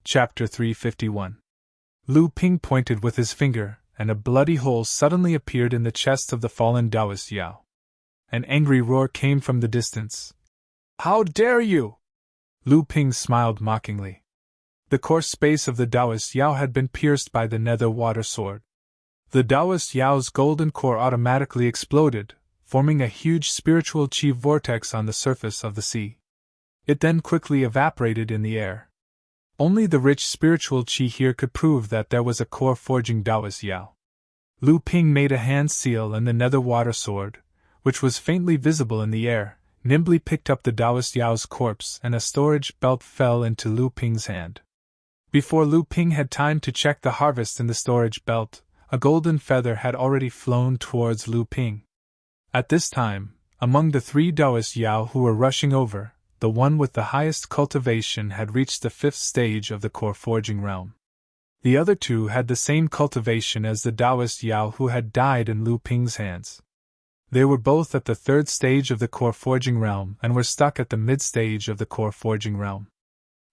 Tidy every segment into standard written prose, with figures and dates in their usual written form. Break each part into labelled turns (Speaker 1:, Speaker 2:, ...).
Speaker 1: Chapter 351. Lu Ping pointed with his finger, and a bloody hole suddenly appeared in the chest of the fallen Taoist Yao. An angry roar came from the distance. "How dare you!" Lu Ping smiled mockingly. The coarse space of the Taoist Yao had been pierced by the nether water sword. The Taoist Yao's golden core automatically exploded, forming a huge spiritual chi vortex on the surface of the sea. It then quickly evaporated in the air. Only the rich spiritual chi here could prove that there was a core forging Taoist Yao. Lu Ping made a hand seal, and the nether water sword, which was faintly visible in the air, nimbly picked up the Taoist Yao's corpse, and a storage belt fell into Lu Ping's hand. Before Lu Ping had time to check the harvest in the storage belt, a golden feather had already flown towards Lu Ping. At this time, among the three Taoist Yao who were rushing over, the one with the highest cultivation had reached the 5th stage of the core forging realm. The other two had the same cultivation as the Taoist Yao who had died in Lu Ping's hands. They were both at the 3rd stage of the core forging realm and were stuck at the mid-stage of the core forging realm.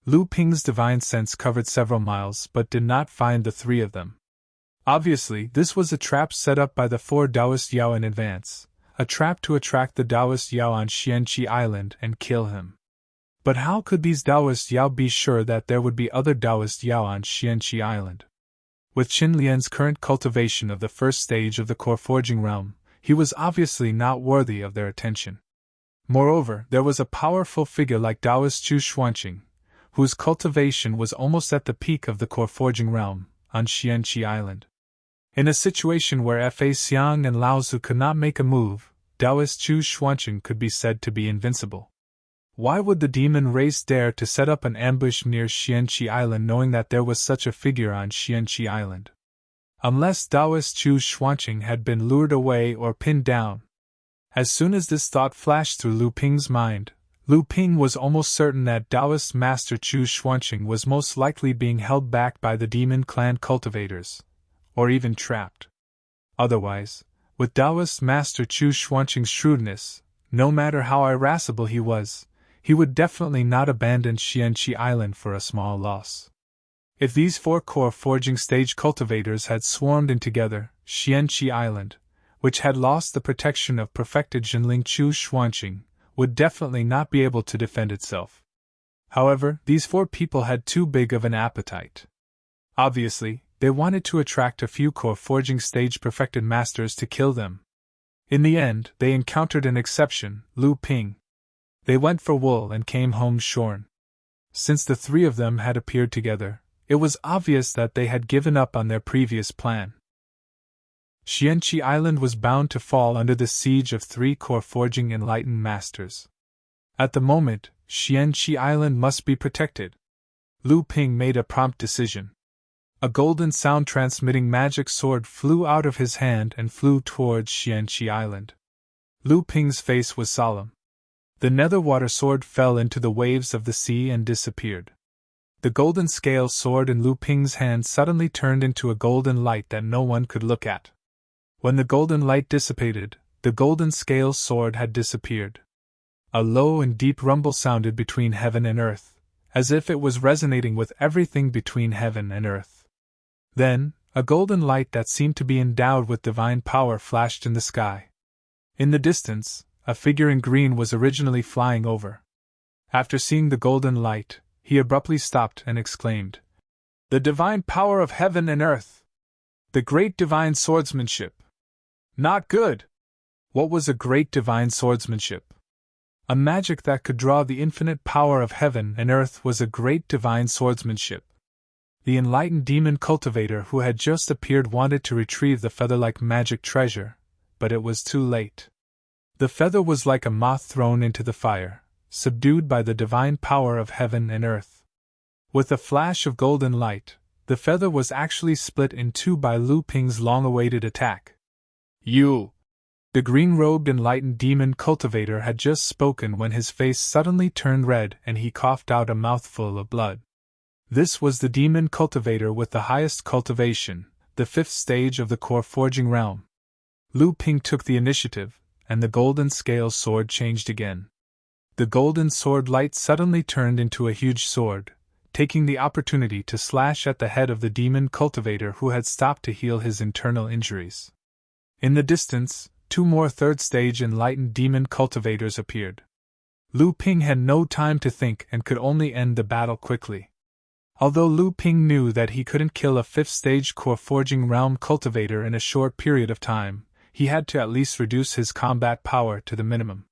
Speaker 1: Lu Ping's divine sense covered several miles but did not find the three of them. Obviously, this was a trap set up by the 4 Taoist Yao in advance, a trap to attract the Taoist Yao on Xianqi Island and kill him. But how could these Taoist Yao be sure that there would be other Taoist Yao on Xianqi Island? With Qin Lian's current cultivation of the 1st stage of the core forging realm, he was obviously not worthy of their attention. Moreover, there was a powerful figure like Taoist Chu Xuanqing, whose cultivation was almost at the peak of the core forging realm, on Xianqi Island. In a situation where Fa Xiang and Lao Zu could not make a move, Taoist Chu Xuanqing could be said to be invincible. Why would the demon race dare to set up an ambush near Xianqi Island knowing that there was such a figure on Xianqi Island? Unless Taoist Chu Xuanqing had been lured away or pinned down. As soon as this thought flashed through Lu Ping's mind, Lu Ping was almost certain that Taoist Master Chu Xuanqing was most likely being held back by the demon clan cultivators, or even trapped. Otherwise, with Taoist Master Chu Xuanqing's shrewdness, no matter how irascible he would definitely not abandon Xianqi Island for a small loss. If these 4 core forging stage cultivators had swarmed in together, Xianqi Island, which had lost the protection of perfected Jinling Chu Xuanqing, would definitely not be able to defend itself. However, these 4 people had too big of an appetite. Obviously, they wanted to attract a few core forging stage perfected masters to kill them. In the end, they encountered an exception, Lu Ping. They went for wool and came home shorn. Since the 3 of them had appeared together, it was obvious that they had given up on their previous plan. Xianqi Island was bound to fall under the siege of 3 core forging enlightened masters. At the moment, Xianqi Island must be protected. Lu Ping made a prompt decision. A golden sound-transmitting magic sword flew out of his hand and flew towards Xianqi Island. Lu Ping's face was solemn. The nether water sword fell into the waves of the sea and disappeared. The golden scale sword in Lu Ping's hand suddenly turned into a golden light that no one could look at. When the golden light dissipated, the golden scale sword had disappeared. A low and deep rumble sounded between heaven and earth, as if it was resonating with everything between heaven and earth. Then, a golden light that seemed to be endowed with divine power flashed in the sky. In the distance, a figure in green was originally flying over. After seeing the golden light, he abruptly stopped and exclaimed, "The divine power of heaven and earth! The great divine swordsmanship! Not good!" What was a great divine swordsmanship? A magic that could draw the infinite power of heaven and earth was a great divine swordsmanship. The enlightened demon cultivator who had just appeared wanted to retrieve the feather-like magic treasure, but it was too late. The feather was like a moth thrown into the fire, subdued by the divine power of heaven and earth. With a flash of golden light, the feather was actually split in 2 by Lu Ping's long-awaited attack. "You!" The green-robed enlightened demon cultivator had just spoken when his face suddenly turned red and he coughed out a mouthful of blood. This was the demon cultivator with the highest cultivation, the 5th stage of the core forging realm. Lu Ping took the initiative, and the golden scale sword changed again. The golden sword light suddenly turned into a huge sword, taking the opportunity to slash at the head of the demon cultivator who had stopped to heal his internal injuries. In the distance, two more third-stage enlightened demon cultivators appeared. Lu Ping had no time to think and could only end the battle quickly. Although Lu Ping knew that he couldn't kill a fifth-stage core forging realm cultivator in a short period of time, he had to at least reduce his combat power to the minimum.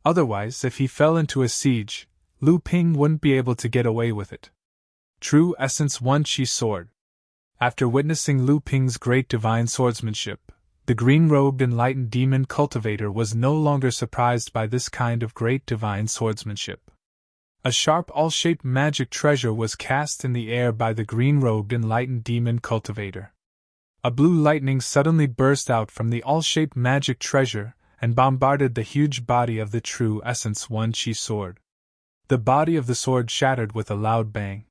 Speaker 1: Otherwise, if he fell into a siege, Lu Ping wouldn't be able to get away with it. True Essence 1 Chi Sword. After witnessing Lu Ping's great divine swordsmanship, the green-robed enlightened demon cultivator was no longer surprised by this kind of great divine swordsmanship. A sharp all-shaped magic treasure was cast in the air by the green-robed enlightened demon cultivator. A blue lightning suddenly burst out from the all-shaped magic treasure and bombarded the huge body of the True Essence 1 Chi sword. The body of the sword shattered with a loud bang.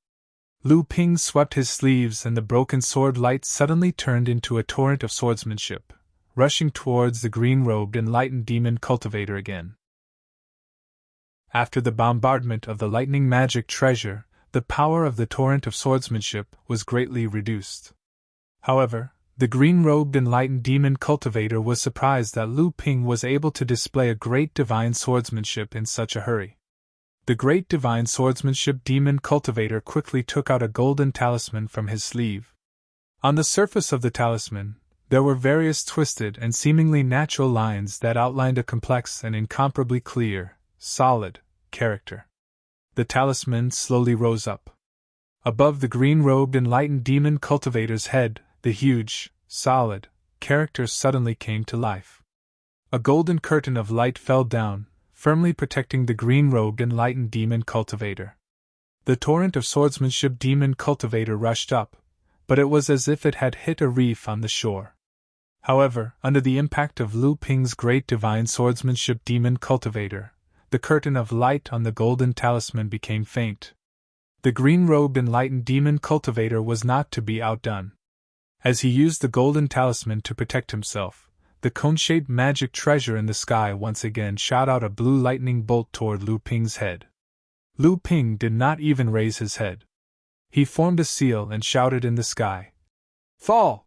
Speaker 1: Lu Ping swept his sleeves and the broken sword light suddenly turned into a torrent of swordsmanship, rushing towards the green-robed enlightened demon cultivator again. After the bombardment of the lightning magic treasure, the power of the torrent of swordsmanship was greatly reduced. However, the green-robed enlightened demon cultivator was surprised that Lu Ping was able to display a great divine swordsmanship in such a hurry. The great divine swordsmanship demon cultivator quickly took out a golden talisman from his sleeve. On the surface of the talisman, there were various twisted and seemingly natural lines that outlined a complex and incomparably clear, solid character. The talisman slowly rose up. Above the green-robed enlightened demon cultivator's head, the huge, solid character suddenly came to life. A golden curtain of light fell down, firmly protecting the green-robed enlightened demon cultivator. The torrent of swordsmanship demon cultivator rushed up, but it was as if it had hit a reef on the shore. However, under the impact of Lu Ping's great divine swordsmanship demon cultivator, the curtain of light on the golden talisman became faint. The green-robed enlightened demon cultivator was not to be outdone. As he used the golden talisman to protect himself, the cone-shaped magic treasure in the sky once again shot out a blue lightning bolt toward Lu Ping's head. Lu Ping did not even raise his head. He formed a seal and shouted in the sky, "Fall!"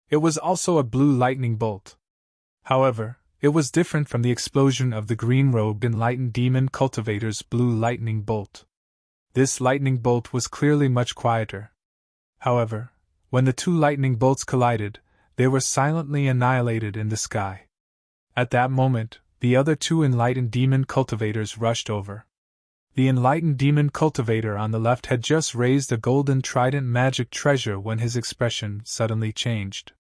Speaker 1: It was also a blue lightning bolt. However, it was different from the explosion of the green-robed enlightened demon cultivator's blue lightning bolt. This lightning bolt was clearly much quieter. However, when the two lightning bolts collided, they were silently annihilated in the sky. At that moment, the other two enlightened demon cultivators rushed over. The enlightened demon cultivator on the left had just raised a golden trident magic treasure when his expression suddenly changed.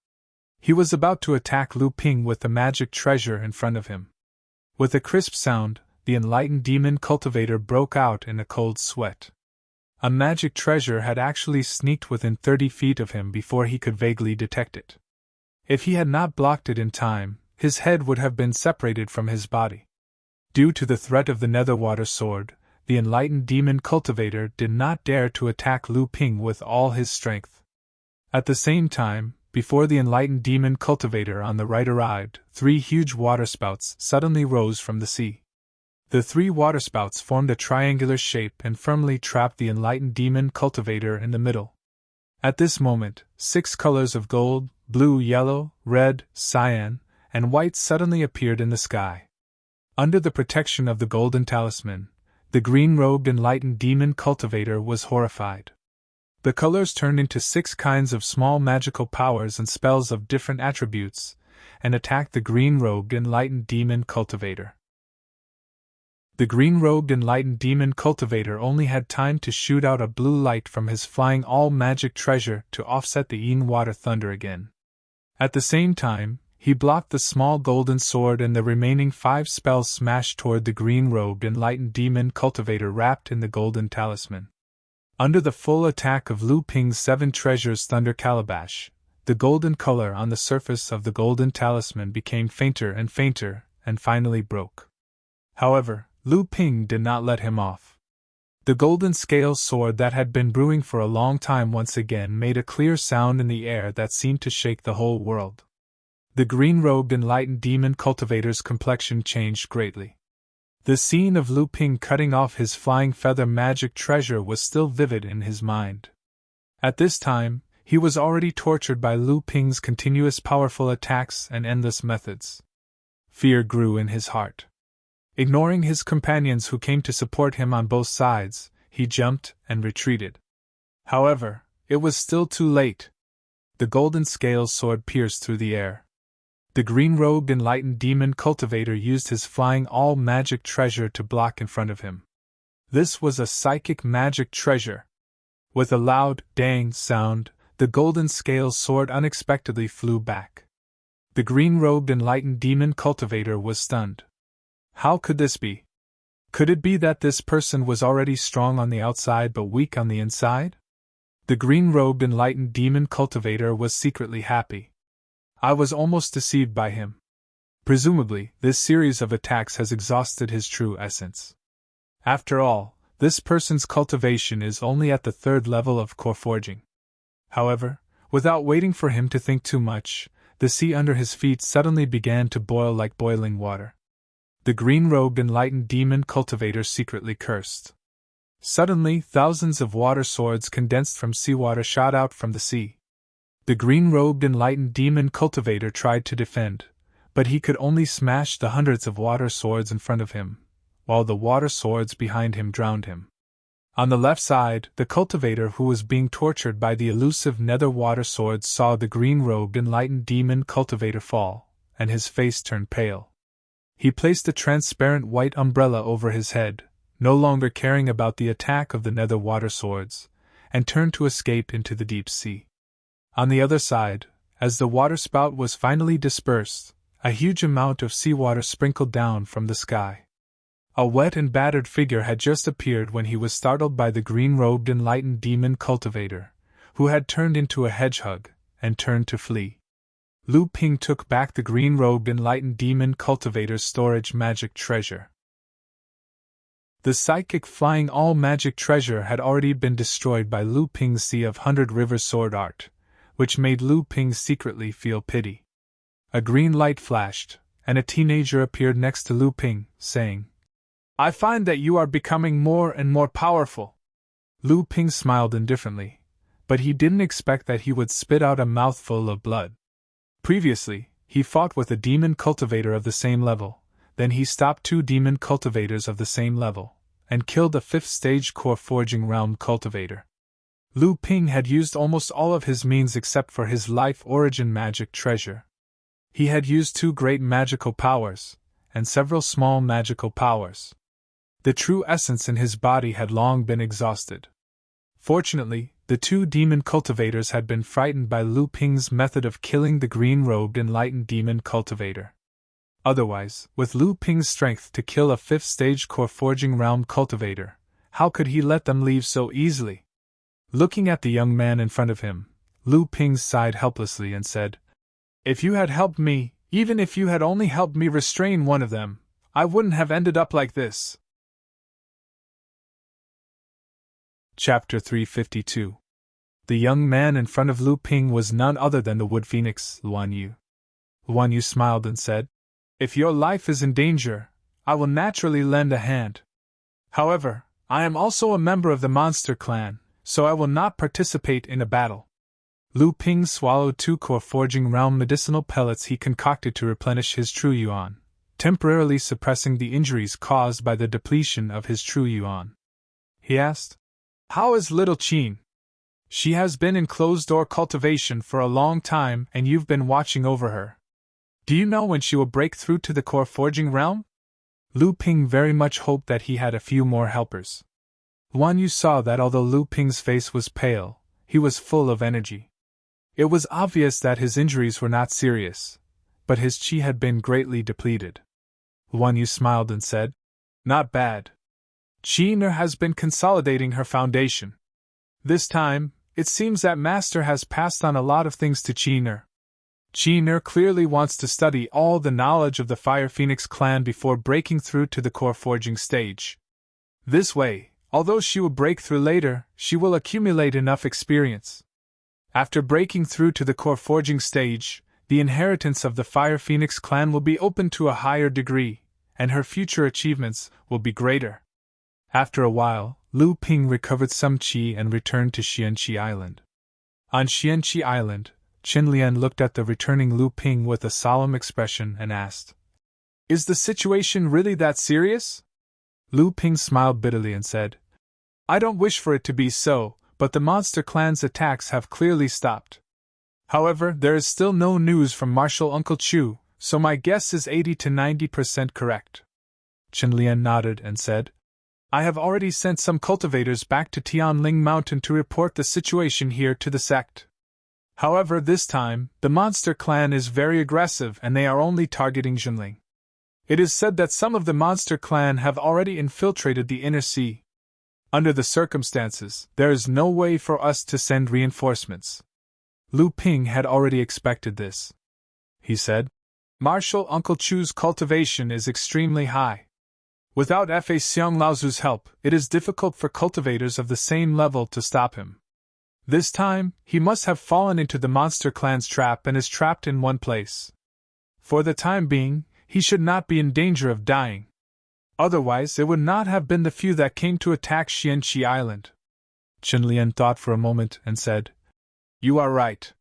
Speaker 1: He was about to attack Lu Ping with the magic treasure in front of him. With a crisp sound, the enlightened demon cultivator broke out in a cold sweat. A magic treasure had actually sneaked within 30 feet of him before he could vaguely detect it. If he had not blocked it in time, his head would have been separated from his body. Due to the threat of the Netherwater sword, the enlightened demon cultivator did not dare to attack Lu Ping with all his strength. At the same time, before the enlightened demon cultivator on the right arrived, 3 huge waterspouts suddenly rose from the sea. The 3 waterspouts formed a triangular shape and firmly trapped the enlightened demon cultivator in the middle. At this moment, 6 colors of gold, blue, yellow, red, cyan, and white suddenly appeared in the sky. Under the protection of the golden talisman, the green-robed enlightened demon cultivator was horrified. The colors turned into 6 kinds of small magical powers and spells of different attributes, and attacked the green-robed enlightened demon cultivator. The green-robed enlightened demon cultivator only had time to shoot out a blue light from his flying all-magic treasure to offset the Yin water thunder again. At the same time, he blocked the small golden sword and the remaining 5 spells smashed toward the green-robed enlightened demon cultivator wrapped in the golden talisman. Under the full attack of Lu Ping's 7 treasures thunder calabash, the golden color on the surface of the golden talisman became fainter and finally broke. However, Lu Ping did not let him off. The golden scale sword that had been brewing for a long time once again made a clear sound in the air that seemed to shake the whole world. The green-robed enlightened demon cultivator's complexion changed greatly. The scene of Lu Ping cutting off his flying feather magic treasure was still vivid in his mind. At this time, he was already tortured by Lu Ping's continuous powerful attacks and endless methods. Fear grew in his heart. Ignoring his companions who came to support him on both sides, he jumped and retreated. However, it was still too late. The golden scales sword pierced through the air. The green-robed enlightened demon cultivator used his flying all-magic treasure to block in front of him. This was a psychic magic treasure. With a loud, dang sound, the golden scales sword unexpectedly flew back. The green-robed enlightened demon cultivator was stunned. How could this be? Could it be that this person was already strong on the outside but weak on the inside? The green-robed enlightened demon cultivator was secretly happy. I was almost deceived by him. Presumably, this series of attacks has exhausted his true essence. After all, this person's cultivation is only at the 3rd level of core forging. However, without waiting for him to think too much, the sea under his feet suddenly began to boil like boiling water. The green-robed enlightened demon cultivator secretly cursed. Suddenly, thousands of water swords condensed from seawater shot out from the sea. The green-robed enlightened demon cultivator tried to defend, but he could only smash the hundreds of water swords in front of him, while the water swords behind him drowned him. On the left side, the cultivator who was being tortured by the elusive nether water swords saw the green-robed enlightened demon cultivator fall, and his face turned pale. He placed a transparent white umbrella over his head, no longer caring about the attack of the nether water swords, and turned to escape into the deep sea. On the other side, as the waterspout was finally dispersed, a huge amount of seawater sprinkled down from the sky. A wet and battered figure had just appeared when he was startled by the green-robed enlightened demon cultivator, who had turned into a hedgehog, and turned to flee. Lu Ping took back the green-robed enlightened demon cultivator's storage magic treasure. The psychic flying all-magic treasure had already been destroyed by Lu Ping's Sea of 100 Rivers sword art, which made Lu Ping secretly feel pity. A green light flashed, and a teenager appeared next to Lu Ping, saying, "I find that you are becoming more and more powerful." Lu Ping smiled indifferently, but he didn't expect that he would spit out a mouthful of blood. Previously, he fought with a demon cultivator of the same level. Then he stopped 2 demon cultivators of the same level, and killed a 5th-stage core forging realm cultivator. Lu Ping had used almost all of his means except for his life origin magic treasure. He had used 2 great magical powers, and several small magical powers. The true essence in his body had long been exhausted. Fortunately, the 2 demon cultivators had been frightened by Lu Ping's method of killing the green-robed enlightened demon cultivator. Otherwise, with Lu Ping's strength to kill a 5th-stage core forging realm cultivator, how could he let them leave so easily? Looking at the young man in front of him, Lu Ping sighed helplessly and said, "If you had helped me, even if you had only helped me restrain one of them, I wouldn't have ended up like this." Chapter 352. The young man in front of Lu Ping was none other than the wood phoenix, Luan Yu. Luan Yu smiled and said, "If your life is in danger, I will naturally lend a hand. However, I am also a member of the monster clan, so I will not participate in a battle." Lu Ping swallowed 2 core forging realm medicinal pellets he concocted to replenish his true yuan, temporarily suppressing the injuries caused by the depletion of his true yuan. He asked, "How is little Qin? She has been in closed-door cultivation for a long time and you've been watching over her. Do you know when she will break through to the core forging realm?" Lu Ping very much hoped that he had a few more helpers. Luan Yu saw that although Lu Ping's face was pale, he was full of energy. It was obvious that his injuries were not serious, but his qi had been greatly depleted. Luan Yu smiled and said, "Not bad. Qi has been consolidating her foundation. This time, it seems that Master has passed on a lot of things to Qi. Qi clearly wants to study all the knowledge of the Fire Phoenix clan before breaking through to the core forging stage. This way, although she will break through later, she will accumulate enough experience. After breaking through to the core forging stage, the inheritance of the Fire Phoenix clan will be open to a higher degree, and her future achievements will be greater. After a while, Lu Ping recovered some qi and returned to Xianqi Island. On Xianqi Island, Qin Lian looked at the returning Lu Ping with a solemn expression and asked, "Is the situation really that serious?" Lu Ping smiled bitterly and said, "I don't wish for it to be so, but the monster clan's attacks have clearly stopped. However, there is still no news from Martial Uncle Chu, so my guess is 80 to 90% correct." Qin Lian nodded and said, "I have already sent some cultivators back to Tianling Mountain to report the situation here to the sect. However, this time, the monster clan is very aggressive and they are only targeting Junling. It is said that some of the monster clan have already infiltrated the inner sea. Under the circumstances, there is no way for us to send reinforcements." Lu Ping had already expected this. He said, "Martial Uncle Chu's cultivation is extremely high. Without Fa Xiang Laozu's help, it is difficult for cultivators of the same level to stop him. This time, he must have fallen into the monster clan's trap and is trapped in one place. For the time being, he should not be in danger of dying. Otherwise, it would not have been the few that came to attack Xianqi Island." Qin Lian thought for a moment and said, "You are right.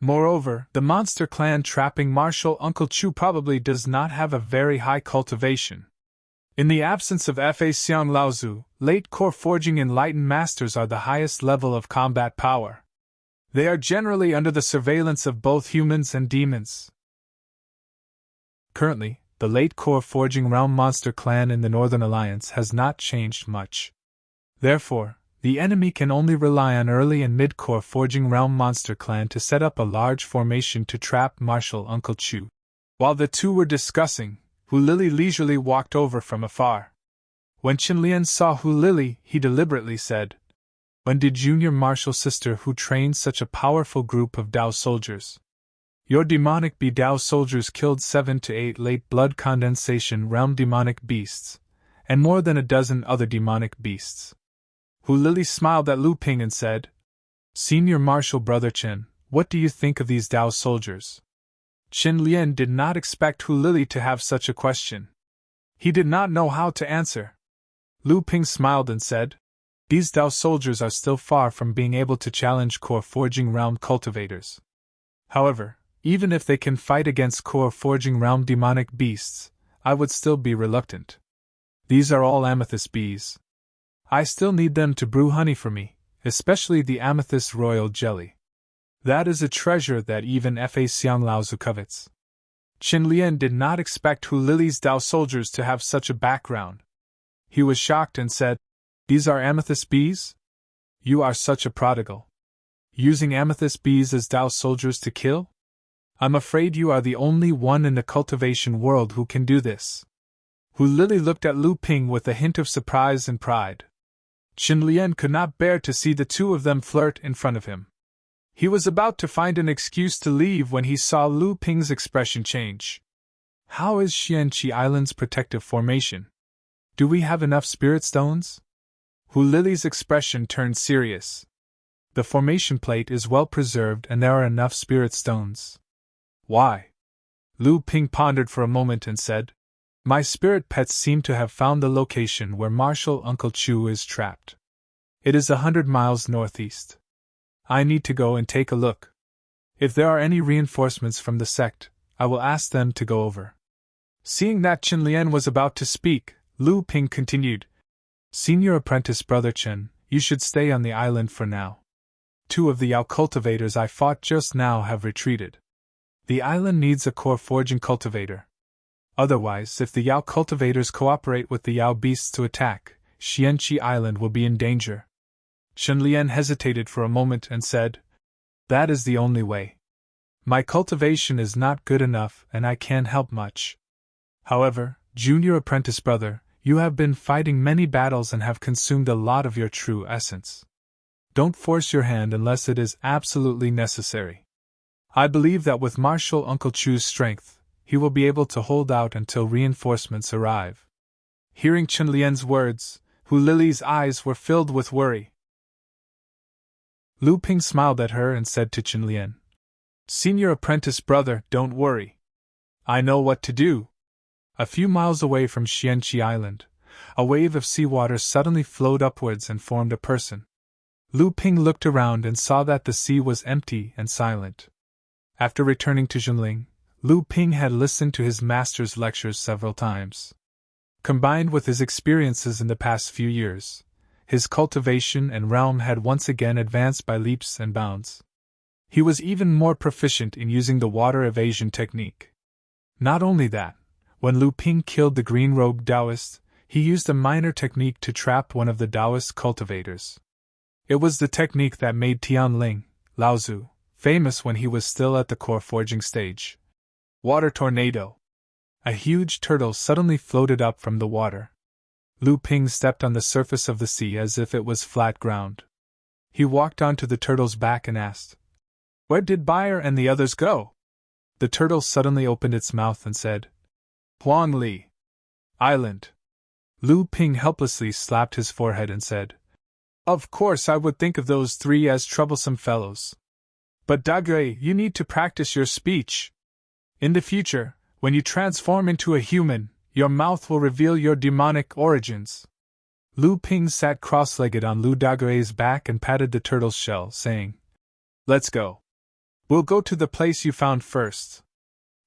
Speaker 1: Moreover, the monster clan trapping Martial Uncle Chu probably does not have a very high cultivation. In the absence of Fa Xiang Laozu, late core forging enlightened masters are the highest level of combat power. They are generally under the surveillance of both humans and demons." Currently, the late core forging realm monster clan in the Northern Alliance has not changed much. Therefore, the enemy can only rely on early and mid-core forging realm monster clan to set up a large formation to trap Martial Uncle Chu. While the two were discussing, Hu Lili leisurely walked over from afar. When Qin Lian saw Hu Lili, he deliberately said, "When did Junior Martial Sister Hu train such a powerful group of Dao soldiers? Your demonic Bi Dao soldiers killed 7 to 8 late blood condensation realm demonic beasts, and more than a dozen other demonic beasts." Hu Lili smiled at Lu Ping and said, "Senior Martial Brother Qin, what do you think of these Dao soldiers?" Qin Lian did not expect Hu Lili to have such a question. He did not know how to answer. Lu Ping smiled and said, "These Dao soldiers are still far from being able to challenge core forging realm cultivators. However, even if they can fight against core forging realm demonic beasts, I would still be reluctant. These are all amethyst bees. I still need them to brew honey for me, especially the amethyst royal jelly. That is a treasure that even Fa Xiang Laozu covets." Qin Lian did not expect Hu Lili's Dao soldiers to have such a background. He was shocked and said, "These are amethyst bees? You are such a prodigal. Using amethyst bees as Dao soldiers to kill? I'm afraid you are the only one in the cultivation world who can do this." Hu Lili looked at Lu Ping with a hint of surprise and pride. Qin Lian could not bear to see the two of them flirt in front of him. He was about to find an excuse to leave when he saw Lu Ping's expression change. "How is Xianqi Island's protective formation? Do we have enough spirit stones?" Hu Lili's expression turned serious. "The formation plate is well preserved and there are enough spirit stones." "Why?" Lu Ping pondered for a moment and said, "My spirit pets seem to have found the location where Martial Uncle Chu is trapped. It is 100 miles northeast. I need to go and take a look. If there are any reinforcements from the sect, I will ask them to go over." Seeing that Qin Lian was about to speak, Lu Ping continued, "Senior apprentice Brother Chen, you should stay on the island for now. 2 of the Yao cultivators I fought just now have retreated. The island needs a core forging cultivator. Otherwise, if the Yao cultivators cooperate with the Yao beasts to attack, Xianqi Island will be in danger." Qin Lian hesitated for a moment and said, "That is the only way. My cultivation is not good enough and I can't help much. However, Junior Apprentice Brother, you have been fighting many battles and have consumed a lot of your true essence. Don't force your hand unless it is absolutely necessary. I believe that with Martial Uncle Chu's strength, he will be able to hold out until reinforcements arrive." Hearing Qin Lian's words, Hu Lili's eyes were filled with worry. Lu Ping smiled at her and said to Qin Lian, "Senior Apprentice Brother, don't worry. I know what to do. A few miles away from Xianqi Island, a wave of seawater suddenly flowed upwards and formed a person. Lu Ping looked around and saw that the sea was empty and silent. After returning to Zhenling, Lu Ping had listened to his master's lectures several times. Combined with his experiences in the past few years, his cultivation and realm had once again advanced by leaps and bounds. He was even more proficient in using the water evasion technique. Not only that, when Lu Ping killed the green-robed Taoist, he used a minor technique to trap one of the Taoist cultivators. It was the technique that made Tianling, Laozu, famous when he was still at the core forging stage. Water tornado. A huge turtle suddenly floated up from the water. Lu Ping stepped on the surface of the sea as if it was flat ground. He walked onto the turtle's back and asked, "Where did Bayer and the others go?" The turtle suddenly opened its mouth and said, "Huangli Island." Lu Ping helplessly slapped his forehead and said, "Of course I would think of those three as troublesome fellows. But Dagui, you need to practice your speech. In the future, when you transform into a human, your mouth will reveal your demonic origins." Lu Ping sat cross-legged on Lu Dagui's back and patted the turtle's shell, saying, "Let's go. We'll go to the place you found first."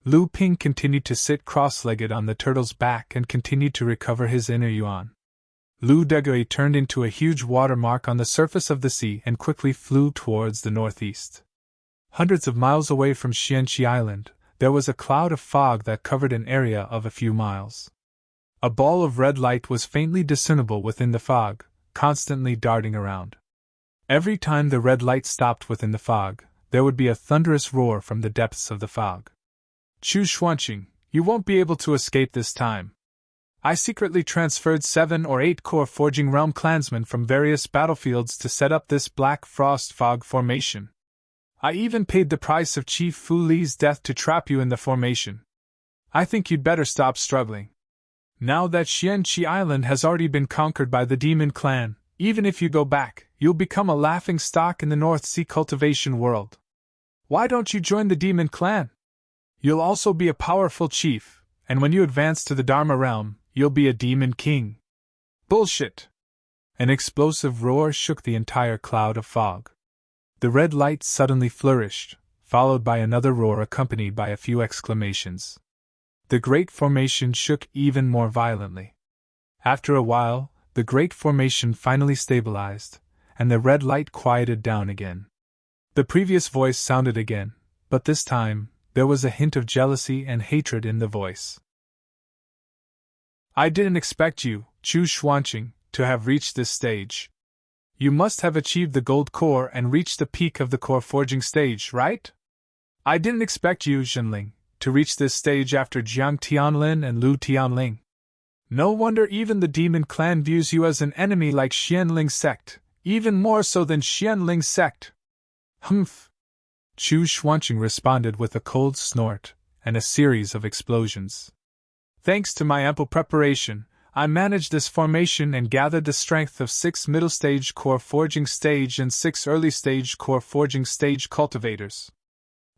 Speaker 1: Lu Ping continued to sit cross-legged on the turtle's back and continued to recover his inner yuan. Lu Dagui turned into a huge watermark on the surface of the sea and quickly flew towards the northeast. Hundreds of miles away from Xianqi Island, there was a cloud of fog that covered an area of a few miles. A ball of red light was faintly discernible within the fog, constantly darting around. Every time the red light stopped within the fog, there would be a thunderous roar from the depths of the fog. "Chu Xuanqing, you won't be able to escape this time. I secretly transferred 7 or 8 core forging realm clansmen from various battlefields to set up this black frost fog formation. I even paid the price of Chief Fu Li's death to trap you in the formation. I think you'd better stop struggling. Now that Xianqi Island has already been conquered by the Demon Clan, even if you go back, you'll become a laughing stock in the North Sea cultivation world. Why don't you join the Demon Clan? You'll also be a powerful chief, and when you advance to the Dharma realm, you'll be a demon king." Bullshit! An explosive roar shook the entire cloud of fog. The red light suddenly flourished, followed by another roar accompanied by a few exclamations. The great formation shook even more violently. After a while, the great formation finally stabilized, and the red light quieted down again. The previous voice sounded again, but this time, there was a hint of jealousy and hatred in the voice. "I didn't expect you, Chu Xuanqing, to have reached this stage. You must have achieved the gold core and reached the peak of the core forging stage, right? I didn't expect you, Zhenling, to reach this stage after Jiang Tianlin and Lu Tianling. No wonder even the Demon Clan views you as an enemy like Xianling sect, even more so than Xianling sect." "Humph!" Chu Xuanqing responded with a cold snort and a series of explosions. "Thanks to my ample preparation, I managed this formation and gathered the strength of 6 middle-stage core forging stage and 6 early-stage core forging stage cultivators.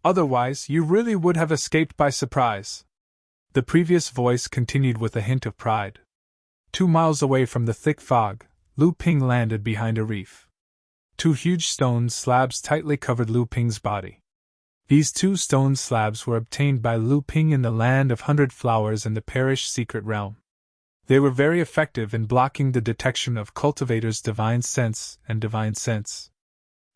Speaker 1: Otherwise, you really would have escaped by surprise." The previous voice continued with a hint of pride. 2 miles away from the thick fog, Lu Ping landed behind a reef. 2 huge stone slabs tightly covered Lu Ping's body. These 2 stone slabs were obtained by Lu Ping in the Land of 100 Flowers in the Parish Secret Realm. They were very effective in blocking the detection of cultivators' divine sense and divine sense.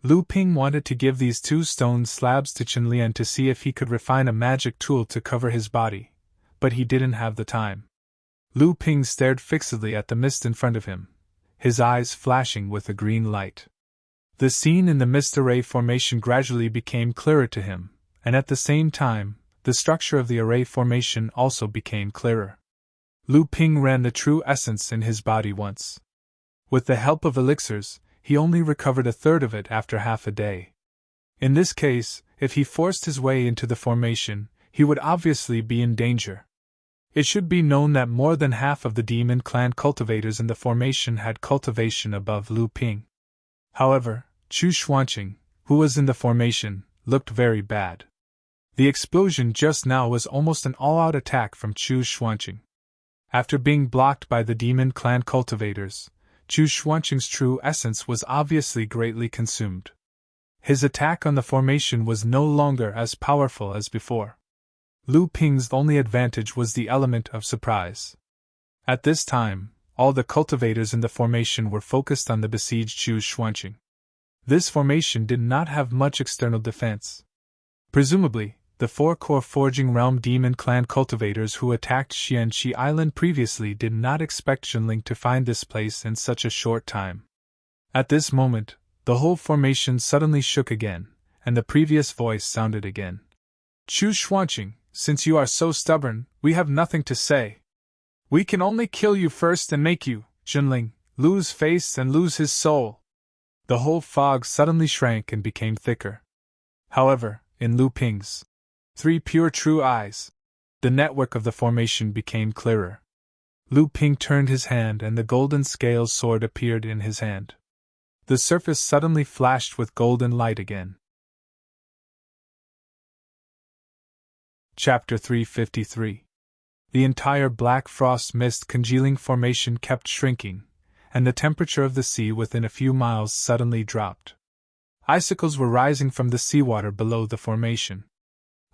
Speaker 1: Lu Ping wanted to give these 2 stone slabs to Chenlian to see if he could refine a magic tool to cover his body, but he didn't have the time. Lu Ping stared fixedly at the mist in front of him, his eyes flashing with a green light. The scene in the mist array formation gradually became clearer to him, and at the same time, the structure of the array formation also became clearer. Lu Ping ran the true essence in his body once. With the help of elixirs, he only recovered a third of it after half a day. In this case, if he forced his way into the formation, he would obviously be in danger. It should be known that more than half of the Demon Clan cultivators in the formation had cultivation above Lu Ping. However, Chu Xuanqing, who was in the formation, looked very bad. The explosion just now was almost an all-out attack from Chu Xuanqing. After being blocked by the demon clan cultivators, Chu Xuanqing's true essence was obviously greatly consumed. His attack on the formation was no longer as powerful as before. Lu Ping's only advantage was the element of surprise. At this time, all the cultivators in the formation were focused on the besieged Chu Xuanqing. This formation did not have much external defense. Presumably, the four-core Forging Realm Demon Clan cultivators who attacked Xianxi Island previously did not expect Jinling to find this place in such a short time. At this moment, the whole formation suddenly shook again, and the previous voice sounded again. Chu Xuanqing, since you are so stubborn, we have nothing to say. We can only kill you first and make you, Jinling, lose face and lose his soul. The whole fog suddenly shrank and became thicker. However, in Lu Ping's three pure true eyes, the network of the formation became clearer. Lu Ping turned his hand and the golden scales sword appeared in his hand. The surface suddenly flashed with golden light again. Chapter 353. The entire black frost mist congealing formation kept shrinking, and the temperature of the sea within a few miles suddenly dropped. Icicles were rising from the seawater below the formation.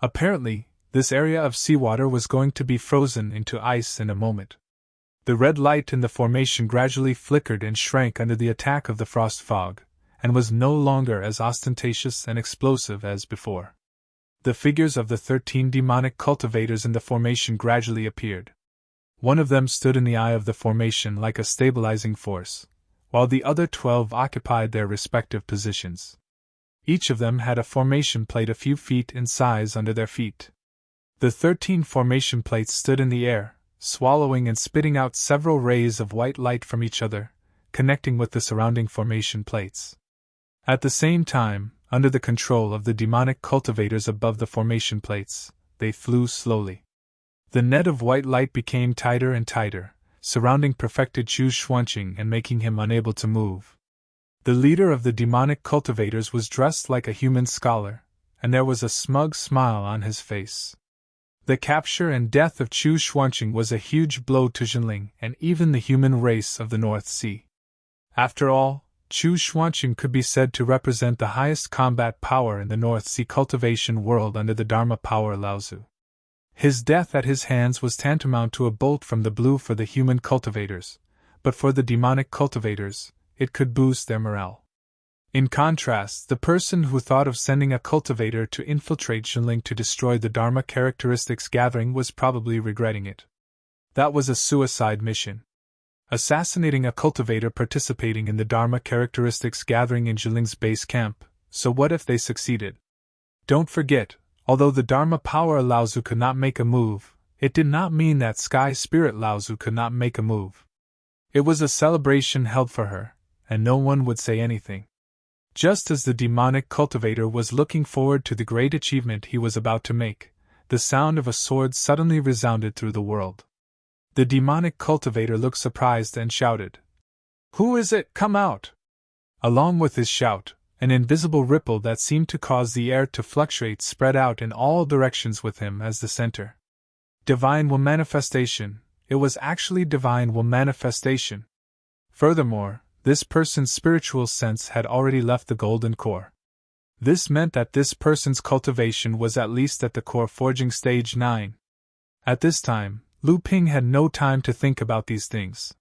Speaker 1: Apparently, this area of seawater was going to be frozen into ice in a moment. The red light in the formation gradually flickered and shrank under the attack of the frost fog, and was no longer as ostentatious and explosive as before. The figures of the 13 demonic cultivators in the formation gradually appeared. One of them stood in the eye of the formation like a stabilizing force, while the other 12 occupied their respective positions. Each of them had a formation plate a few feet in size under their feet. The 13 formation plates stood in the air, swallowing and spitting out several rays of white light from each other, connecting with the surrounding formation plates. At the same time, under the control of the demonic cultivators above the formation plates, they flew slowly. The net of white light became tighter and tighter, surrounding perfected Chu Xuanqing and making him unable to move. The leader of the demonic cultivators was dressed like a human scholar, and there was a smug smile on his face. The capture and death of Chu Xuanqing was a huge blow to Jinling and even the human race of the North Sea. After all, Chu Xuanqing could be said to represent the highest combat power in the North Sea cultivation world under the Dharma power Laozu. His death at his hands was tantamount to a bolt from the blue for the human cultivators, but for the demonic cultivators, it could boost their morale. In contrast, the person who thought of sending a cultivator to infiltrate Jinling to destroy the Dharma characteristics gathering was probably regretting it. That was a suicide mission. Assassinating a cultivator participating in the Dharma characteristics gathering in Jinling's base camp, so what if they succeeded? Don't forget, although the Dharma power Laozu could not make a move, it did not mean that Sky Spirit Laozu could not make a move. It was a celebration held for her, and no one would say anything. Just as the demonic cultivator was looking forward to the great achievement he was about to make, the sound of a sword suddenly resounded through the world. The demonic cultivator looked surprised and shouted, "Who is it? Come out!" Along with his shout, an invisible ripple that seemed to cause the air to fluctuate spread out in all directions with him as the center. Divine will manifestation. It was actually divine will manifestation. Furthermore, this person's spiritual sense had already left the golden core. This meant that this person's cultivation was at least at the core forging stage 9. At this time, Lu Ping had no time to think about these things.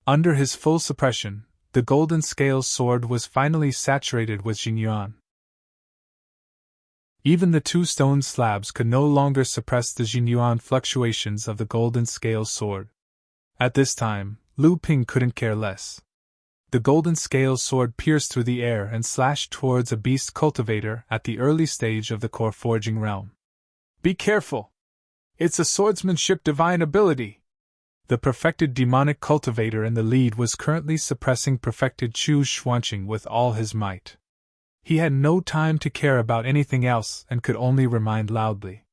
Speaker 1: Under his full suppression, the golden scale sword was finally saturated with Xingyuan. Even the 2 stone slabs could no longer suppress the Xingyuan fluctuations of the golden scale sword. At this time, Lu Ping couldn't care less. The golden scale sword pierced through the air and slashed towards a beast cultivator at the early stage of the core forging realm. Be careful! It's a swordsmanship divine ability! The perfected demonic cultivator in the lead was currently suppressing perfected Chu Xuanqing with all his might. He had no time to care about anything else and could only remind loudly.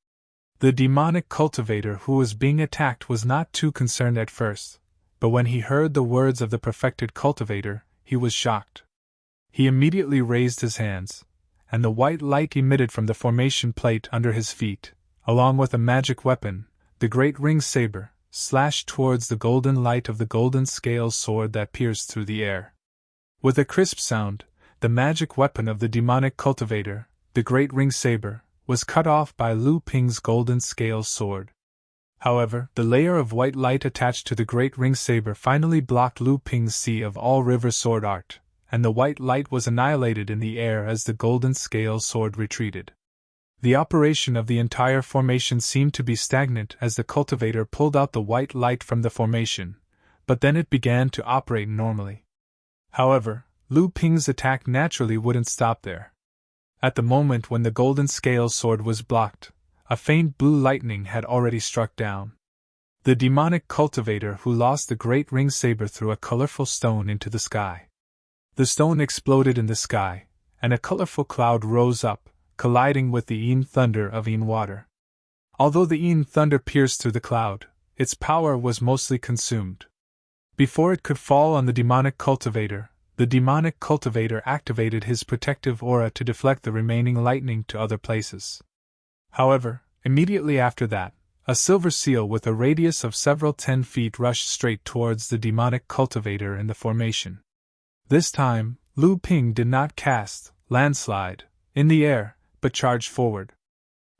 Speaker 1: The demonic cultivator who was being attacked was not too concerned at first, but when he heard the words of the perfected cultivator, he was shocked. He immediately raised his hands, and the white light emitted from the formation plate under his feet, along with a magic weapon, the great ring saber, slashed towards the golden light of the golden scale sword that pierced through the air. With a crisp sound, the magic weapon of the demonic cultivator, the great ring saber, was cut off by Lu Ping's golden scale sword. However, the layer of white light attached to the great ring saber finally blocked Lu Ping's sea of all river sword art, and the white light was annihilated in the air as the golden scale sword retreated. The operation of the entire formation seemed to be stagnant as the cultivator pulled out the white light from the formation, but then it began to operate normally. However, Lu Ping's attack naturally wouldn't stop there. At the moment when the golden scale sword was blocked, a faint blue lightning had already struck down. The demonic cultivator who lost the great ring saber threw a colorful stone into the sky. The stone exploded in the sky, and a colorful cloud rose up, colliding with the Yin thunder of Yin water. Although the Yin thunder pierced through the cloud, its power was mostly consumed. Before it could fall on the demonic cultivator activated his protective aura to deflect the remaining lightning to other places. However, immediately after that, a silver seal with a radius of several 10 feet rushed straight towards the demonic cultivator in the formation. This time, Lu Ping did not cast landslide in the air, but charged forward.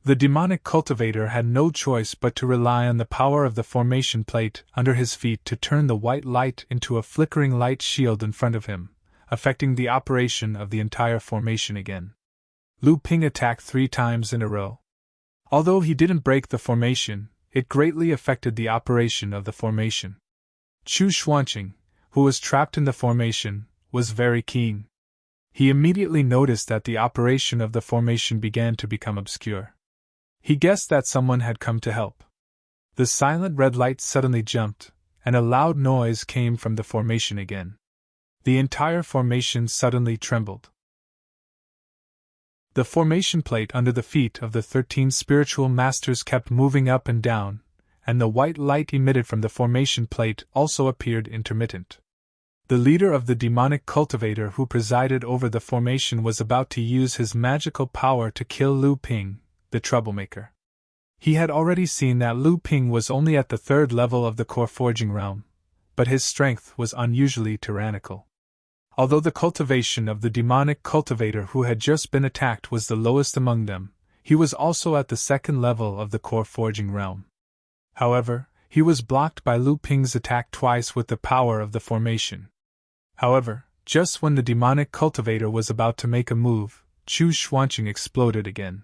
Speaker 1: The demonic cultivator had no choice but to rely on the power of the formation plate under his feet to turn the white light into a flickering light shield in front of him, affecting the operation of the entire formation again. Lu Ping attacked 3 times in a row. Although he didn't break the formation, it greatly affected the operation of the formation. Chu Xuanqing, who was trapped in the formation, was very keen. He immediately noticed that the operation of the formation began to become obscure. He guessed that someone had come to help. The silent red light suddenly jumped, and a loud noise came from the formation again. The entire formation suddenly trembled. The formation plate under the feet of the 13 spiritual masters kept moving up and down, and the white light emitted from the formation plate also appeared intermittent. The leader of the demonic cultivator who presided over the formation was about to use his magical power to kill Lu Ping, the troublemaker. He had already seen that Lu Ping was only at the 3rd level of the core forging realm, but his strength was unusually tyrannical. Although the cultivation of the demonic cultivator who had just been attacked was the lowest among them, he was also at the 2nd level of the core forging realm. However, he was blocked by Lu Ping's attack twice with the power of the formation. However, just when the demonic cultivator was about to make a move, Chu Xuanqing exploded again.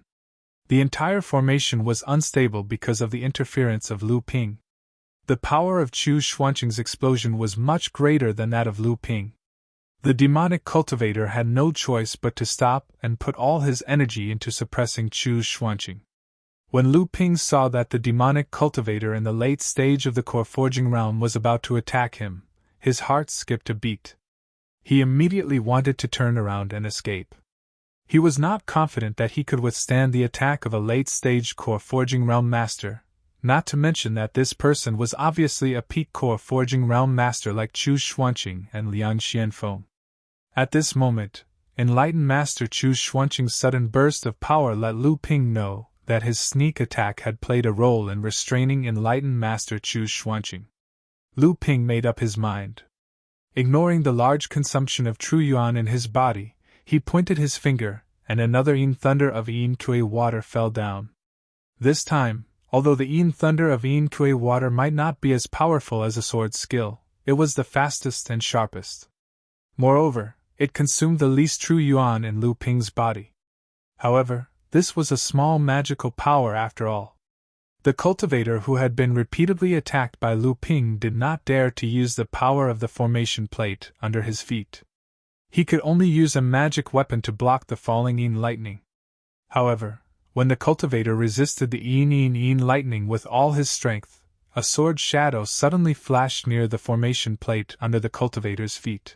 Speaker 1: The entire formation was unstable because of the interference of Lu Ping. The power of Chu Xuanqing's explosion was much greater than that of Lu Ping. The demonic cultivator had no choice but to stop and put all his energy into suppressing Chu Xuanqing. When Lu Ping saw that the demonic cultivator in the late stage of the core forging realm was about to attack him, his heart skipped a beat. He immediately wanted to turn around and escape. He was not confident that he could withstand the attack of a late-stage core forging realm master, not to mention that this person was obviously a peak core forging realm master like Chu Xuanqing and Liang Xianfeng. At this moment, enlightened master Chu Xuanqing's sudden burst of power let Lu Ping know that his sneak attack had played a role in restraining enlightened master Chu Xuanqing. Lu Ping made up his mind. Ignoring the large consumption of true yuan in his body, he pointed his finger, and another Yin thunder of Yin Kui water fell down. This time, although the Yin thunder of Yin Kui water might not be as powerful as a sword skill, it was the fastest and sharpest. Moreover, it consumed the least true yuan in Lu Ping's body. However, this was a small magical power after all. The cultivator who had been repeatedly attacked by Lu Ping did not dare to use the power of the formation plate under his feet. He could only use a magic weapon to block the falling Yin lightning. However, when the cultivator resisted the Yin lightning with all his strength, a sword shadow suddenly flashed near the formation plate under the cultivator's feet.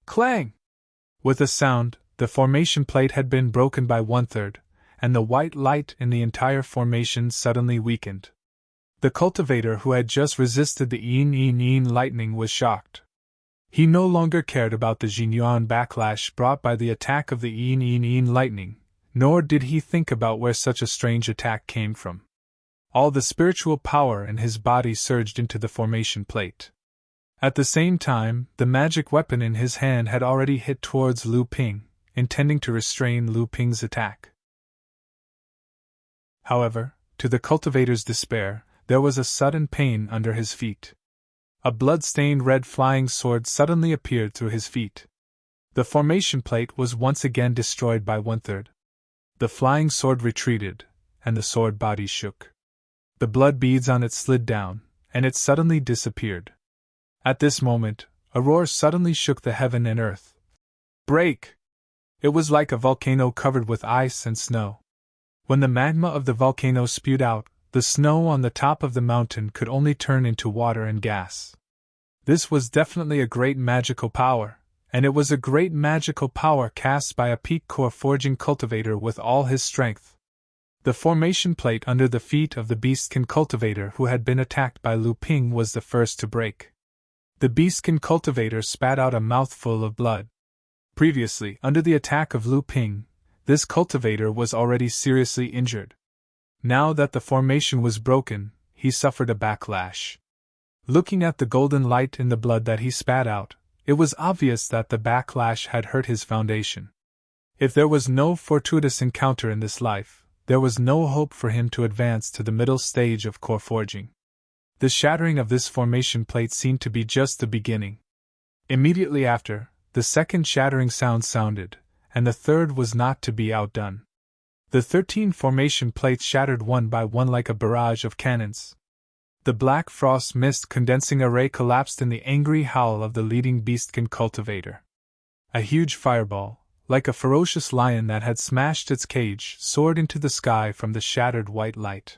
Speaker 1: Clang! With a sound, the formation plate had been broken by 1/3, and the white light in the entire formation suddenly weakened. The cultivator who had just resisted the Yin lightning was shocked. He no longer cared about the Jinyuan backlash brought by the attack of the Yin lightning, nor did he think about where such a strange attack came from. All the spiritual power in his body surged into the formation plate. At the same time, the magic weapon in his hand had already hit towards Lu Ping, intending to restrain Lu Ping's attack. However, to the cultivator's despair, there was a sudden pain under his feet. A blood-stained red flying sword suddenly appeared through his feet. The formation plate was once again destroyed by 1/3. The flying sword retreated, and the sword body shook. The blood beads on it slid down, and it suddenly disappeared. At this moment, a roar suddenly shook the heaven and earth. Break! It was like a volcano covered with ice and snow. When the magma of the volcano spewed out, the snow on the top of the mountain could only turn into water and gas. This was definitely a great magical power, and it was a great magical power cast by a peak core forging cultivator with all his strength. The formation plate under the feet of the beastkin cultivator who had been attacked by Lu Ping was the first to break. The beastkin cultivator spat out a mouthful of blood. Previously, under the attack of Lu Ping, this cultivator was already seriously injured. Now that the formation was broken, he suffered a backlash. Looking at the golden light in the blood that he spat out, it was obvious that the backlash had hurt his foundation. If there was no fortuitous encounter in this life, there was no hope for him to advance to the middle stage of core forging. The shattering of this formation plate seemed to be just the beginning. Immediately after, the second shattering sound sounded, and the third was not to be outdone. The 13 formation plates shattered one by one like a barrage of cannons. The black frost mist condensing array collapsed in the angry howl of the leading beastkin cultivator. A huge fireball, like a ferocious lion that had smashed its cage, soared into the sky from the shattered white light.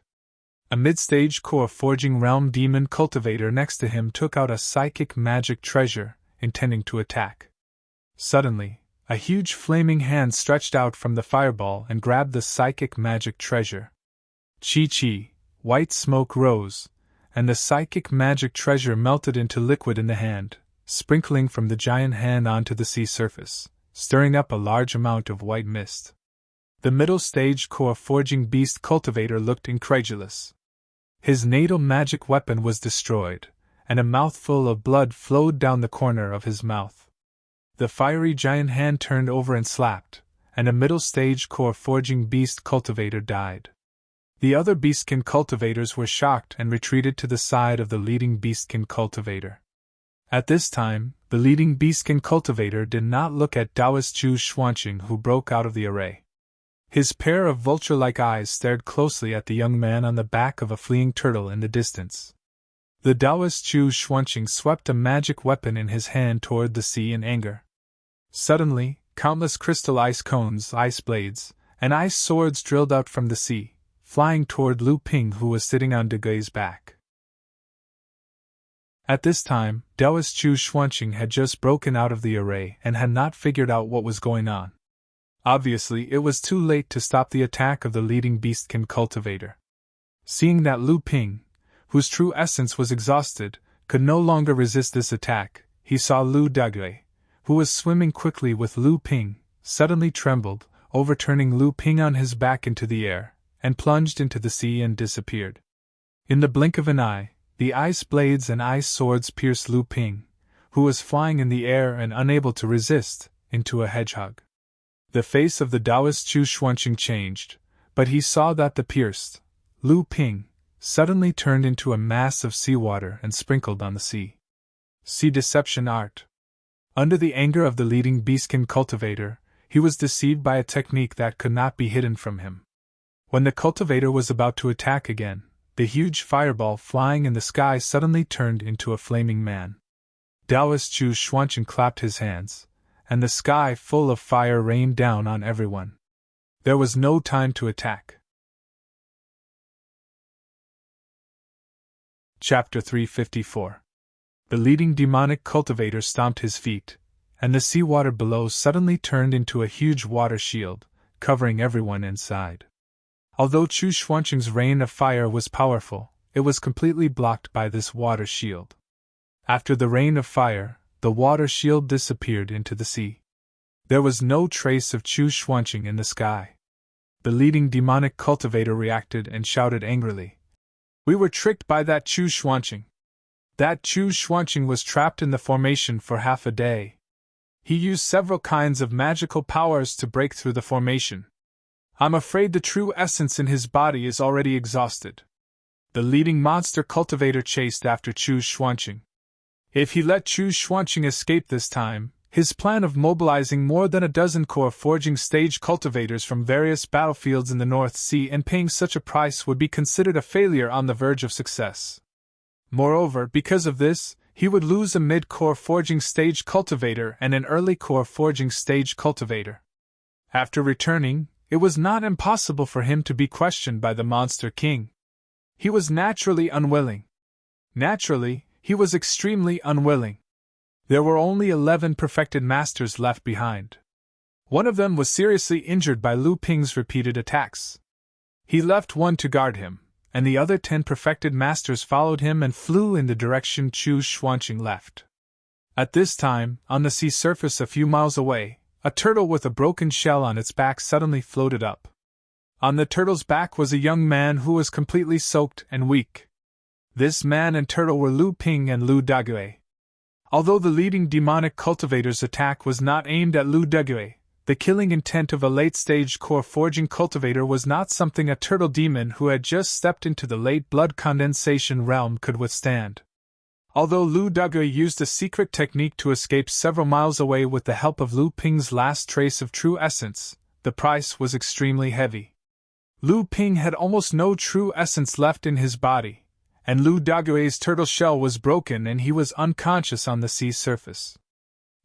Speaker 1: A mid-stage core forging realm demon cultivator next to him took out a psychic magic treasure, intending to attack. Suddenly, a huge flaming hand stretched out from the fireball and grabbed the psychic magic treasure. Chi-chi, white smoke rose, and the psychic magic treasure melted into liquid in the hand, sprinkling from the giant hand onto the sea surface, stirring up a large amount of white mist. The middle stage core forging beast cultivator looked incredulous. His natal magic weapon was destroyed, and a mouthful of blood flowed down the corner of his mouth. The fiery giant hand turned over and slapped, and a middle stage core forging beast cultivator died. The other beastkin cultivators were shocked and retreated to the side of the leading beastkin cultivator. At this time, the leading beastkin cultivator did not look at Taoist Chu Xuanqing, who broke out of the array. His pair of vulture-like eyes stared closely at the young man on the back of a fleeing turtle in the distance. The Taoist Chu Xuanqing swept a magic weapon in his hand toward the sea in anger. Suddenly, countless crystal ice cones, ice blades, and ice swords drilled out from the sea, flying toward Lu Ping, who was sitting on Degai's back. At this time, Taoist Chu Xuanqing had just broken out of the array and had not figured out what was going on. Obviously, it was too late to stop the attack of the leading beastkin cultivator. Seeing that Lu Ping, whose true essence was exhausted, could no longer resist this attack, he saw Lu Dagai, who was swimming quickly with Lu Ping, suddenly trembled, overturning Lu Ping on his back into the air, and plunged into the sea and disappeared. In the blink of an eye, the ice blades and ice swords pierced Lu Ping, who was flying in the air and unable to resist, into a hedgehog. The face of the Taoist Chu Xuanqing changed, but he saw that the pierced Lu Ping suddenly turned into a mass of seawater and sprinkled on the sea. Sea deception art. Under the anger of the leading beastkin cultivator, he was deceived by a technique that could not be hidden from him. When the cultivator was about to attack again, the huge fireball flying in the sky suddenly turned into a flaming man. Taoist Chu Xuanqing clapped his hands, and the sky full of fire rained down on everyone. There was no time to attack. Chapter 354. The leading demonic cultivator stomped his feet, and the seawater below suddenly turned into a huge water shield, covering everyone inside. Although Chu Xuanqing's rain of fire was powerful, it was completely blocked by this water shield. After the rain of fire, the water shield disappeared into the sea. There was no trace of Chu Xuanqing in the sky. The leading demonic cultivator reacted and shouted angrily, We were tricked by that Chu Xuanqing. That Chu Xuanqing was trapped in the formation for half a day. He used several kinds of magical powers to break through the formation. I'm afraid the true essence in his body is already exhausted. The leading monster cultivator chased after Chu Xuanqing. If he let Chu Xuanqing escape this time, his plan of mobilizing more than a dozen core forging stage cultivators from various battlefields in the North Sea and paying such a price would be considered a failure on the verge of success. Moreover, because of this, he would lose a mid-core forging stage cultivator and an early core forging stage cultivator. After returning, it was not impossible for him to be questioned by the Monster King. He was naturally unwilling. Naturally, he was extremely unwilling. There were only 11 perfected masters left behind. One of them was seriously injured by Lu Ping's repeated attacks. He left one to guard him, and the other 10 perfected masters followed him and flew in the direction Chu Xuanqing left. At this time, on the sea surface a few miles away, a turtle with a broken shell on its back suddenly floated up. On the turtle's back was a young man who was completely soaked and weak. This man and turtle were Lu Ping and Lu Dague. Although the leading demonic cultivator's attack was not aimed at Lu Dague, the killing intent of a late-stage core forging cultivator was not something a turtle demon who had just stepped into the late blood condensation realm could withstand. Although Lu Dague used a secret technique to escape several miles away with the help of Lu Ping's last trace of true essence, the price was extremely heavy. Lu Ping had almost no true essence left in his body, and Lu Dague's turtle shell was broken and he was unconscious on the sea surface.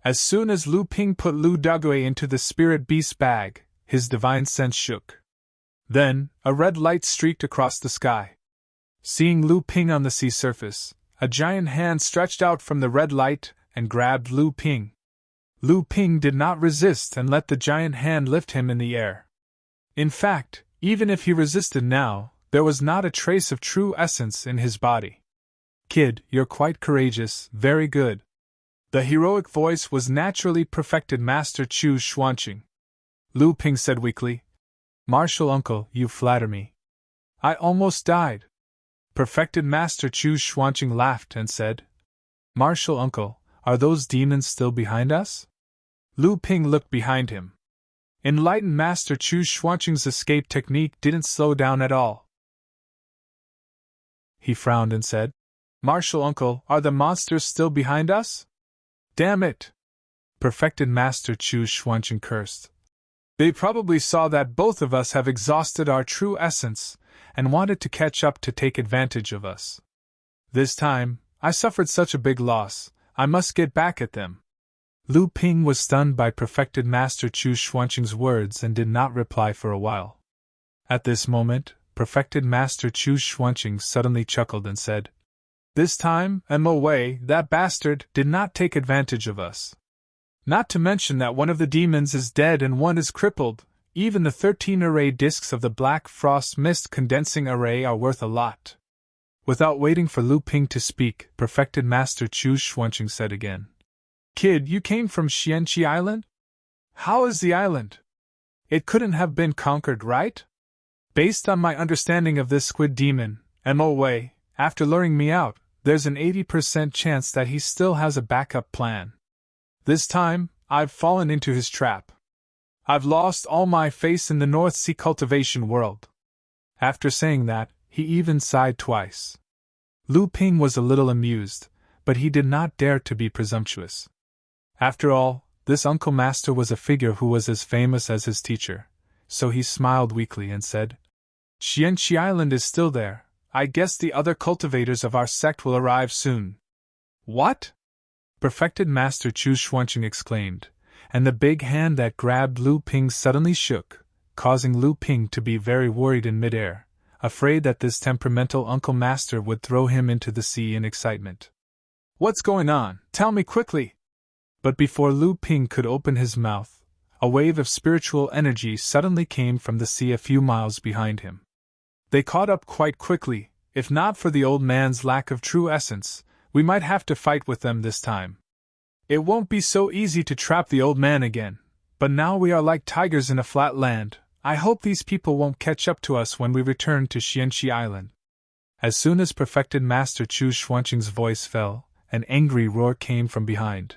Speaker 1: As soon as Lu Ping put Lu Dague into the spirit beast bag, his divine sense shook. Then, a red light streaked across the sky. Seeing Lu Ping on the sea surface, a giant hand stretched out from the red light and grabbed Lu Ping. Lu Ping did not resist and let the giant hand lift him in the air. In fact, even if he resisted now, there was not a trace of true essence in his body. "Kid, you're quite courageous, very good." The heroic voice was naturally perfected Master Chu Xuanqing. Lu Ping said weakly, "Martial uncle, you flatter me. I almost died." Perfected Master Chu Xuanqing laughed and said, "Martial uncle, are those demons still behind us?" Lu Ping looked behind him. Enlightened Master Chu Xuanqing's escape technique didn't slow down at all. He frowned and said, "Martial uncle, are the monsters still behind us?" "Damn it!" Perfected Master Chu Xuanqing cursed. "They probably saw that both of us have exhausted our true essence, and wanted to catch up to take advantage of us. This time, I suffered such a big loss, I must get back at them." Lu Ping was stunned by Perfected Master Chu Xuanqing's words and did not reply for a while. At this moment, Perfected Master Chu Xuanqing suddenly chuckled and said, "This time, Mo, that bastard, did not take advantage of us. Not to mention that one of the demons is dead and one is crippled, even the 13 array discs of the Black Frost Mist Condensing Array are worth a lot." Without waiting for Lu Ping to speak, Perfected Master Chu Xuanqing said again, "Kid, you came from Xianqi Island? How is the island? It couldn't have been conquered, right? Based on my understanding of this squid demon, Mo, after luring me out, there's an 80% chance that he still has a backup plan. This time, I've fallen into his trap. I've lost all my faith in the North Sea cultivation world." After saying that, he even sighed twice. Lu Ping was a little amused, but he did not dare to be presumptuous. After all, this Uncle Master was a figure who was as famous as his teacher, so he smiled weakly and said, "Xianqi Island is still there. I guess the other cultivators of our sect will arrive soon." "What?" Perfected Master Chu Xuanqing exclaimed, and the big hand that grabbed Lu Ping suddenly shook, causing Lu Ping to be very worried in midair, afraid that this temperamental Uncle Master would throw him into the sea in excitement. "What's going on? Tell me quickly!" But before Lu Ping could open his mouth, a wave of spiritual energy suddenly came from the sea a few miles behind him. They caught up quite quickly. If not for the old man's lack of true essence, we might have to fight with them this time. It won't be so easy to trap the old man again, but now we are like tigers in a flat land. I hope these people won't catch up to us when we return to Xianqi Island. As soon as perfected Master Chu Xuanqing's voice fell, an angry roar came from behind.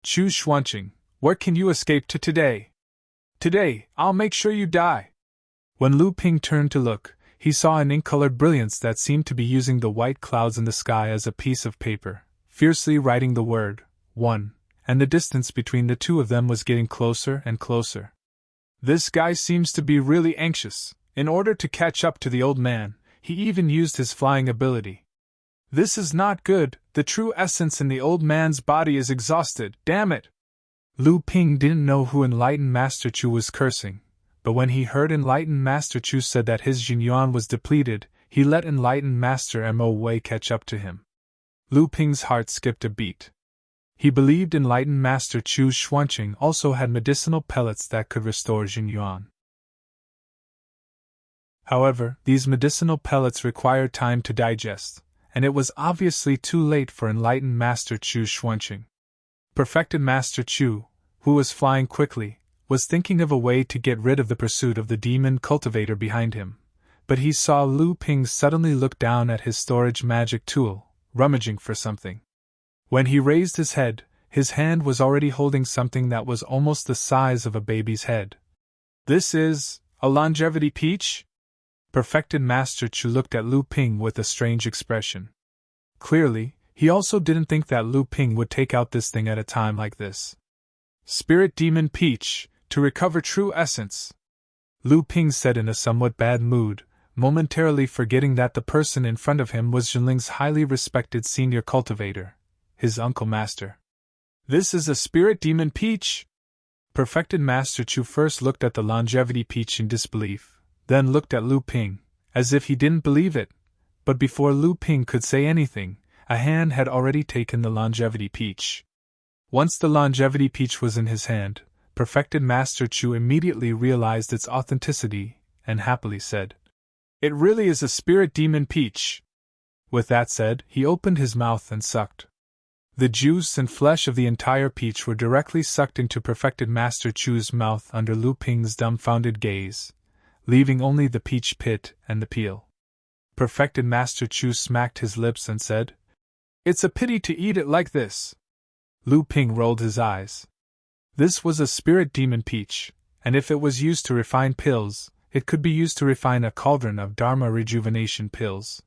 Speaker 1: Chu Xuanqing, where can you escape to today? Today, I'll make sure you die. When Lu Ping turned to look, he saw an ink-colored brilliance that seemed to be using the white clouds in the sky as a piece of paper, fiercely writing the word, 1, and the distance between the two of them was getting closer and closer. This guy seems to be really anxious. In order to catch up to the old man, he even used his flying ability. This is not good, the true essence in the old man's body is exhausted, damn it! Lu Ping didn't know who Enlightened Master Chu was cursing, but when he heard Enlightened Master Chu said that his Jinyuan was depleted, he let Enlightened Master Mo Wei catch up to him. Lu Ping's heart skipped a beat. He believed Enlightened Master Chu Xuanqing also had medicinal pellets that could restore Jinyuan. However, these medicinal pellets required time to digest, and it was obviously too late for Enlightened Master Chu Xuanqing. Perfected Master Chu, who was flying quickly, was thinking of a way to get rid of the pursuit of the demon cultivator behind him, but he saw Lu Ping suddenly look down at his storage magic tool, rummaging for something. When he raised his head, his hand was already holding something that was almost the size of a baby's head. This is a longevity peach? Perfected Master Chu looked at Lu Ping with a strange expression. Clearly, he also didn't think that Lu Ping would take out this thing at a time like this. Spirit Demon Peach, to recover true essence. Lu Ping said in a somewhat bad mood, momentarily forgetting that the person in front of him was Jinling's highly respected senior cultivator, his uncle master. This is a Spirit Demon Peach? Perfected Master Chu first looked at the longevity peach in disbelief, then looked at Lu Ping, as if he didn't believe it, but before Lu Ping could say anything, a hand had already taken the longevity peach. Once the longevity peach was in his hand, Perfected Master Chu immediately realized its authenticity, and happily said, "It really is a Spirit Demon Peach." With that said, he opened his mouth and sucked. The juice and flesh of the entire peach were directly sucked into Perfected Master Chu's mouth under Lu Ping's dumbfounded gaze, leaving only the peach pit and the peel. Perfected Master Chu smacked his lips and said, "It's a pity to eat it like this." Lu Ping rolled his eyes. This was a Spirit Demon Peach, and if it was used to refine pills, it could be used to refine a cauldron of Dharma rejuvenation pills.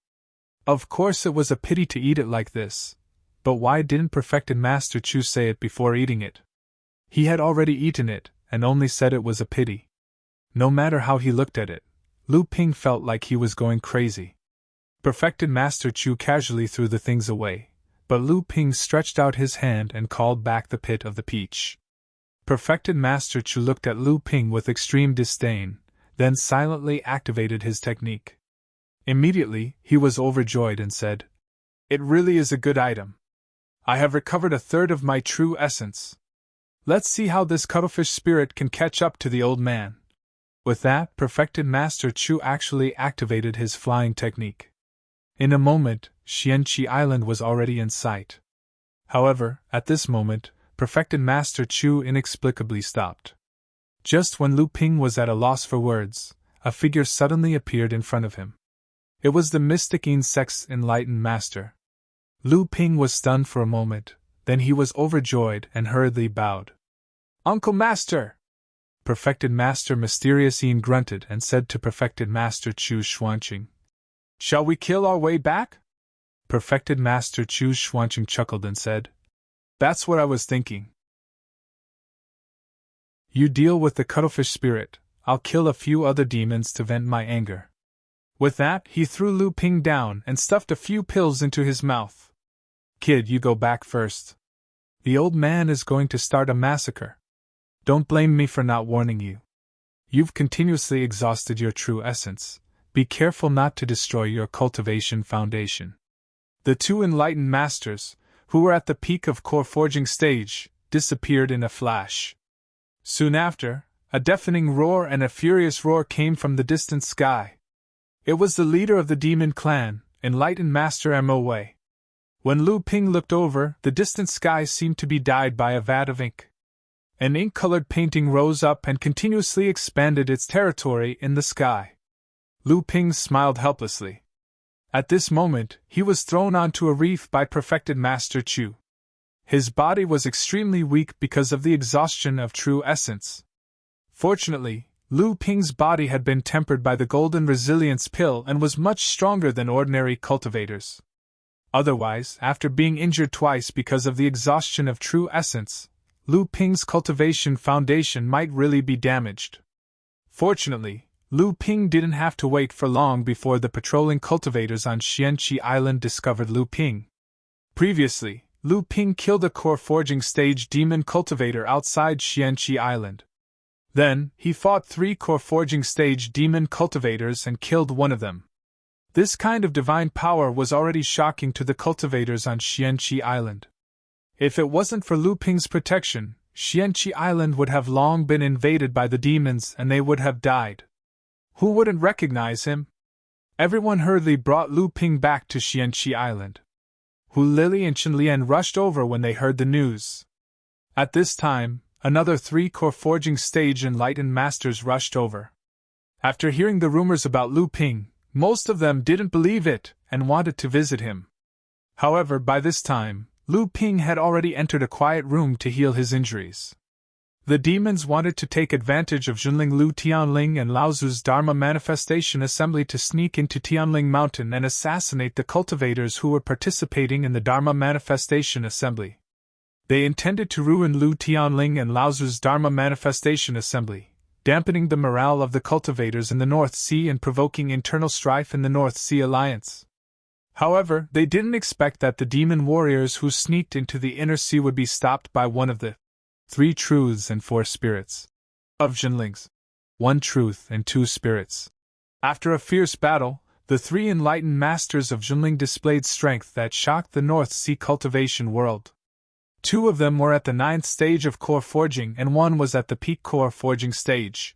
Speaker 1: Of course it was a pity to eat it like this, but why didn't Perfected Master Chu say it before eating it? He had already eaten it, and only said it was a pity. No matter how he looked at it, Lu Ping felt like he was going crazy. Perfected Master Chu casually threw the things away, but Lu Ping stretched out his hand and called back the pit of the peach. Perfected Master Chu looked at Lu Ping with extreme disdain, then silently activated his technique. Immediately, he was overjoyed and said, "It really is a good item. I have recovered a third of my true essence. Let's see how this cuttlefish spirit can catch up to the old man." With that, Perfected Master Chu actually activated his flying technique. In a moment, Xianqi Island was already in sight. However, at this moment, Perfected Master Chu inexplicably stopped. Just when Lu Ping was at a loss for words, a figure suddenly appeared in front of him. It was the mystic insect's enlightened master. Lu Ping was stunned for a moment, then he was overjoyed and hurriedly bowed. "Uncle Master!" Perfected Master Mysterious Yin grunted and said to Perfected Master Chu Xuanqing, "Shall we kill our way back?" Perfected Master Chu Xuanqing chuckled and said, "That's what I was thinking. You deal with the cuttlefish spirit, I'll kill a few other demons to vent my anger." With that, he threw Lu Ping down and stuffed a few pills into his mouth. "Kid, you go back first. The old man is going to start a massacre. Don't blame me for not warning you. You've continuously exhausted your true essence. Be careful not to destroy your cultivation foundation." The two enlightened masters, who were at the peak of core forging stage, disappeared in a flash. Soon after, a deafening roar and a furious roar came from the distant sky. It was the leader of the demon clan, Enlightened Master Mo Wei. When Lu Ping looked over, the distant sky seemed to be dyed by a vat of ink. An ink-colored painting rose up and continuously expanded its territory in the sky. Lu Ping smiled helplessly. At this moment, he was thrown onto a reef by perfected Master Chu. His body was extremely weak because of the exhaustion of true essence. Fortunately, Lu Ping's body had been tempered by the golden resilience pill and was much stronger than ordinary cultivators. Otherwise, after being injured twice because of the exhaustion of true essence, Lu Ping's cultivation foundation might really be damaged. Fortunately, Lu Ping didn't have to wait for long before the patrolling cultivators on Xianqi Island discovered Lu Ping. Previously, Lu Ping killed a core forging stage demon cultivator outside Xianqi Island. Then, he fought 3 core forging stage demon cultivators and killed one of them. This kind of divine power was already shocking to the cultivators on Xianqi Island. If it wasn't for Lu Ping's protection, Xianqi Island would have long been invaded by the demons and they would have died. Who wouldn't recognize him? Everyone hurriedly brought Lu Ping back to Xianqi Island. Hu Lili and Chen Lian rushed over when they heard the news. At this time, another 3 core forging stage enlightened masters rushed over. After hearing the rumors about Lu Ping, most of them didn't believe it and wanted to visit him. However, by this time, Lu Ping had already entered a quiet room to heal his injuries. The demons wanted to take advantage of Junling Lu Tianling and Laozu's Dharma Manifestation Assembly to sneak into Tianling Mountain and assassinate the cultivators who were participating in the Dharma Manifestation Assembly. They intended to ruin Lu Tianling and Laozu's Dharma Manifestation Assembly, dampening the morale of the cultivators in the North Sea and provoking internal strife in the North Sea Alliance. However, they didn't expect that the demon warriors who sneaked into the inner sea would be stopped by one of the 3 truths and 4 spirits of Jinlings. 1 truth and 2 spirits. After a fierce battle, the 3 enlightened masters of Jinling displayed strength that shocked the North Sea cultivation world. 2 of them were at the 9th stage of core forging and 1 was at the peak core forging stage.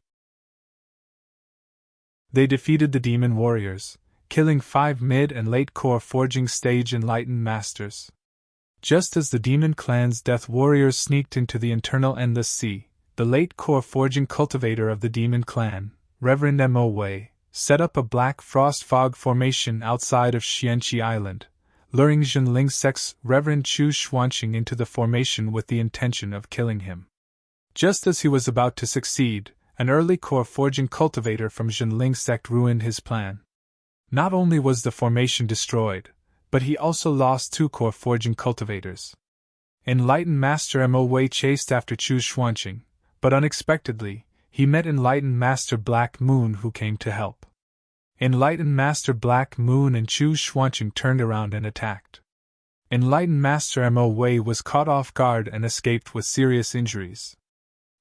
Speaker 1: They defeated the demon warriors, killing 5 mid and late core forging stage enlightened masters. Just as the demon clan's death warriors sneaked into the internal endless sea, the late core forging cultivator of the demon clan, Reverend Mo Wei, set up a black frost fog formation outside of Xianqi Island, luring Jinling Sect's Reverend Chu Xuanqing into the formation with the intention of killing him. Just as he was about to succeed, an early core forging cultivator from Jinling Sect ruined his plan. Not only was the formation destroyed, but he also lost 2 core forging cultivators. Enlightened Master Mo Wei chased after Chu Xuanqing, but unexpectedly, he met Enlightened Master Black Moon who came to help. Enlightened Master Black Moon and Chu Xuanqing turned around and attacked. Enlightened Master Mo Wei was caught off guard and escaped with serious injuries.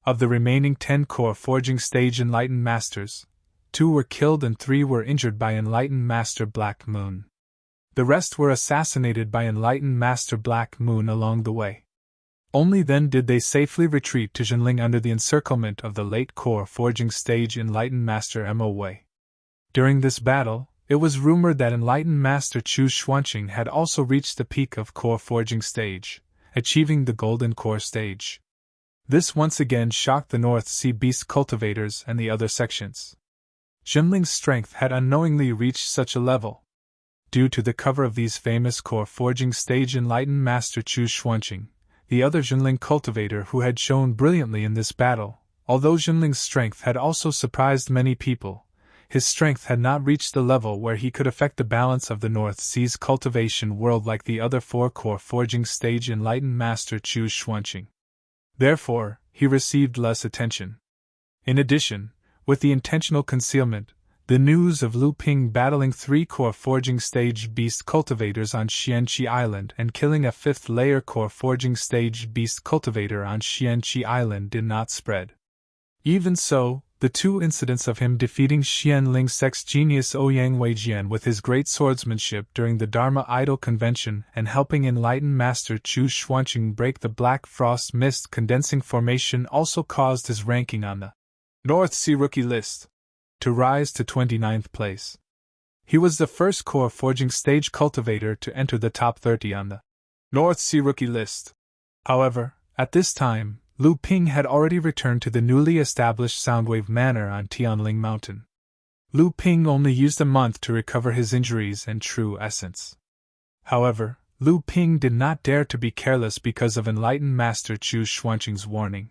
Speaker 1: Of the remaining 10 core forging stage Enlightened Masters, 2 were killed and 3 were injured by Enlightened Master Black Moon. The rest were assassinated by Enlightened Master Black Moon along the way. Only then did they safely retreat to Jinling under the encirclement of the late core forging stage Enlightened Master Mo Wei. During this battle, it was rumored that Enlightened Master Chu Xuanqing had also reached the peak of core forging stage, achieving the golden core stage. This once again shocked the North Sea beast cultivators and the other sections. Jinling's strength had unknowingly reached such a level. Due to the cover of these famous core forging stage Enlightened Master Chu Xuanqing, the other Jinling cultivator who had shone brilliantly in this battle, although Jinling's strength had also surprised many people, his strength had not reached the level where he could affect the balance of the North Sea's cultivation world like the other 4 core forging stage Enlightened Master Chu Xuanqing. Therefore, he received less attention. In addition, with the intentional concealment, the news of Lu Ping battling 3 core forging stage beast cultivators on Xianqi Island and killing a 5th layer core forging stage beast cultivator on Xianqi Island did not spread. Even so, the 2 incidents of him defeating Xianling Sect's genius Ouyang Weijian with his great swordsmanship during the Dharma Idol Convention and helping Enlightened Master Chu Xuanqing break the Black Frost Mist condensing formation also caused his ranking on the North Sea Rookie list to rise to 29th place. He was the first core forging stage cultivator to enter the top 30 on the North Sea Rookie list. However, at this time, Lu Ping had already returned to the newly established Soundwave Manor on Tianling Mountain. Lu Ping only used a month to recover his injuries and true essence. However, Lu Ping did not dare to be careless because of enlightened Master Chu Xuanqing's warning.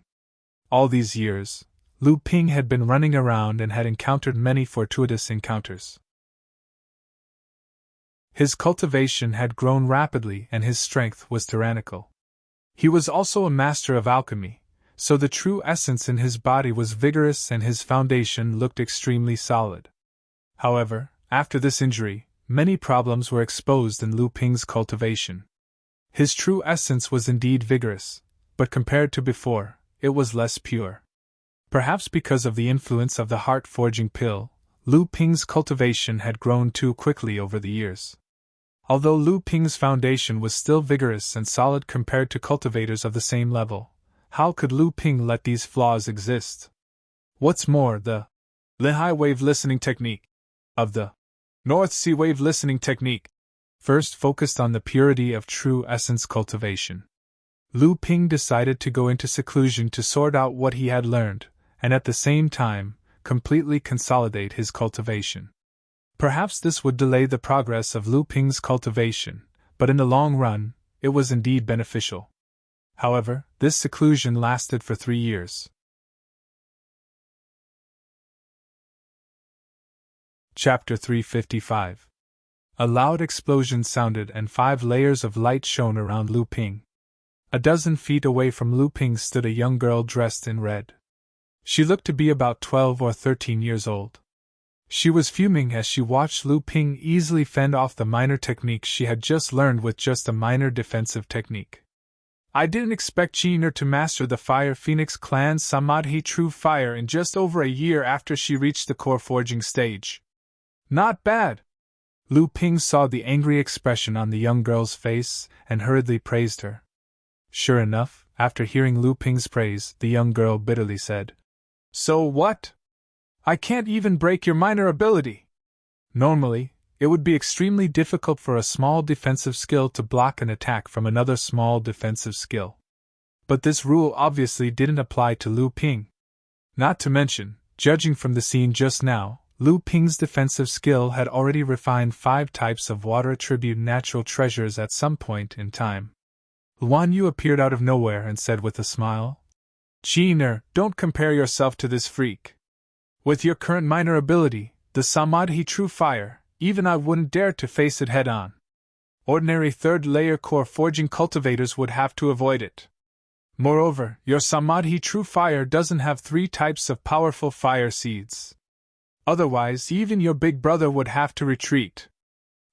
Speaker 1: All these years, Lu Ping had been running around and had encountered many fortuitous encounters. His cultivation had grown rapidly and his strength was tyrannical. He was also a master of alchemy, so the true essence in his body was vigorous and his foundation looked extremely solid. However, after this injury, many problems were exposed in Lu Ping's cultivation. His true essence was indeed vigorous, but compared to before, it was less pure. Perhaps because of the influence of the heart-forging pill, Lu Ping's cultivation had grown too quickly over the years. Although Lu Ping's foundation was still vigorous and solid compared to cultivators of the same level, how could Lu Ping let these flaws exist? What's more, the Lehigh wave listening technique of the North Sea wave listening technique first focused on the purity of true essence cultivation. Lu Ping decided to go into seclusion to sort out what he had learned, and at the same time, completely consolidate his cultivation. Perhaps this would delay the progress of Lu Ping's cultivation, but in the long run, it was indeed beneficial. However, this seclusion lasted for 3 years. Chapter 355. A loud explosion sounded and 5 layers of light shone around Lu Ping. A dozen feet away from Lu Ping stood a young girl dressed in red. She looked to be about 12 or 13 years old. She was fuming as she watched Lu Ping easily fend off the minor techniques she had just learned with just a minor defensive technique. I didn't expect Qiner to master the Fire Phoenix clan's Samadhi True Fire in just over a year after she reached the core forging stage. Not bad! Lu Ping saw the angry expression on the young girl's face and hurriedly praised her. Sure enough, after hearing Lu Ping's praise, the young girl bitterly said, "So what? I can't even break your minor ability." Normally, it would be extremely difficult for a small defensive skill to block an attack from another small defensive skill. But this rule obviously didn't apply to Lu Ping. Not to mention, judging from the scene just now, Lu Ping's defensive skill had already refined 5 types of water attribute natural treasures at some point in time. Luan Yu appeared out of nowhere and said with a smile, "Qiner, don't compare yourself to this freak. With your current minor ability, the Samadhi True Fire, even I wouldn't dare to face it head-on. Ordinary third-layer core forging cultivators would have to avoid it. Moreover, your Samadhi True Fire doesn't have 3 types of powerful fire seeds. Otherwise, even your big brother would have to retreat."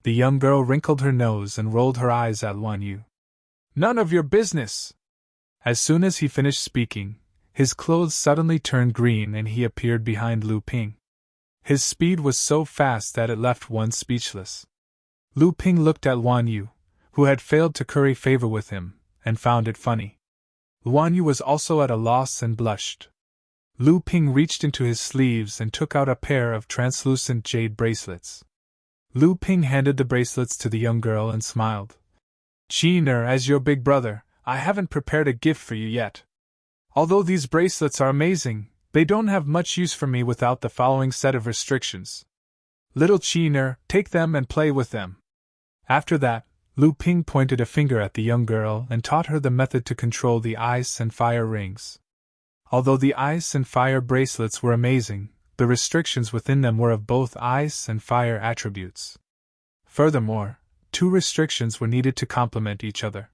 Speaker 1: The young girl wrinkled her nose and rolled her eyes at Luan Yu. "None of your business!" As soon as he finished speaking, his clothes suddenly turned green and he appeared behind Lu Ping. His speed was so fast that it left one speechless. Lu Ping looked at Luan Yu, who had failed to curry favor with him, and found it funny. Luan Yu was also at a loss and blushed. Lu Ping reached into his sleeves and took out a pair of translucent jade bracelets. Lu Ping handed the bracelets to the young girl and smiled. "Qiner, as your big brother, I haven't prepared a gift for you yet. Although these bracelets are amazing, they don't have much use for me without the following set of restrictions. Little Qiner, take them and play with them." After that, Lu Ping pointed a finger at the young girl and taught her the method to control the ice and fire rings. Although the ice and fire bracelets were amazing, the restrictions within them were of both ice and fire attributes. Furthermore, 2 restrictions were needed to complement each other.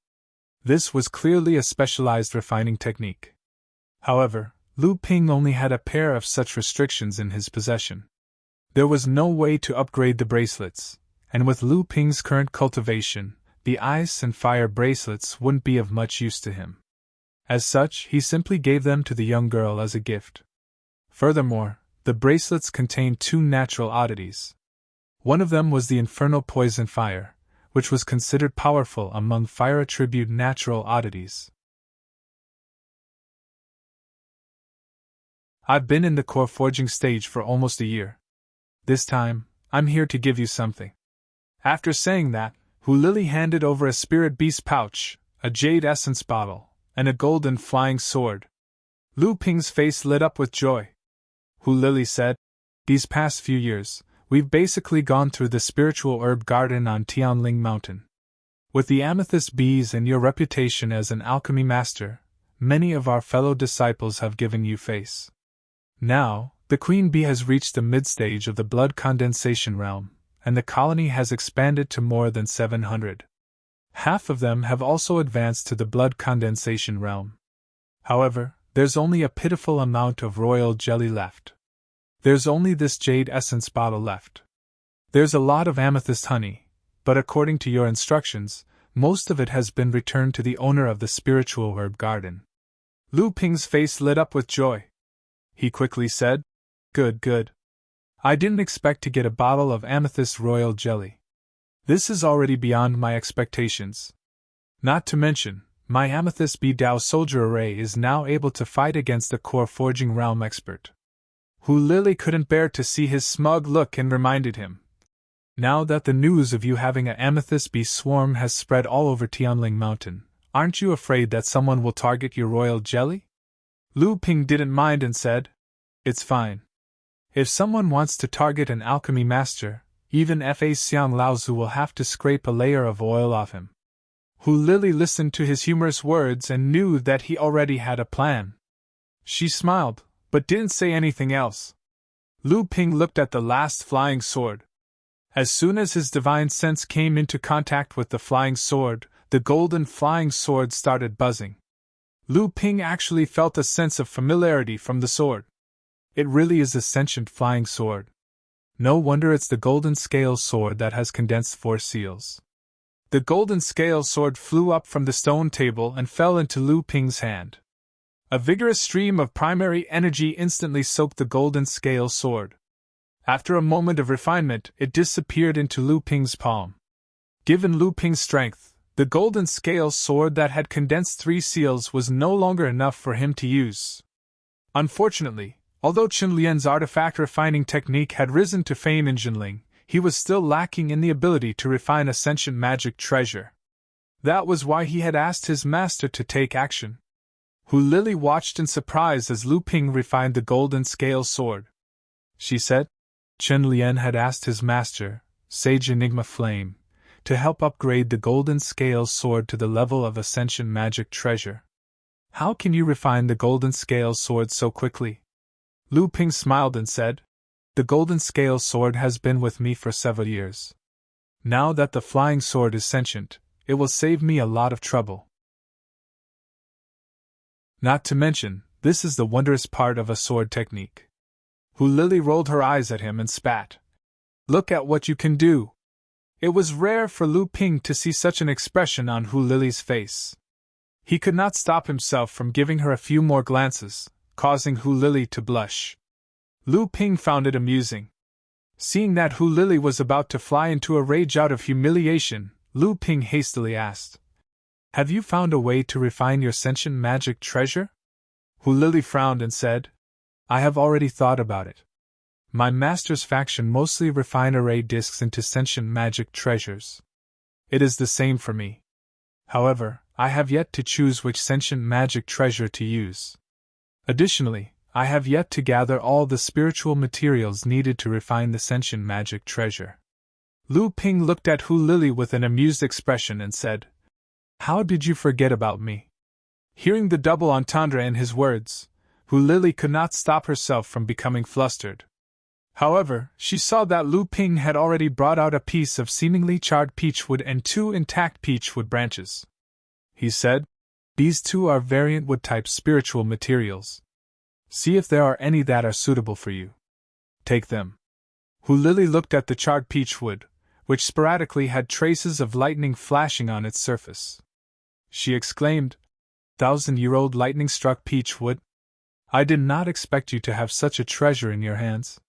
Speaker 1: This was clearly a specialized refining technique. However, Lu Ping only had a pair of such restrictions in his possession. There was no way to upgrade the bracelets, and with Lu Ping's current cultivation, the ice and fire bracelets wouldn't be of much use to him. As such, he simply gave them to the young girl as a gift. Furthermore, the bracelets contained 2 natural oddities. One of them was the infernal poison fire, which was considered powerful among fire attribute natural oddities. I've been in the core forging stage for almost a year. This time, I'm here to give you something. After saying that, Hu Lily handed over a spirit beast pouch, a jade essence bottle, and a golden flying sword. Lu Ping's face lit up with joy. Hu Lily said, These past few years, we've basically gone through the spiritual herb garden on Tianling Mountain. With the amethyst bees and your reputation as an alchemy master, many of our fellow disciples have given you face. Now, the queen bee has reached the mid-stage of the blood condensation realm, and the colony has expanded to more than 700. Half of them have also advanced to the blood condensation realm. However, there's only a pitiful amount of royal jelly left. There's only this jade essence bottle left. There's a lot of amethyst honey, but according to your instructions, most of it has been returned to the owner of the spiritual herb garden. Lu Ping's face lit up with joy. He quickly said, Good, good. I didn't expect to get a bottle of amethyst royal jelly. This is already beyond my expectations. Not to mention, my amethyst bee Dao soldier array is now able to fight against a core forging realm expert. Hu Lili couldn't bear to see his smug look and reminded him. Now that the news of you having an amethyst bee swarm has spread all over Tianling Mountain, aren't you afraid that someone will target your royal jelly? Lu Ping didn't mind and said, It's fine. If someone wants to target an alchemy master, even Fa Xiang Laozu will have to scrape a layer of oil off him. Hu Lili listened to his humorous words and knew that he already had a plan. She smiled, but didn't say anything else. Lu Ping looked at the last flying sword. As soon as his divine sense came into contact with the flying sword, the golden flying sword started buzzing. Lu Ping actually felt a sense of familiarity from the sword. It really is a sentient flying sword. No wonder it's the golden scale sword that has condensed 4 seals. The golden scale sword flew up from the stone table and fell into Lu Ping's hand. A vigorous stream of primary energy instantly soaked the golden scale sword. After a moment of refinement, it disappeared into Lu Ping's palm. Given Lu Ping's strength, the golden scale sword that had condensed 3 seals was no longer enough for him to use. Unfortunately, although Qin Lian's artifact refining technique had risen to fame in Jinling, he was still lacking in the ability to refine a sentient magic treasure. That was why he had asked his master to take action. Hu Lili watched in surprise as Lu Ping refined the golden scale sword. She said, Qin Lian had asked his master, Sage Enigma Flame, to help upgrade the golden scale sword to the level of a sentient magic treasure. How can you refine the golden scale sword so quickly? Lu Ping smiled and said, The golden scale sword has been with me for several years. Now that the flying sword is sentient, it will save me a lot of trouble. Not to mention, this is the wondrous part of a sword technique. Hu Lili rolled her eyes at him and spat. Look at what you can do! It was rare for Lu Ping to see such an expression on Hu Lili's face. He could not stop himself from giving her a few more glances, causing Hu Lili to blush. Lu Ping found it amusing. Seeing that Hu Lili was about to fly into a rage out of humiliation, Lu Ping hastily asked, Have you found a way to refine your sentient magic treasure? Hu Lili frowned and said, I have already thought about it. My master's faction mostly refine array discs into sentient magic treasures. It is the same for me. However, I have yet to choose which sentient magic treasure to use. Additionally, I have yet to gather all the spiritual materials needed to refine the sentient magic treasure. Lu Ping looked at Hu Lili with an amused expression and said, How did you forget about me? Hearing the double entendre in his words, Hu Lili could not stop herself from becoming flustered. However, she saw that Lu Ping had already brought out a piece of seemingly charred peachwood and 2 intact peachwood branches. He said, These 2 are variant wood-type spiritual materials. See if there are any that are suitable for you. Take them. Hu Lili looked at the charred peachwood, which sporadically had traces of lightning flashing on its surface. She exclaimed, 1,000-year-old lightning-struck peachwood? I did not expect you to have such a treasure in your hands.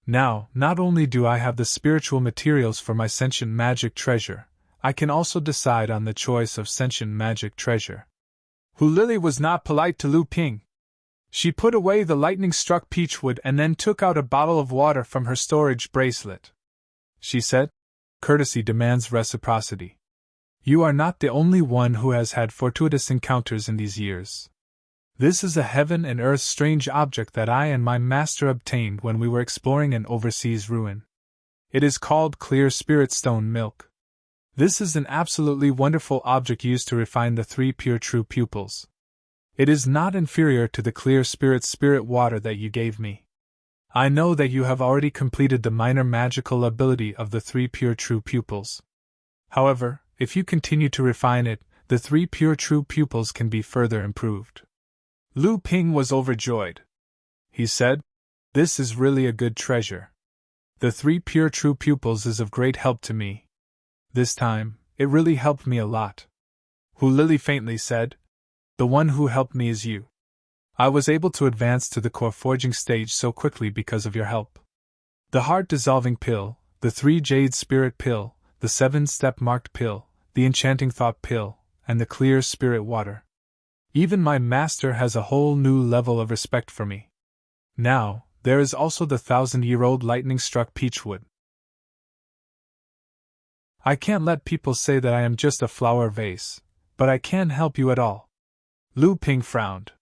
Speaker 1: Now, not only do I have the spiritual materials for my sentient magic treasure, I can also decide on the choice of sentient magic treasure. Hu Lili was not polite to Lu Ping. She put away the lightning-struck peachwood and then took out a bottle of water from her storage bracelet. She said, Courtesy demands reciprocity. You are not the only one who has had fortuitous encounters in these years. This is a heaven and earth strange object that I and my master obtained when we were exploring an overseas ruin. It is called clear spirit stone milk. This is an absolutely wonderful object used to refine the three pure true pupils. It is not inferior to the clear spirit water that you gave me. I know that you have already completed the minor magical ability of the three pure true pupils. However, if you continue to refine it, the three pure true pupils can be further improved. Lu Ping was overjoyed. He said, "This is really a good treasure. The three pure true pupils is of great help to me. This time, it really helped me a lot." Hu Lili faintly said, "The one who helped me is you. I was able to advance to the core forging stage so quickly because of your help. The heart-dissolving pill, the 3 jade spirit pill, the 7-step marked pill, the enchanting thought pill, and the clear spirit water. Even my master has a whole new level of respect for me. Now, there is also the 1,000-year-old lightning-struck peachwood. I can't let people say that I am just a flower vase, but I can't help you at all." Lu Ping frowned.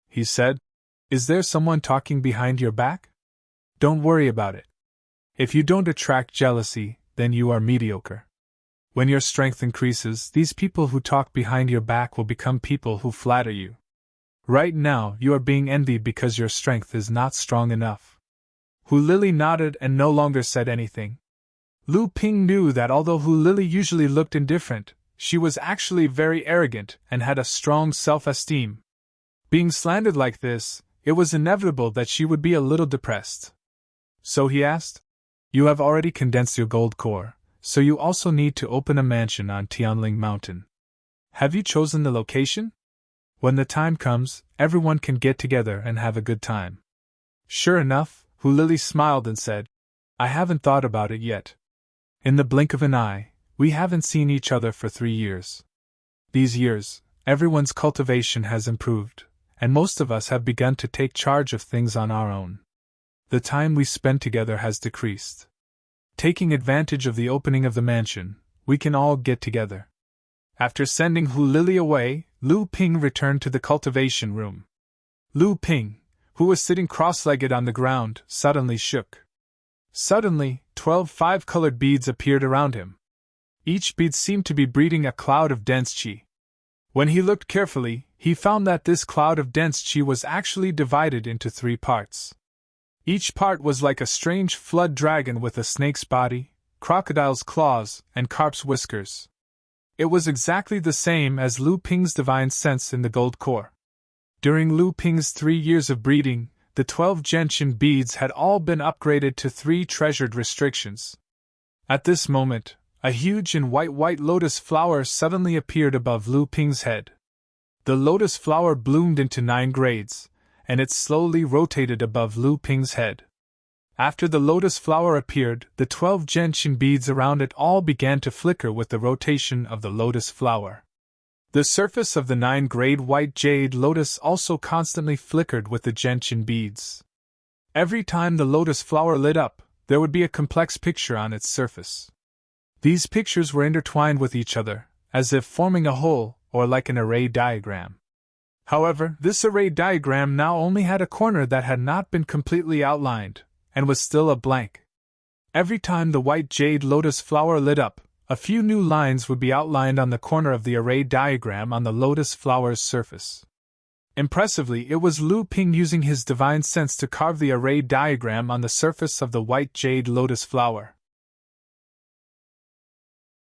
Speaker 1: He said, "Is there someone talking behind your back? Don't worry about it. If you don't attract jealousy, then you are mediocre. When your strength increases, these people who talk behind your back will become people who flatter you. Right now, you are being envied because your strength is not strong enough." Hu Lili nodded and no longer said anything. Lu Ping knew that although Hu Lili usually looked indifferent, she was actually very arrogant and had a strong self-esteem. Being slandered like this, it was inevitable that she would be a little depressed. So he asked, "You have already condensed your gold core, so you also need to open a mansion on Tianling Mountain. Have you chosen the location? When the time comes, everyone can get together and have a good time." Sure enough, Hu Lili smiled and said, "I haven't thought about it yet. In the blink of an eye, we haven't seen each other for 3 years. These years, everyone's cultivation has improved, and most of us have begun to take charge of things on our own. The time we spend together has decreased. Taking advantage of the opening of the mansion, we can all get together." After sending Hu Lili away, Lu Ping returned to the cultivation room. Lu Ping, who was sitting cross-legged on the ground, suddenly shook. Suddenly, 12 5-colored beads appeared around him. Each bead seemed to be breathing a cloud of dense qi. When he looked carefully, he found that this cloud of dense qi was actually divided into 3 parts. Each part was like a strange flood dragon with a snake's body, crocodile's claws, and carp's whiskers. It was exactly the same as Lu Ping's divine sense in the gold core. During Lu Ping's 3 years of breeding, the 12 gentian beads had all been upgraded to 3 treasured restrictions. At this moment, a huge and white lotus flower suddenly appeared above Lu Ping's head. The lotus flower bloomed into 9 grades, and it slowly rotated above Lu Ping's head. After the lotus flower appeared, the 12 gentian beads around it all began to flicker with the rotation of the lotus flower. The surface of the 9-grade white jade lotus also constantly flickered with the gentian beads. Every time the lotus flower lit up, there would be a complex picture on its surface. These pictures were intertwined with each other, as if forming a whole, or like an array diagram. However, this array diagram now only had a corner that had not been completely outlined, and was still a blank. Every time the white jade lotus flower lit up, a few new lines would be outlined on the corner of the array diagram on the lotus flower's surface. Impressively, it was Lu Ping using his divine sense to carve the array diagram on the surface of the white jade lotus flower.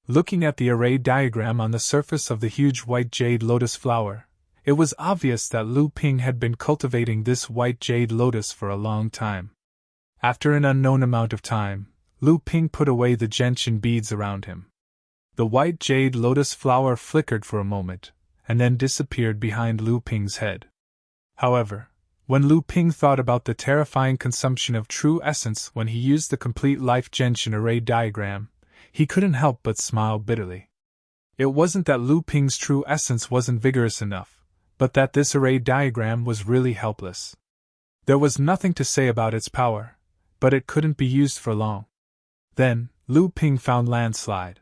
Speaker 1: Looking at the array diagram on the surface of the huge white jade lotus flower, it was obvious that Lu Ping had been cultivating this white jade lotus for a long time. After an unknown amount of time, Lu Ping put away the gentian beads around him. The white jade lotus flower flickered for a moment, and then disappeared behind Lu Ping's head. However, when Lu Ping thought about the terrifying consumption of true essence when he used the complete life gentian array diagram, he couldn't help but smile bitterly. It wasn't that Lu Ping's true essence wasn't vigorous enough, but that this array diagram was really helpless. There was nothing to say about its power, but it couldn't be used for long. Then, Lu Ping found Landslide.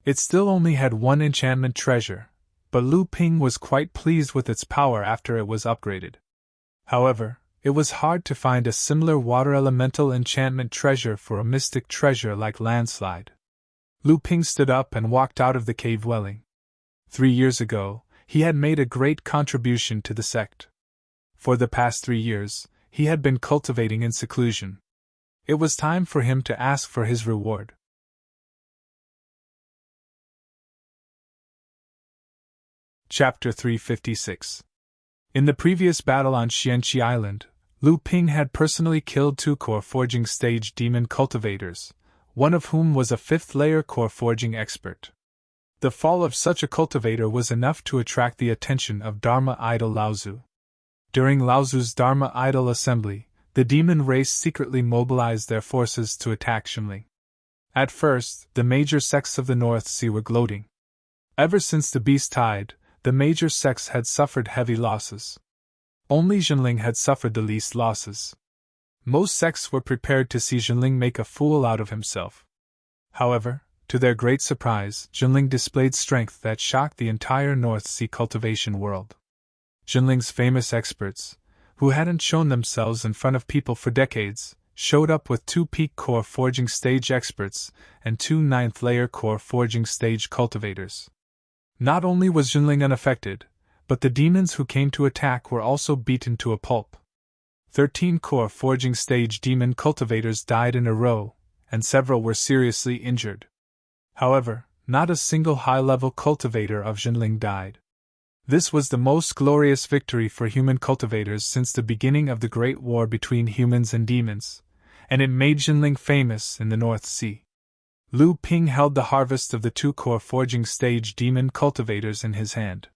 Speaker 1: It still only had 1 enchantment treasure, but Lu Ping was quite pleased with its power after it was upgraded. However, it was hard to find a similar water elemental enchantment treasure for a mystic treasure like Landslide. Lu Ping stood up and walked out of the cave dwelling. 3 years ago, he had made a great contribution to the sect. For the past 3 years, he had been cultivating in seclusion. It was time for him to ask for his reward. Chapter 356. In the previous battle on Xianqi Island, Lu Ping had personally killed 2 core forging stage demon cultivators, one of whom was a 5th-layer core forging expert. The fall of such a cultivator was enough to attract the attention of Dharma idol Laozu. During Laozu's Dharma idol assembly, the demon race secretly mobilized their forces to attack Xinling. At first, the major sects of the North Sea were gloating. Ever since the Beast Tide, the major sects had suffered heavy losses. Only Xinling had suffered the least losses. Most sects were prepared to see Xinling make a fool out of himself. However, to their great surprise, Xinling displayed strength that shocked the entire North Sea cultivation world. Xinling's famous experts, who hadn't shown themselves in front of people for decades, showed up with 2 peak core forging stage experts and 2 9th-layer core forging stage cultivators. Not only was Xinling unaffected, but the demons who came to attack were also beaten to a pulp. 13 core forging stage demon cultivators died in a row, and several were seriously injured. However, not a single high-level cultivator of Xinling died. This was the most glorious victory for human cultivators since the beginning of the Great War between humans and demons, and it made Xinling famous in the North Sea. Lu Ping held the harvest of the 2 core forging stage demon cultivators in his hand.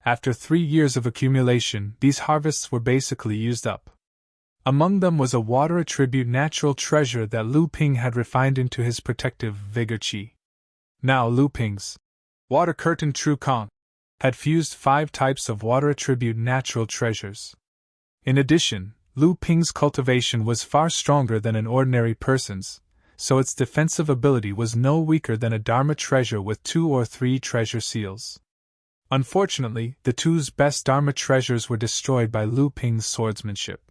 Speaker 1: After 3 years of accumulation, these harvests were basically used up. Among them was a water attribute natural treasure that Lu Ping had refined into his protective vigor chi. Now Lu Ping's water curtain True Kong had fused 5 types of water attribute natural treasures. In addition, Lu Ping's cultivation was far stronger than an ordinary person's, so its defensive ability was no weaker than a Dharma treasure with 2 or 3 treasure seals. Unfortunately, the 2's best Dharma treasures were destroyed by Lu Ping's swordsmanship.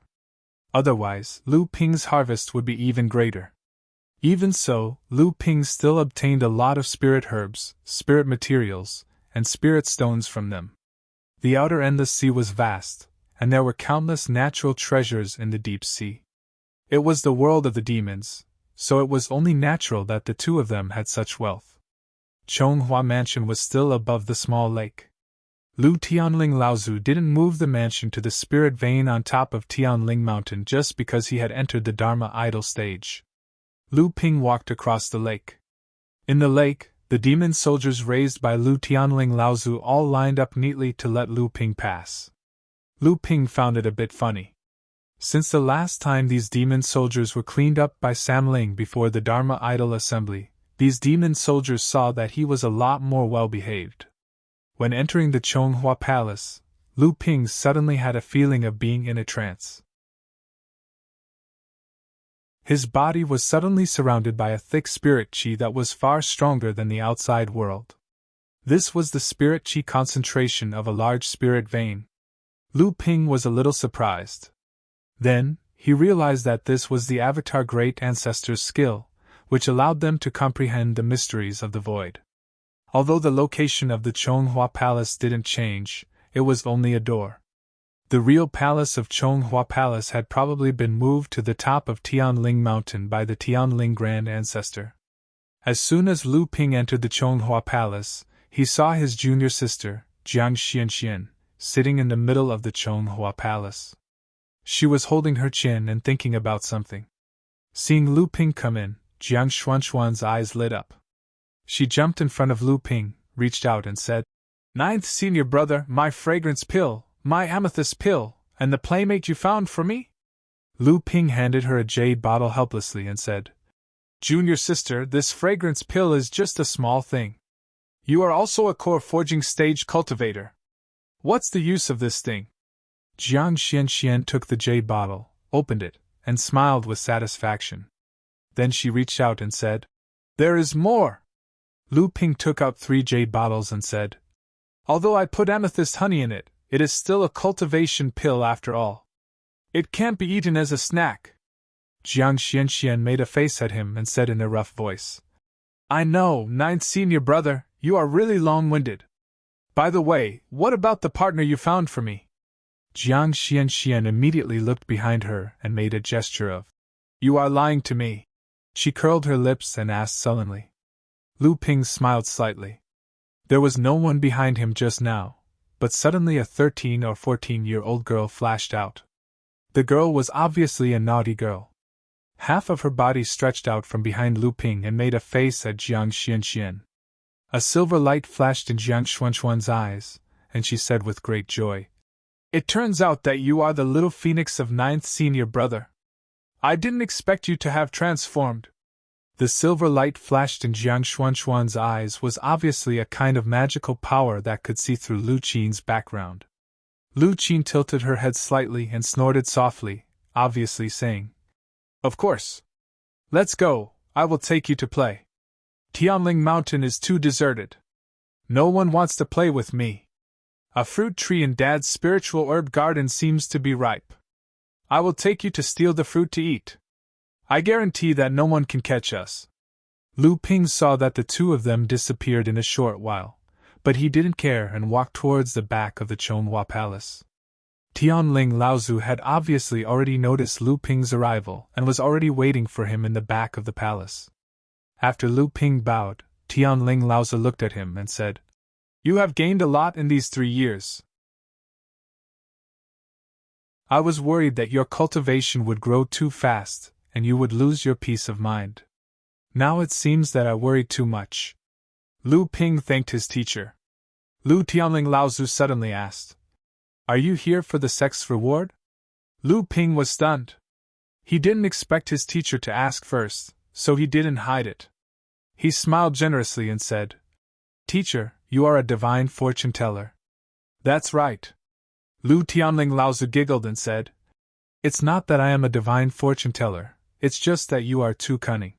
Speaker 1: Otherwise, Lu Ping's harvest would be even greater. Even so, Lu Ping still obtained a lot of spirit herbs, spirit materials, and spirit stones from them. The outer endless sea was vast, and there were countless natural treasures in the deep sea. It was the world of the demons, so it was only natural that the 2 of them had such wealth. Chonghua Mansion was still above the small lake. Lu Tianling Laozu didn't move the mansion to the spirit vein on top of Tianling Mountain just because he had entered the Dharma idol stage. Lu Ping walked across the lake. In the lake, the demon soldiers raised by Lu Tianling Laozu all lined up neatly to let Lu Ping pass. Lu Ping found it a bit funny. Since the last time these demon soldiers were cleaned up by Sam Ling before the Dharma idol assembly, these demon soldiers saw that he was a lot more well-behaved. When entering the Chonghua Palace, Lu Ping suddenly had a feeling of being in a trance. His body was suddenly surrounded by a thick spirit chi that was far stronger than the outside world. This was the spirit chi concentration of a large spirit vein. Lu Ping was a little surprised. Then, he realized that this was the Avatar Great Ancestor's skill, which allowed them to comprehend the mysteries of the void. Although the location of the Chonghua Palace didn't change, it was only a door. The real palace of Chonghua Palace had probably been moved to the top of Tianling Mountain by the Tianling Grand Ancestor. As soon as Lu Ping entered the Chonghua Palace, he saw his junior sister, Jiang Xianxian, sitting in the middle of the Chonghua Palace. She was holding her chin and thinking about something. Seeing Lu Ping come in, Jiang Xuanxuan's eyes lit up. She jumped in front of Lu Ping, reached out and said, "Ninth senior brother, my fragrance pill, my amethyst pill, and the playmate you found for me?" Lu Ping handed her a jade bottle helplessly and said, "Junior sister, this fragrance pill is just a small thing. You are also a core forging stage cultivator. What's the use of this thing?" Jiang Xianxian took the jade bottle, opened it, and smiled with satisfaction. Then she reached out and said, "There is more." Lu Ping took up 3 jade bottles and said, Although I put amethyst honey in it, it is still a cultivation pill after all. It can't be eaten as a snack. Jiang Xianxian made a face at him and said in a rough voice. I know, ninth senior brother, you are really long-winded. By the way, what about the partner you found for me? Jiang Xianxian immediately looked behind her and made a gesture of, You are lying to me. She curled her lips and asked sullenly. Lu Ping smiled slightly. There was no one behind him just now, but suddenly a 13 or 14-year-old girl flashed out. The girl was obviously a naughty girl. Half of her body stretched out from behind Lu Ping and made a face at Jiang Xianxian. A silver light flashed in Jiang Xuanxuan's eyes, and she said with great joy, It turns out that you are the little phoenix of ninth senior brother. I didn't expect you to have transformed. The silver light flashed in Jiang Xuanxuan's eyes was obviously a kind of magical power that could see through Lu Qin's background. Lu Qin tilted her head slightly and snorted softly, obviously saying, Of course. Let's go, I will take you to play. Tianling Mountain is too deserted. No one wants to play with me. A fruit tree in Dad's spiritual herb garden seems to be ripe. I will take you to steal the fruit to eat. I guarantee that no one can catch us. Lu Ping saw that the two of them disappeared in a short while, but he didn't care and walked towards the back of the Chonghua Palace. Tianling Laozu had obviously already noticed Lu Ping's arrival and was already waiting for him in the back of the palace. After Lu Ping bowed, Tianling Laozu looked at him and said, You have gained a lot in these 3 years. I was worried that your cultivation would grow too fast, and you would lose your peace of mind. Now it seems that I worried too much. Lu Ping thanked his teacher. Lu Tianling Laozu suddenly asked, Are you here for the sex reward? Lu Ping was stunned. He didn't expect his teacher to ask first, so he didn't hide it. He smiled generously and said, Teacher, you are a divine fortune teller. That's right. Lu Tianling Laozu giggled and said, It's not that I am a divine fortune teller, it's just that you are too cunning.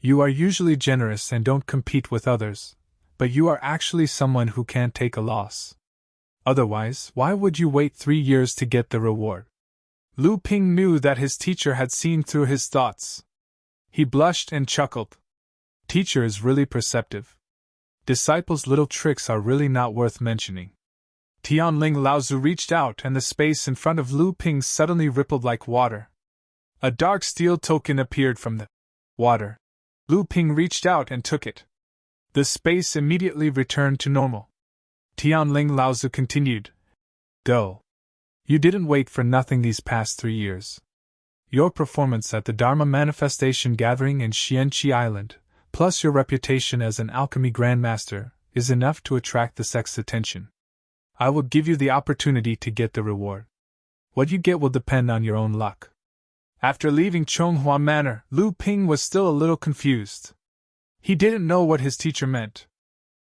Speaker 1: You are usually generous and don't compete with others, but you are actually someone who can't take a loss. Otherwise, why would you wait 3 years to get the reward? Lu Ping knew that his teacher had seen through his thoughts. He blushed and chuckled. Teacher is really perceptive. Disciples' little tricks are really not worth mentioning. Tianling Laozu reached out and the space in front of Lu Ping suddenly rippled like water. A dark steel token appeared from the water. Lu Ping reached out and took it. The space immediately returned to normal. Tianling Laozu continued, Go. You didn't wait for nothing these past 3 years. Your performance at the Dharma Manifestation Gathering in Xianqi Island, plus your reputation as an alchemy grandmaster, is enough to attract the sect's attention. I will give you the opportunity to get the reward. What you get will depend on your own luck. After leaving Chonghua Manor, Lu Ping was still a little confused. He didn't know what his teacher meant.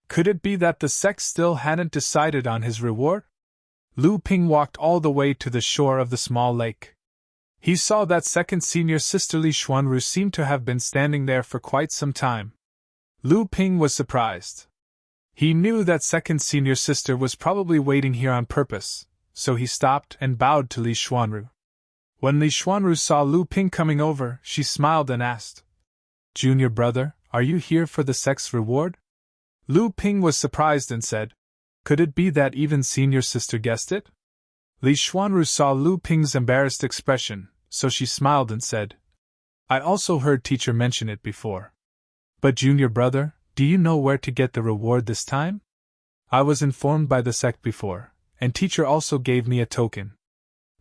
Speaker 1: Could it be that the sect still hadn't decided on his reward? Lu Ping walked all the way to the shore of the small lake. He saw that second senior sister Li Xuanru seemed to have been standing there for quite some time. Lu Ping was surprised. He knew that second senior sister was probably waiting here on purpose, so he stopped and bowed to Li Xuanru. When Li Xuanru saw Lu Ping coming over, she smiled and asked, Junior brother, are you here for the sect's reward? Lu Ping was surprised and said, Could it be that even senior sister guessed it? Li Xuanru saw Lu Ping's embarrassed expression, so she smiled and said, I also heard teacher mention it before. But junior brother, do you know where to get the reward this time? I was informed by the sect before, and teacher also gave me a token.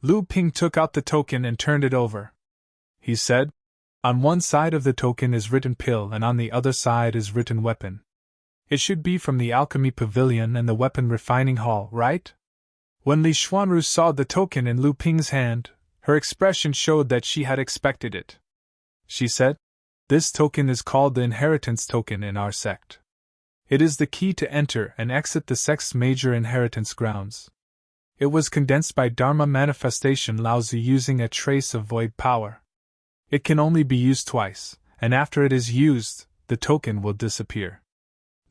Speaker 1: Lu Ping took out the token and turned it over. He said, On one side of the token is written pill and on the other side is written weapon. It should be from the alchemy pavilion and the weapon refining hall, right? When Li Xuanru saw the token in Lu Ping's hand, her expression showed that she had expected it. She said, This token is called the inheritance token in our sect. It is the key to enter and exit the sect's major inheritance grounds. It was condensed by Dharma Manifestation Laozi using a trace of void power. It can only be used twice, and after it is used, the token will disappear.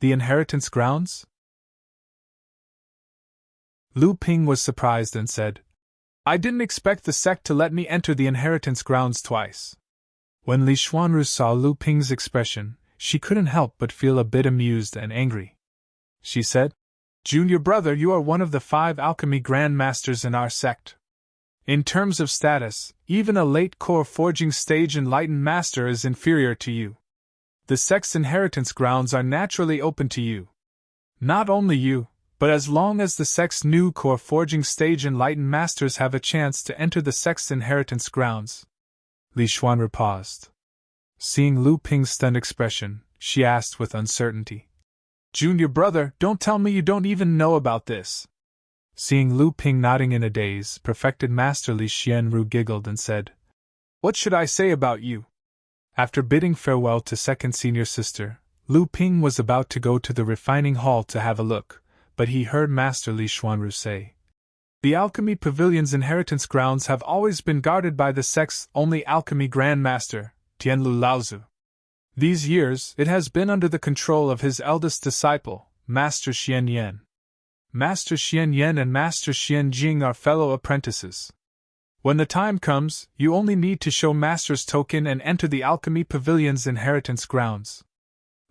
Speaker 1: The inheritance grounds? Lu Ping was surprised and said, I didn't expect the sect to let me enter the inheritance grounds twice. When Li Xuanru saw Lu Ping's expression, she couldn't help but feel a bit amused and angry. She said, Junior brother, you are one of the 5 alchemy grandmasters in our sect. In terms of status, even a late core forging stage enlightened master is inferior to you. The sect's inheritance grounds are naturally open to you. Not only you, but as long as the sect's new core forging stage enlightened masters have a chance to enter the sect's inheritance grounds. Li Xuanru paused. Seeing Lu Ping's stunned expression, she asked with uncertainty, Junior brother, don't tell me you don't even know about this. Seeing Lu Ping nodding in a daze, perfected Master Li Xuanru giggled and said, What should I say about you? After bidding farewell to second senior sister, Lu Ping was about to go to the refining hall to have a look, but he heard Master Li Xuanru say, The Alchemy Pavilion's inheritance grounds have always been guarded by the sect's only alchemy grandmaster, Tianlu Laozu. These years, it has been under the control of his eldest disciple, Master Xian Yan. Master Xian Yan and Master Xian Jing are fellow apprentices. When the time comes, you only need to show Master's token and enter the Alchemy Pavilion's inheritance grounds.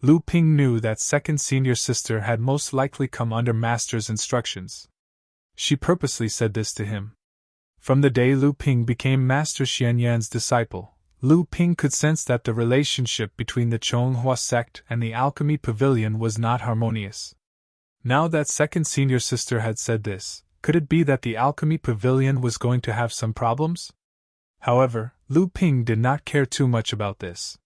Speaker 1: Lu Ping knew that second senior sister had most likely come under Master's instructions. She purposely said this to him. From the day Lu Ping became Master Xian Yan's disciple, Lu Ping could sense that the relationship between the Chonghua sect and the Alchemy Pavilion was not harmonious. Now that second senior sister had said this, could it be that the Alchemy Pavilion was going to have some problems? However, Lu Ping did not care too much about this.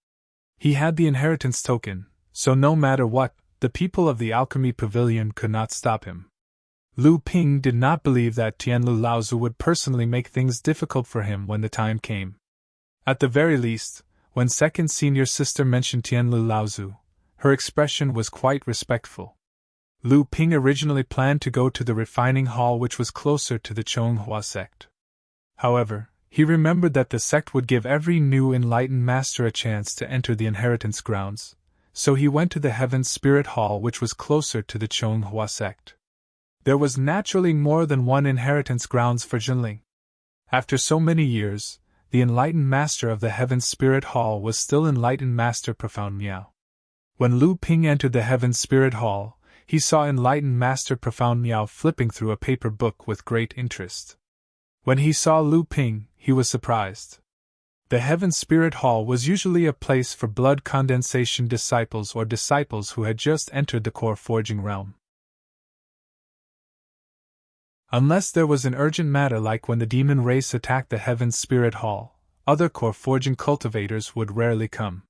Speaker 1: He had the inheritance token, so no matter what, the people of the Alchemy Pavilion could not stop him. Lu Ping did not believe that Tianlu Laozu would personally make things difficult for him when the time came. At the very least, when second senior sister mentioned Tianlu Laozu, her expression was quite respectful. Lu Ping originally planned to go to the refining hall, which was closer to the Chonghua sect. However, he remembered that the sect would give every new enlightened master a chance to enter the inheritance grounds, so he went to the Heaven Spirit Hall, which was closer to the Chonghua sect. There was naturally more than one inheritance grounds for Jinling. After so many years, the enlightened master of the Heaven Spirit Hall was still enlightened Master Profound Miao. When Lu Ping entered the Heaven Spirit Hall, he saw enlightened Master Profound Miao flipping through a paper book with great interest. When he saw Lu Ping, he was surprised. The Heaven Spirit Hall was usually a place for blood condensation disciples or disciples who had just entered the core forging realm. Unless there was an urgent matter like when the demon race attacked the Heaven Spirit Hall, other core forging cultivators would rarely come.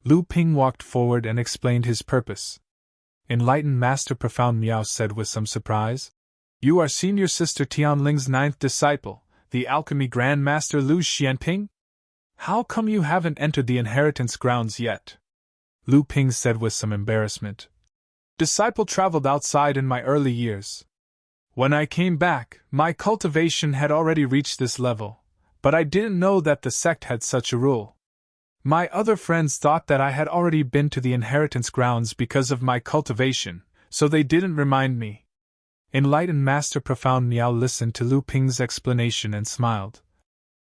Speaker 1: Lu Ping walked forward and explained his purpose. Enlightened Master Profound Miao said with some surprise, You are senior sister Tianling's 9th disciple, the alchemy grandmaster Lu Xianping? How come you haven't entered the inheritance grounds yet? Lu Ping said with some embarrassment. Disciple traveled outside in my early years. When I came back, my cultivation had already reached this level, but I didn't know that the sect had such a rule. My other friends thought that I had already been to the inheritance grounds because of my cultivation, so they didn't remind me. Enlightened Master Profound Miao listened to Lu Ping's explanation and smiled.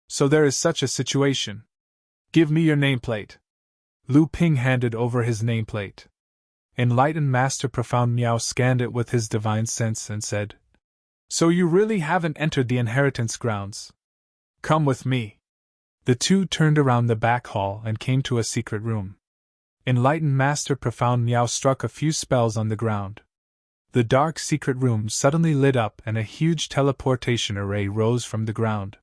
Speaker 1: So there is such a situation. Give me your nameplate. Lu Ping handed over his nameplate. Enlightened Master Profound Miao scanned it with his divine sense and said, So you really haven't entered the inheritance grounds? Come with me. The two turned around the back hall and came to a secret room. Enlightened Master Profound Miao struck a few spells on the ground. The dark secret room suddenly lit up and a huge teleportation array rose from the ground.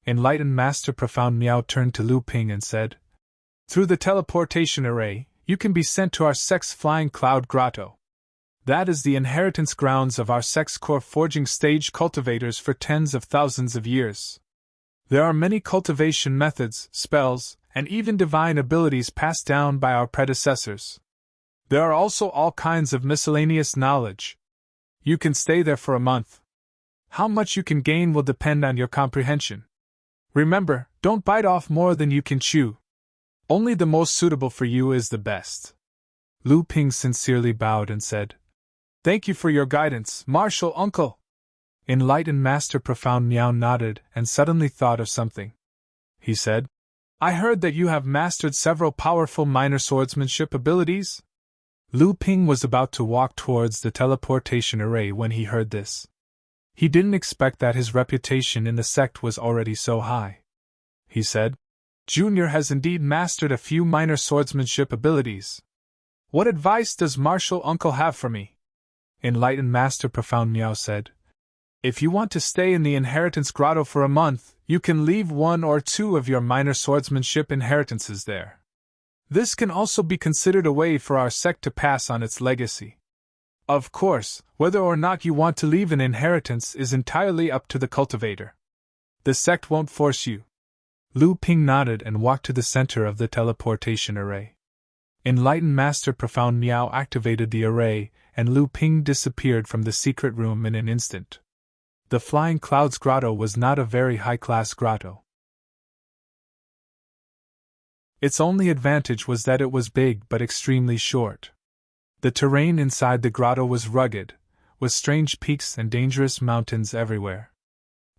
Speaker 1: Enlightened Master Profound Miao turned to Lu Ping and said, Through the teleportation array, you can be sent to our sect's Flying Cloud Grotto. That is the inheritance grounds of our sect's core forging stage cultivators for tens of thousands of years. There are many cultivation methods, spells, and even divine abilities passed down by our predecessors. There are also all kinds of miscellaneous knowledge. You can stay there for a month. How much you can gain will depend on your comprehension. Remember, don't bite off more than you can chew. Only the most suitable for you is the best. Lu Ping sincerely bowed and said, Thank you for your guidance, Martial Uncle. Enlightened Master Profound Miao nodded and suddenly thought of something. He said, I heard that you have mastered several powerful minor swordsmanship abilities? Lu Ping was about to walk towards the teleportation array when he heard this. He didn't expect that his reputation in the sect was already so high. He said, Junior has indeed mastered a few minor swordsmanship abilities. What advice does martial uncle have for me? Enlightened Master Profound Miao said, If you want to stay in the inheritance grotto for a month, you can leave 1 or 2 of your minor swordsmanship inheritances there. This can also be considered a way for our sect to pass on its legacy. Of course, whether or not you want to leave an inheritance is entirely up to the cultivator. The sect won't force you. Lu Ping nodded and walked to the center of the teleportation array. Enlightened Master Profound Miao activated the array, and Lu Ping disappeared from the secret room in an instant. The Flying Clouds Grotto was not a very high-class grotto. Its only advantage was that it was big but extremely short. The terrain inside the grotto was rugged, with strange peaks and dangerous mountains everywhere.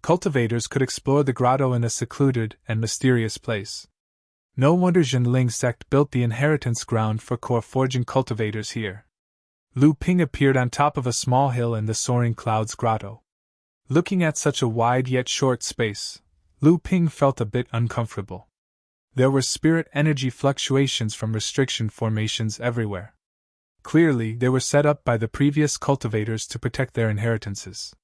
Speaker 1: Cultivators could explore the grotto in a secluded and mysterious place. No wonder Jinling sect built the inheritance ground for core forging cultivators here. Lu Ping appeared on top of a small hill in the Soaring Clouds Grotto. Looking at such a wide yet short space, Lu Ping felt a bit uncomfortable. There were spirit energy fluctuations from restriction formations everywhere. Clearly, they were set up by the previous cultivators to protect their inheritances.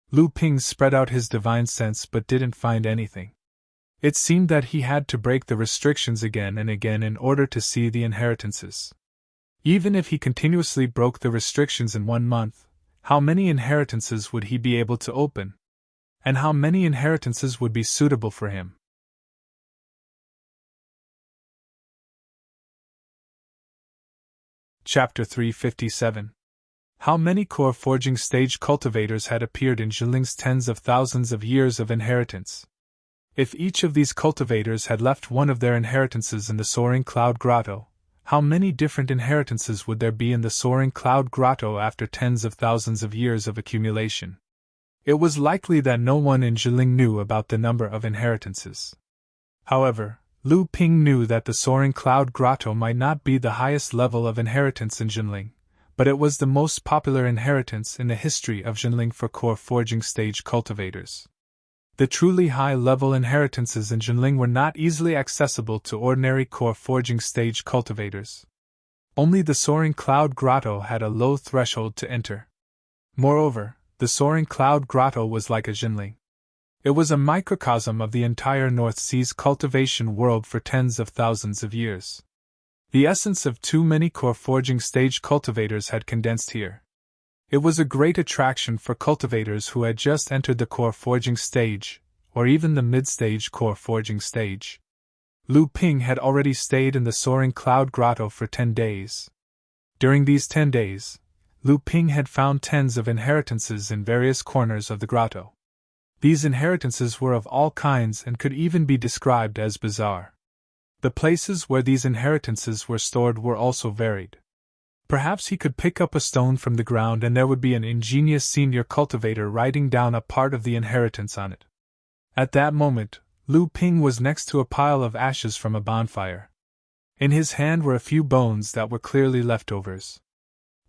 Speaker 1: Lu Ping spread out his divine sense but didn't find anything. It seemed that he had to break the restrictions again and again in order to see the inheritances. Even if he continuously broke the restrictions in 1 month, how many inheritances would he be able to open? And how many inheritances would be suitable for him? Chapter 357. How many core forging stage cultivators had appeared in Jinling's tens of thousands of years of inheritance? If each of these cultivators had left one of their inheritances in the Soaring Cloud Grotto, how many different inheritances would there be in the Soaring Cloud Grotto after tens of thousands of years of accumulation? It was likely that no one in Jinling knew about the number of inheritances. However, Lu Ping knew that the Soaring Cloud Grotto might not be the highest level of inheritance in Jinling, but it was the most popular inheritance in the history of Jinling for core forging stage cultivators. The truly high-level inheritances in Jinling were not easily accessible to ordinary core forging stage cultivators. Only the Soaring Cloud Grotto had a low threshold to enter. Moreover, the Soaring Cloud Grotto was like a Jinling. It was a microcosm of the entire North Sea's cultivation world for tens of thousands of years. The essence of too many core forging stage cultivators had condensed here. It was a great attraction for cultivators who had just entered the core forging stage, or even the mid-stage core forging stage. Lu Ping had already stayed in the Soaring Cloud Grotto for 10 days. During these 10 days, Lu Ping had found tens of inheritances in various corners of the grotto. These inheritances were of all kinds and could even be described as bizarre. The places where these inheritances were stored were also varied. Perhaps he could pick up a stone from the ground and there would be an ingenious senior cultivator writing down a part of the inheritance on it. At that moment, Lu Ping was next to a pile of ashes from a bonfire. In his hand were a few bones that were clearly leftovers.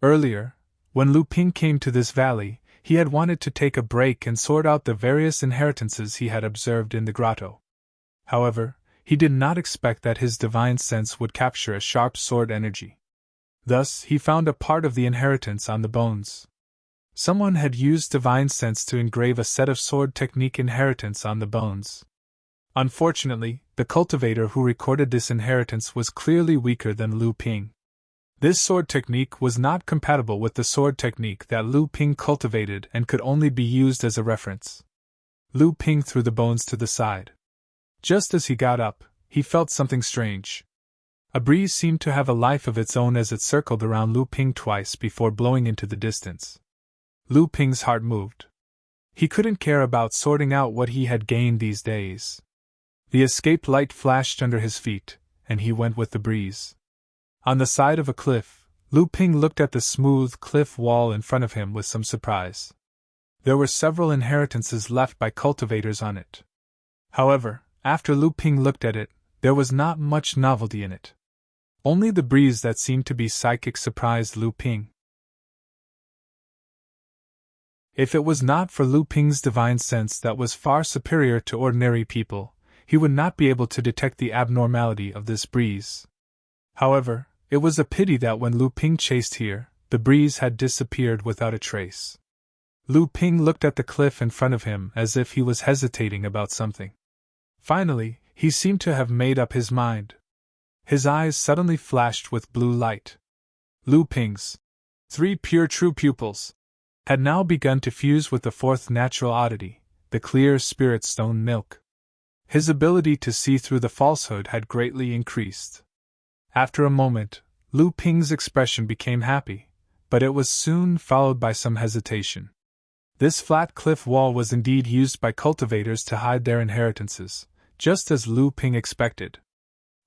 Speaker 1: Earlier, when Lu Ping came to this valley, he had wanted to take a break and sort out the various inheritances he had observed in the grotto. However, he did not expect that his divine sense would capture a sharp sword energy. Thus, he found a part of the inheritance on the bones. Someone had used divine sense to engrave a set of sword technique inheritance on the bones. Unfortunately, the cultivator who recorded this inheritance was clearly weaker than Lu Ping. This sword technique was not compatible with the sword technique that Lu Ping cultivated and could only be used as a reference. Lu Ping threw the bones to the side. Just as he got up, he felt something strange. A breeze seemed to have a life of its own as it circled around Lu Ping twice before blowing into the distance. Lu Ping's heart moved. He couldn't care about sorting out what he had gained these days. The escape light flashed under his feet, and he went with the breeze. On the side of a cliff, Lu Ping looked at the smooth cliff wall in front of him with some surprise. There were several inheritances left by cultivators on it. However, after Lu Ping looked at it, there was not much novelty in it. Only the breeze that seemed to be psychic surprised Lu Ping. If it was not for Lu Ping's divine sense that was far superior to ordinary people, he would not be able to detect the abnormality of this breeze. However, it was a pity that when Lu Ping chased here, the breeze had disappeared without a trace. Lu Ping looked at the cliff in front of him as if he was hesitating about something. Finally, he seemed to have made up his mind. His eyes suddenly flashed with blue light. Lu Ping's 3 pure true pupils had now begun to fuse with the fourth natural oddity, the clear spirit stone milk. His ability to see through the falsehood had greatly increased. After a moment, Lu Ping's expression became happy, but it was soon followed by some hesitation. This flat cliff wall was indeed used by cultivators to hide their inheritances, just as Lu Ping expected.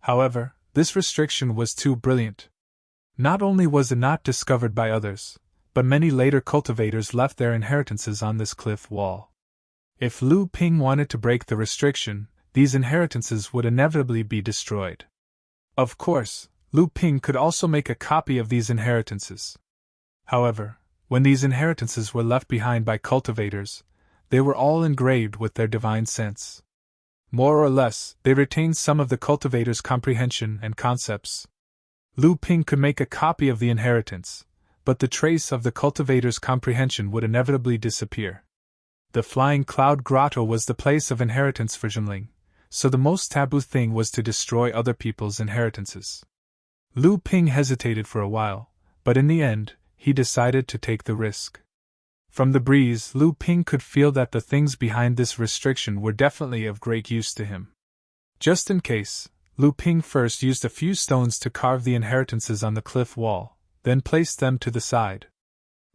Speaker 1: However, this restriction was too brilliant. Not only was it not discovered by others, but many later cultivators left their inheritances on this cliff wall. If Lu Ping wanted to break the restriction, these inheritances would inevitably be destroyed. Of course, Lu Ping could also make a copy of these inheritances. However, when these inheritances were left behind by cultivators, they were all engraved with their divine sense. More or less, they retained some of the cultivator's comprehension and concepts. Lu Ping could make a copy of the inheritance, but the trace of the cultivator's comprehension would inevitably disappear. The Flying Cloud Grotto was the place of inheritance for Jinling, so the most taboo thing was to destroy other people's inheritances. Lu Ping hesitated for a while, but in the end, he decided to take the risk. From the breeze, Lu Ping could feel that the things behind this restriction were definitely of great use to him. Just in case, Lu Ping first used a few stones to carve the inheritances on the cliff wall, then placed them to the side.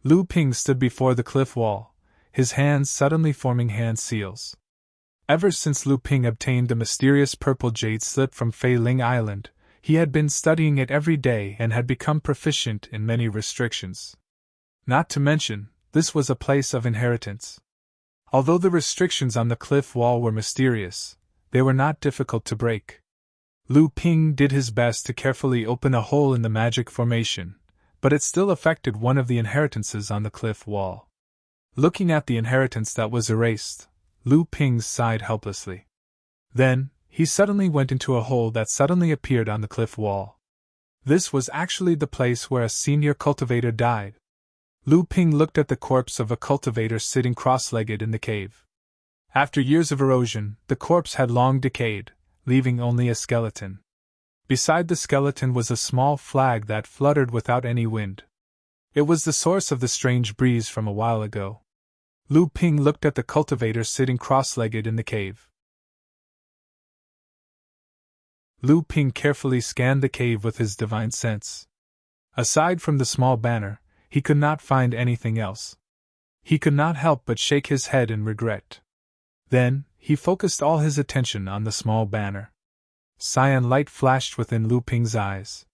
Speaker 1: Lu Ping stood before the cliff wall, his hands suddenly forming hand seals. Ever since Lu Ping obtained the mysterious purple jade slip from Fei Ling Island, he had been studying it every day and had become proficient in many restrictions. Not to mention, this was a place of inheritance. Although the restrictions on the cliff wall were mysterious, they were not difficult to break. Lu Ping did his best to carefully open a hole in the magic formation, but it still affected one of the inheritances on the cliff wall. Looking at the inheritance that was erased, Lu Ping sighed helplessly. Then, he suddenly went into a hole that suddenly appeared on the cliff wall. This was actually the place where a senior cultivator died. Lu Ping looked at the corpse of a cultivator sitting cross-legged in the cave. After years of erosion, the corpse had long decayed, leaving only a skeleton. Beside the skeleton was a small flag that fluttered without any wind. It was the source of the strange breeze from a while ago. Lu Ping looked at the cultivator sitting cross-legged in the cave. Lu Ping carefully scanned the cave with his divine sense. Aside from the small banner, he could not find anything else. He could not help but shake his head in regret. Then, he focused all his attention on the small banner. Cyan light flashed within Lu Ping's eyes.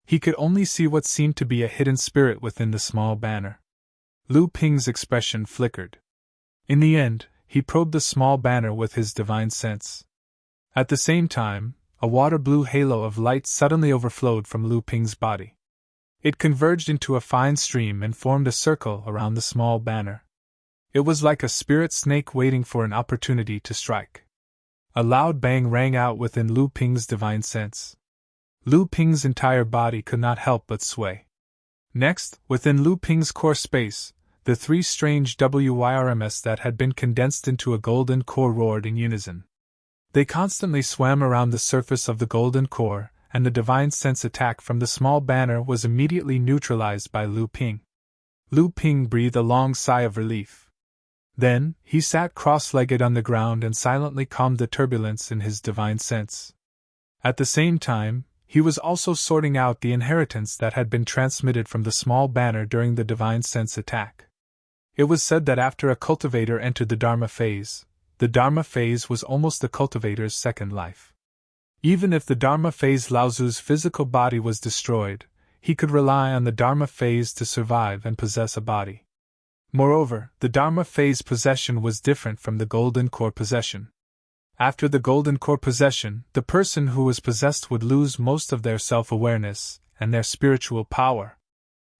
Speaker 1: He could only see what seemed to be a hidden spirit within the small banner. Lu Ping's expression flickered. In the end, he probed the small banner with his divine sense. At the same time, a water-blue halo of light suddenly overflowed from Lu Ping's body. It converged into a fine stream and formed a circle around the small banner. It was like a spirit snake waiting for an opportunity to strike. A loud bang rang out within Lu Ping's divine sense. Lu Ping's entire body could not help but sway. Next, within Lu Ping's core space, the 3 strange WYRMs that had been condensed into a golden core roared in unison. They constantly swam around the surface of the golden core, and the divine sense attack from the small banner was immediately neutralized by Lu Ping. Lu Ping breathed a long sigh of relief. Then, he sat cross-legged on the ground and silently calmed the turbulence in his divine sense. At the same time, he was also sorting out the inheritance that had been transmitted from the small banner during the divine sense attack. It was said that after a cultivator entered the Dharma phase, the Dharma phase was almost the cultivator's second life. Even if the Dharma phase Lao Tzu's physical body was destroyed, he could rely on the Dharma phase to survive and possess a body. Moreover, the Dharma phase possession was different from the golden core possession. After the golden core possession, the person who was possessed would lose most of their self-awareness and their spiritual power.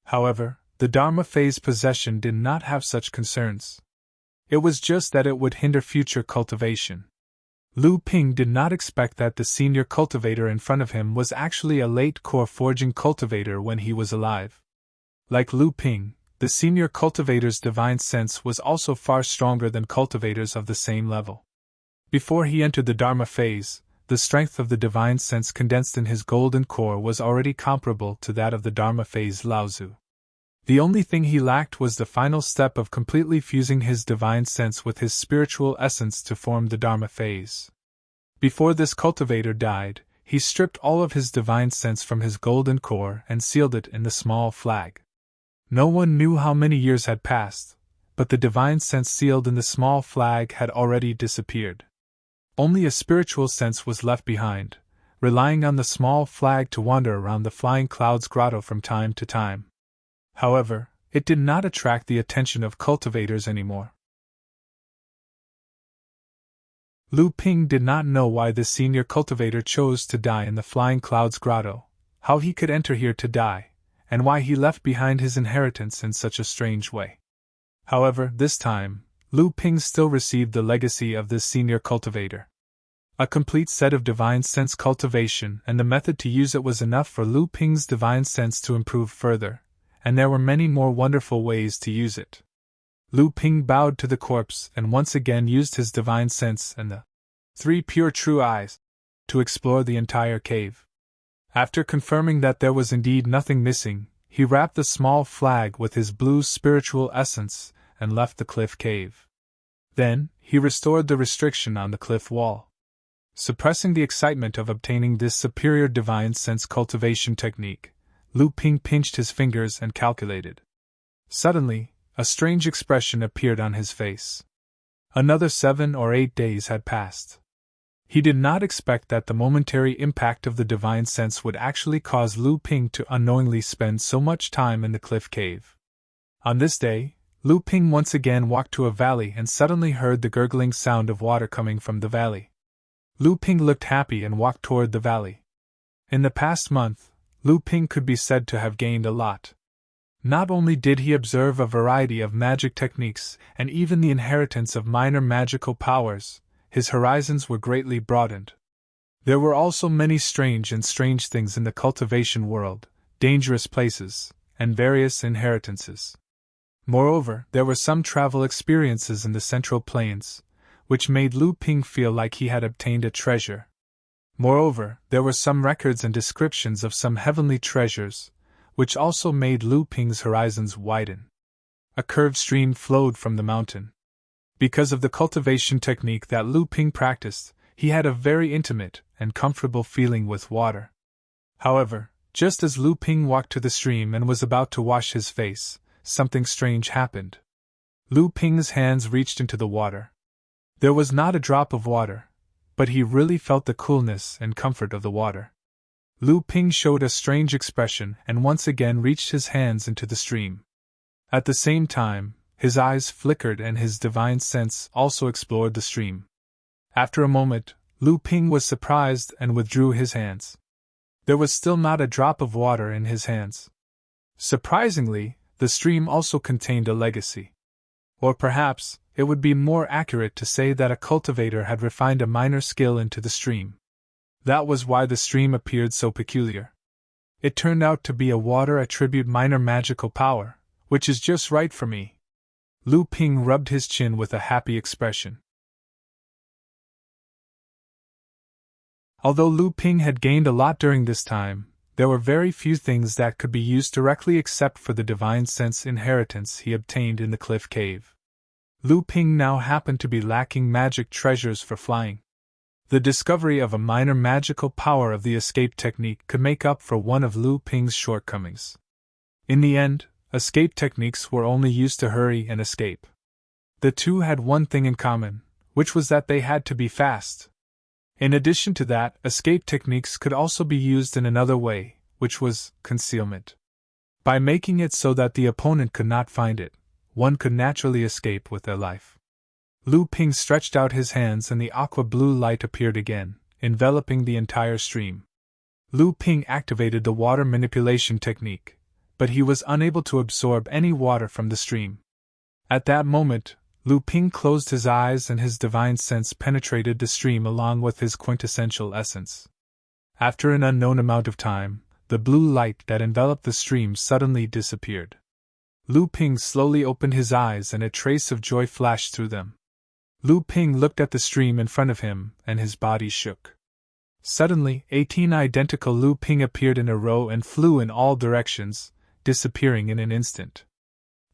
Speaker 1: However, the Dharma phase possession did not have such concerns. It was just that it would hinder future cultivation. Lu Ping did not expect that the senior cultivator in front of him was actually a late core forging cultivator when he was alive. Like Lu Ping, the senior cultivator's divine sense was also far stronger than cultivators of the same level. Before he entered the Dharma phase, the strength of the divine sense condensed in his golden core was already comparable to that of the Dharma phase Laozu. The only thing he lacked was the final step of completely fusing his divine sense with his spiritual essence to form the Dharma phase. Before this cultivator died, he stripped all of his divine sense from his golden core and sealed it in the small flag. No one knew how many years had passed, but the divine sense sealed in the small flag had already disappeared. Only a spiritual sense was left behind, relying on the small flag to wander around the Flying Clouds grotto from time to time. However, it did not attract the attention of cultivators anymore. Lu Ping did not know why the senior cultivator chose to die in the Flying Clouds grotto, how he could enter here to die, and why he left behind his inheritance in such a strange way. However, this time, Lu Ping still received the legacy of this senior cultivator. A complete set of divine sense cultivation and the method to use it was enough for Lu Ping's divine sense to improve further, and there were many more wonderful ways to use it. Lu Ping bowed to the corpse and once again used his divine sense and the 3 pure true eyes to explore the entire cave. After confirming that there was indeed nothing missing, he wrapped the small flag with his blue spiritual essence and left the cliff cave. Then, he restored the restriction on the cliff wall. Suppressing the excitement of obtaining this superior divine sense cultivation technique, Lu Ping pinched his fingers and calculated. Suddenly, a strange expression appeared on his face. Another 7 or 8 days had passed. He did not expect that the momentary impact of the divine sense would actually cause Lu Ping to unknowingly spend so much time in the cliff cave. On this day, Lu Ping once again walked to a valley and suddenly heard the gurgling sound of water coming from the valley. Lu Ping looked happy and walked toward the valley. In the past month, Lu Ping could be said to have gained a lot. Not only did he observe a variety of magic techniques and even the inheritance of minor magical powers, his horizons were greatly broadened. There were also many strange things in the cultivation world, dangerous places, and various inheritances. Moreover, there were some travel experiences in the Central Plains, which made Lu Ping feel like he had obtained a treasure. Moreover, there were some records and descriptions of some heavenly treasures, which also made Lu Ping's horizons widen. A curved stream flowed from the mountain. Because of the cultivation technique that Lu Ping practiced, he had a very intimate and comfortable feeling with water. However, just as Lu Ping walked to the stream and was about to wash his face, something strange happened. Lu Ping's hands reached into the water. There was not a drop of water, but he really felt the coolness and comfort of the water. Lu Ping showed a strange expression and once again reached his hands into the stream. At the same time, his eyes flickered and his divine sense also explored the stream. After a moment, Lu Ping was surprised and withdrew his hands. There was still not a drop of water in his hands. Surprisingly, the stream also contained a legacy. Or perhaps, it would be more accurate to say that a cultivator had refined a minor skill into the stream. That was why the stream appeared so peculiar. It turned out to be a water attribute minor magical power, which is just right for me. Lu Ping rubbed his chin with a happy expression. Although Lu Ping had gained a lot during this time, there were very few things that could be used directly except for the divine sense inheritance he obtained in the cliff cave. Lu Ping now happened to be lacking magic treasures for flying. The discovery of a minor magical power of the escape technique could make up for one of Lu Ping's shortcomings. In the end, escape techniques were only used to hurry and escape. The two had one thing in common, which was that they had to be fast. In addition to that, escape techniques could also be used in another way, which was concealment. By making it so that the opponent could not find it, one could naturally escape with their life. Lu Ping stretched out his hands and the aqua-blue light appeared again, enveloping the entire stream. Lu Ping activated the water manipulation technique, but he was unable to absorb any water from the stream. At that moment, Lu Ping closed his eyes and his divine sense penetrated the stream along with his quintessential essence. After an unknown amount of time, the blue light that enveloped the stream suddenly disappeared. Lu Ping slowly opened his eyes and a trace of joy flashed through them. Lu Ping looked at the stream in front of him, and his body shook. Suddenly, 18 identical Lu Ping appeared in a row and flew in all directions, disappearing in an instant.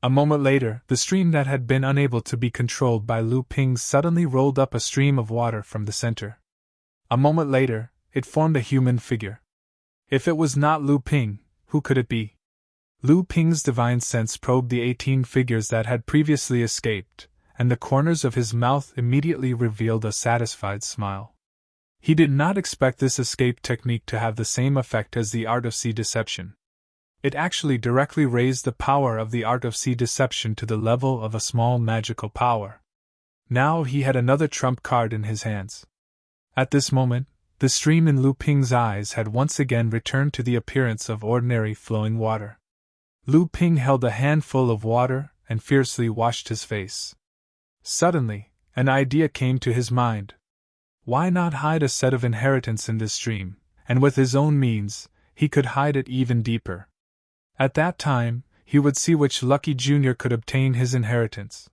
Speaker 1: A moment later, the stream that had been unable to be controlled by Lu Ping suddenly rolled up a stream of water from the center. A moment later, it formed a human figure. If it was not Lu Ping, who could it be? Lu Ping's divine sense probed the 18 figures that had previously escaped, and the corners of his mouth immediately revealed a satisfied smile. He did not expect this escape technique to have the same effect as the art of sea deception. It actually directly raised the power of the art of sea deception to the level of a small magical power. Now he had another trump card in his hands. At this moment, the stream in Lu Ping's eyes had once again returned to the appearance of ordinary flowing water. Lu Ping held a handful of water and fiercely washed his face. Suddenly, an idea came to his mind. Why not hide a set of inheritance in this stream, and with his own means, he could hide it even deeper. At that time, he would see which lucky junior could obtain his inheritance.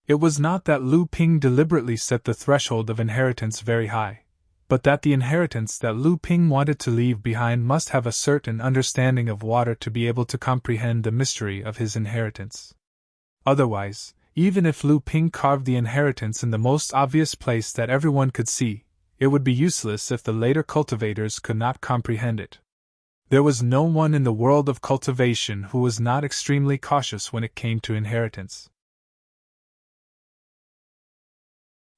Speaker 1: It was not that Lu Ping deliberately set the threshold of inheritance very high, but that the inheritance that Lu Ping wanted to leave behind must have a certain understanding of water to be able to comprehend the mystery of his inheritance. Otherwise, even if Lu Ping carved the inheritance in the most obvious place that everyone could see, it would be useless if the later cultivators could not comprehend it. There was no one in the world of cultivation who was not extremely cautious when it came to inheritance.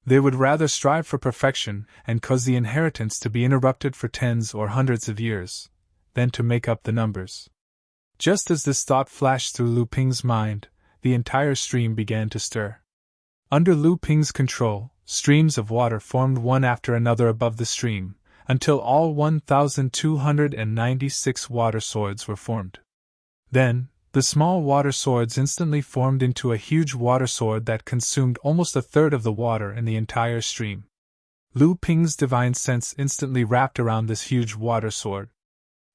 Speaker 1: They would rather strive for perfection and cause the inheritance to be interrupted for tens or hundreds of years, than to make up the numbers. Just as this thought flashed through Lu Ping's mind, the entire stream began to stir. Under Lu Ping's control, streams of water formed one after another above the stream, until all 1,296 water swords were formed. Then, the small water swords instantly formed into a huge water sword that consumed almost a third of the water in the entire stream. Lu Ping's divine sense instantly wrapped around this huge water sword.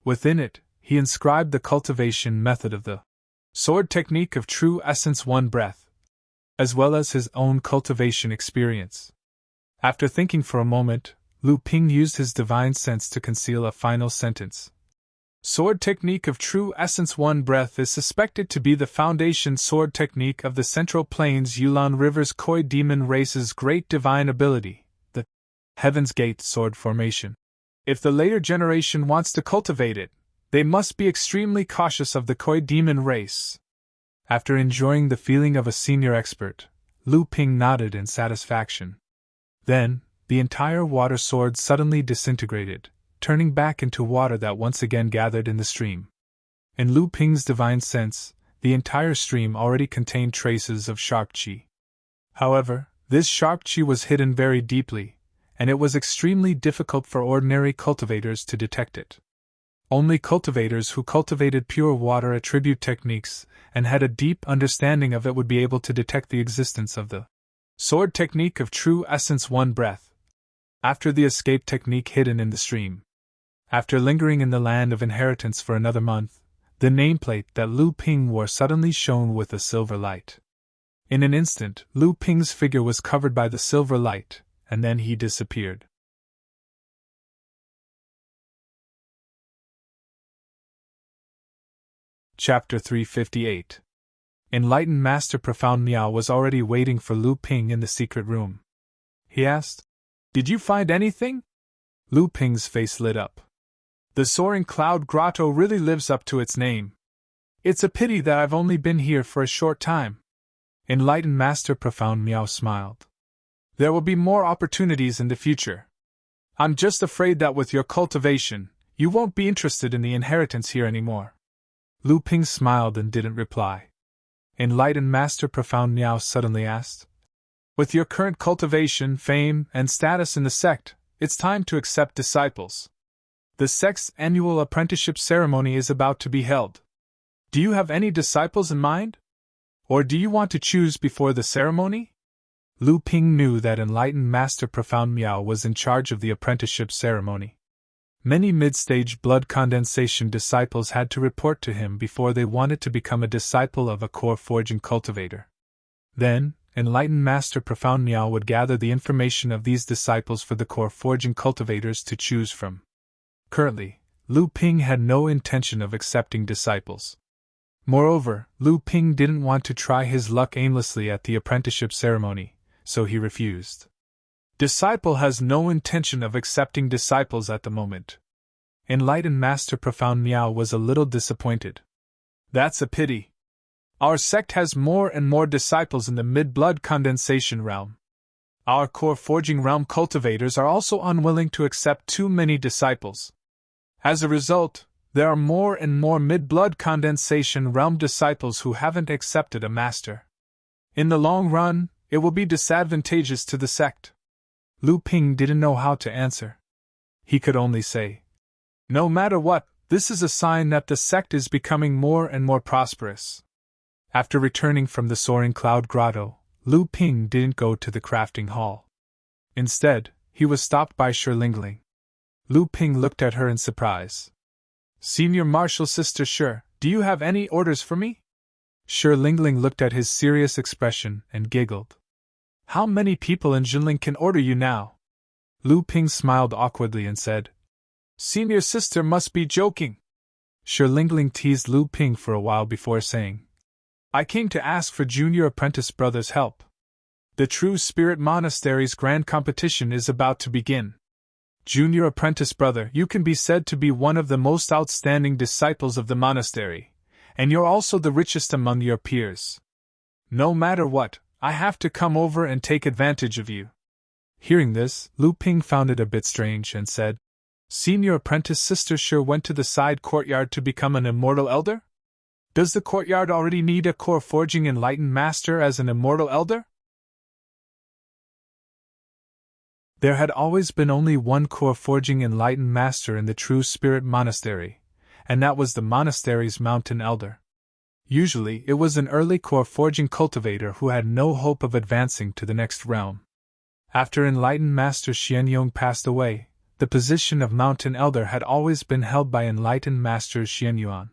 Speaker 1: Within it, he inscribed the cultivation method of the sword technique of true essence one breath, as well as his own cultivation experience. After thinking for a moment, Lu Ping used his divine sense to conceal a final sentence. Sword technique of true essence one breath is suspected to be the foundation sword technique of the Central Plains Yulon River's Koi demon race's great divine ability, the Heaven's Gate sword formation. If the later generation wants to cultivate it, they must be extremely cautious of the Koi demon race. After enjoying the feeling of a senior expert, Lu Ping nodded in satisfaction. Then, the entire water sword suddenly disintegrated, turning back into water that once again gathered in the stream. In Lu Ping's divine sense, the entire stream already contained traces of sharp qi. However, this sharp qi was hidden very deeply, and it was extremely difficult for ordinary cultivators to detect it. Only cultivators who cultivated pure water attribute techniques and had a deep understanding of it would be able to detect the existence of the sword technique of true essence one breath. After the escape technique hidden in the stream. After lingering in the land of inheritance for another month, the nameplate that Lu Ping wore suddenly shone with a silver light. In an instant, Lu Ping's figure was covered by the silver light, and then he disappeared. Chapter 358. Enlightened Master Profound Miao was already waiting for Lu Ping in the secret room. He asked, "Did you find anything?" Lu Ping's face lit up. "The Soaring Cloud Grotto really lives up to its name. It's a pity that I've only been here for a short time." Enlightened Master Profound Miao smiled. "There will be more opportunities in the future. I'm just afraid that with your cultivation, you won't be interested in the inheritance here anymore." Lu Ping smiled and didn't reply. Enlightened Master Profound Miao suddenly asked. With your current cultivation, fame, and status in the sect, it's time to accept disciples. The sect's annual apprenticeship ceremony is about to be held. Do you have any disciples in mind? Or do you want to choose before the ceremony? Lu Ping knew that Enlightened Master Profound Miao was in charge of the apprenticeship ceremony. Many mid-stage blood condensation disciples had to report to him before they wanted to become a disciple of a core forging cultivator. Then, Enlightened Master Profound Miao would gather the information of these disciples for the core forging cultivators to choose from. Currently, Lu Ping had no intention of accepting disciples. Moreover, Lu Ping didn't want to try his luck aimlessly at the apprenticeship ceremony, so he refused. Disciple has no intention of accepting disciples at the moment. Enlightened Master Profound Miao was a little disappointed. That's a pity. Our sect has more and more disciples in the mid-blood condensation realm. Our core forging realm cultivators are also unwilling to accept too many disciples. As a result, there are more and more mid-blood condensation realm disciples who haven't accepted a master. In the long run, it will be disadvantageous to the sect. Lu Ping didn't know how to answer. He could only say, no matter what, this is a sign that the sect is becoming more and more prosperous. After returning from the Soaring Cloud Grotto, Lu Ping didn't go to the crafting hall. Instead, he was stopped by Shi Lingling. Lu Ping looked at her in surprise. Senior Marshal Sister Shi, do you have any orders for me? Shi Lingling looked at his serious expression and giggled. How many people in Jinling can order you now? Lu Ping smiled awkwardly and said, Senior Sister must be joking. Shi Lingling teased Lu Ping for a while before saying, I came to ask for Junior Apprentice Brother's help. The True Spirit Monastery's grand competition is about to begin. Junior Apprentice Brother, you can be said to be one of the most outstanding disciples of the monastery, and you're also the richest among your peers. No matter what, I have to come over and take advantage of you. Hearing this, Lu Ping found it a bit strange and said, Senior Apprentice Sister Shi went to the side courtyard to become an immortal elder? Does the courtyard already need a core forging enlightened master as an immortal elder? There had always been only one core forging enlightened master in the True Spirit Monastery, and that was the monastery's mountain elder. Usually, it was an early core forging cultivator who had no hope of advancing to the next realm. After enlightened Master Xianyong passed away, the position of mountain elder had always been held by enlightened Master Xianyuan.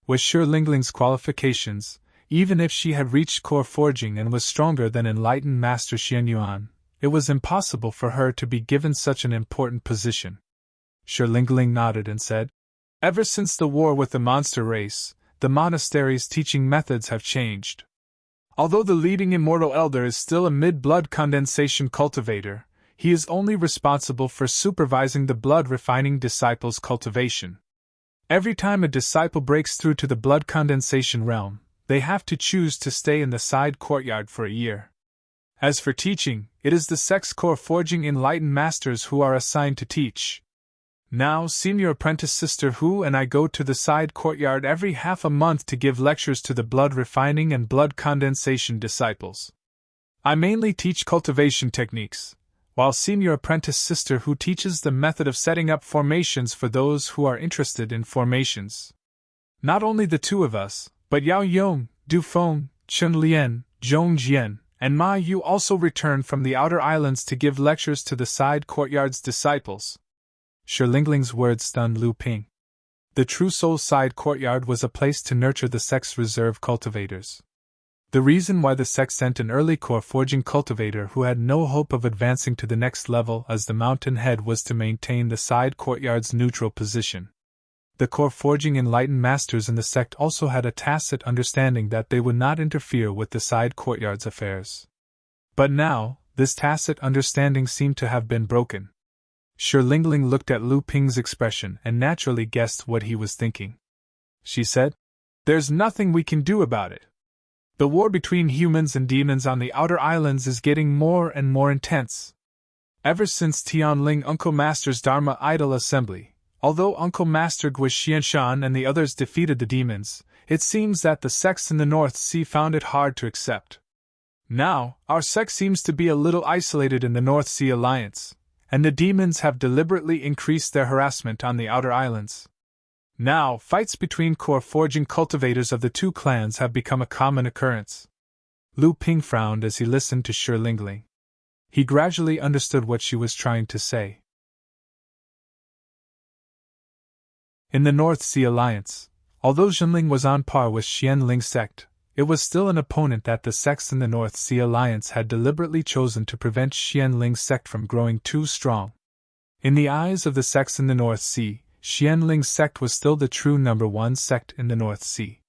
Speaker 1: With Shi Lingling's qualifications, even if she had reached core forging and was stronger than enlightened Master Xianyuan, it was impossible for her to be given such an important position. Shi Lingling nodded and said, Ever since the war with the monster race, the monastery's teaching methods have changed. Although the leading immortal elder is still a mid-blood condensation cultivator, he is only responsible for supervising the blood-refining disciple's cultivation. Every time a disciple breaks through to the blood condensation realm, they have to choose to stay in the side courtyard for a year. As for teaching, it is the sect's core forging enlightened masters who are assigned to teach. Now, Senior Apprentice Sister Hu and I go to the side courtyard every half a month to give lectures to the blood refining and blood condensation disciples. I mainly teach cultivation techniques, while Senior Apprentice Sister Hu teaches the method of setting up formations for those who are interested in formations. Not only the two of us, but Yao Yong, Du Feng, Chen Lian, Zhong Jian, and Ma Yu also return from the outer islands to give lectures to the side courtyard's disciples. Shi Lingling's words stunned Lu Ping. The True Soul side courtyard was a place to nurture the sect's reserve cultivators. The reason why the sect sent an early core forging cultivator who had no hope of advancing to the next level as the mountain head was to maintain the side courtyard's neutral position. The core forging enlightened masters in the sect also had a tacit understanding that they would not interfere with the side courtyard's affairs. But now, this tacit understanding seemed to have been broken. Shi Lingling looked at Lu Ping's expression and naturally guessed what he was thinking. She said, There's nothing we can do about it. The war between humans and demons on the outer islands is getting more and more intense. Ever since Tianling Uncle Master's Dharma Idol Assembly, although Uncle Master Gui Xianshan and the others defeated the demons, it seems that the sects in the North Sea found it hard to accept. Now, our sect seems to be a little isolated in the North Sea Alliance, and the demons have deliberately increased their harassment on the outer islands. Now, fights between core forging cultivators of the two clans have become a common occurrence. Lu Ping frowned as he listened to Shi Lingling. He gradually understood what she was trying to say. In the North Sea Alliance, although Jinling was on par with Xianling's sect, it was still an opponent that the sects in the North Sea Alliance had deliberately chosen to prevent Xianling's sect from growing too strong. In the eyes of the sects in the North Sea, Xianling's sect was still the true #1 sect in the North Sea.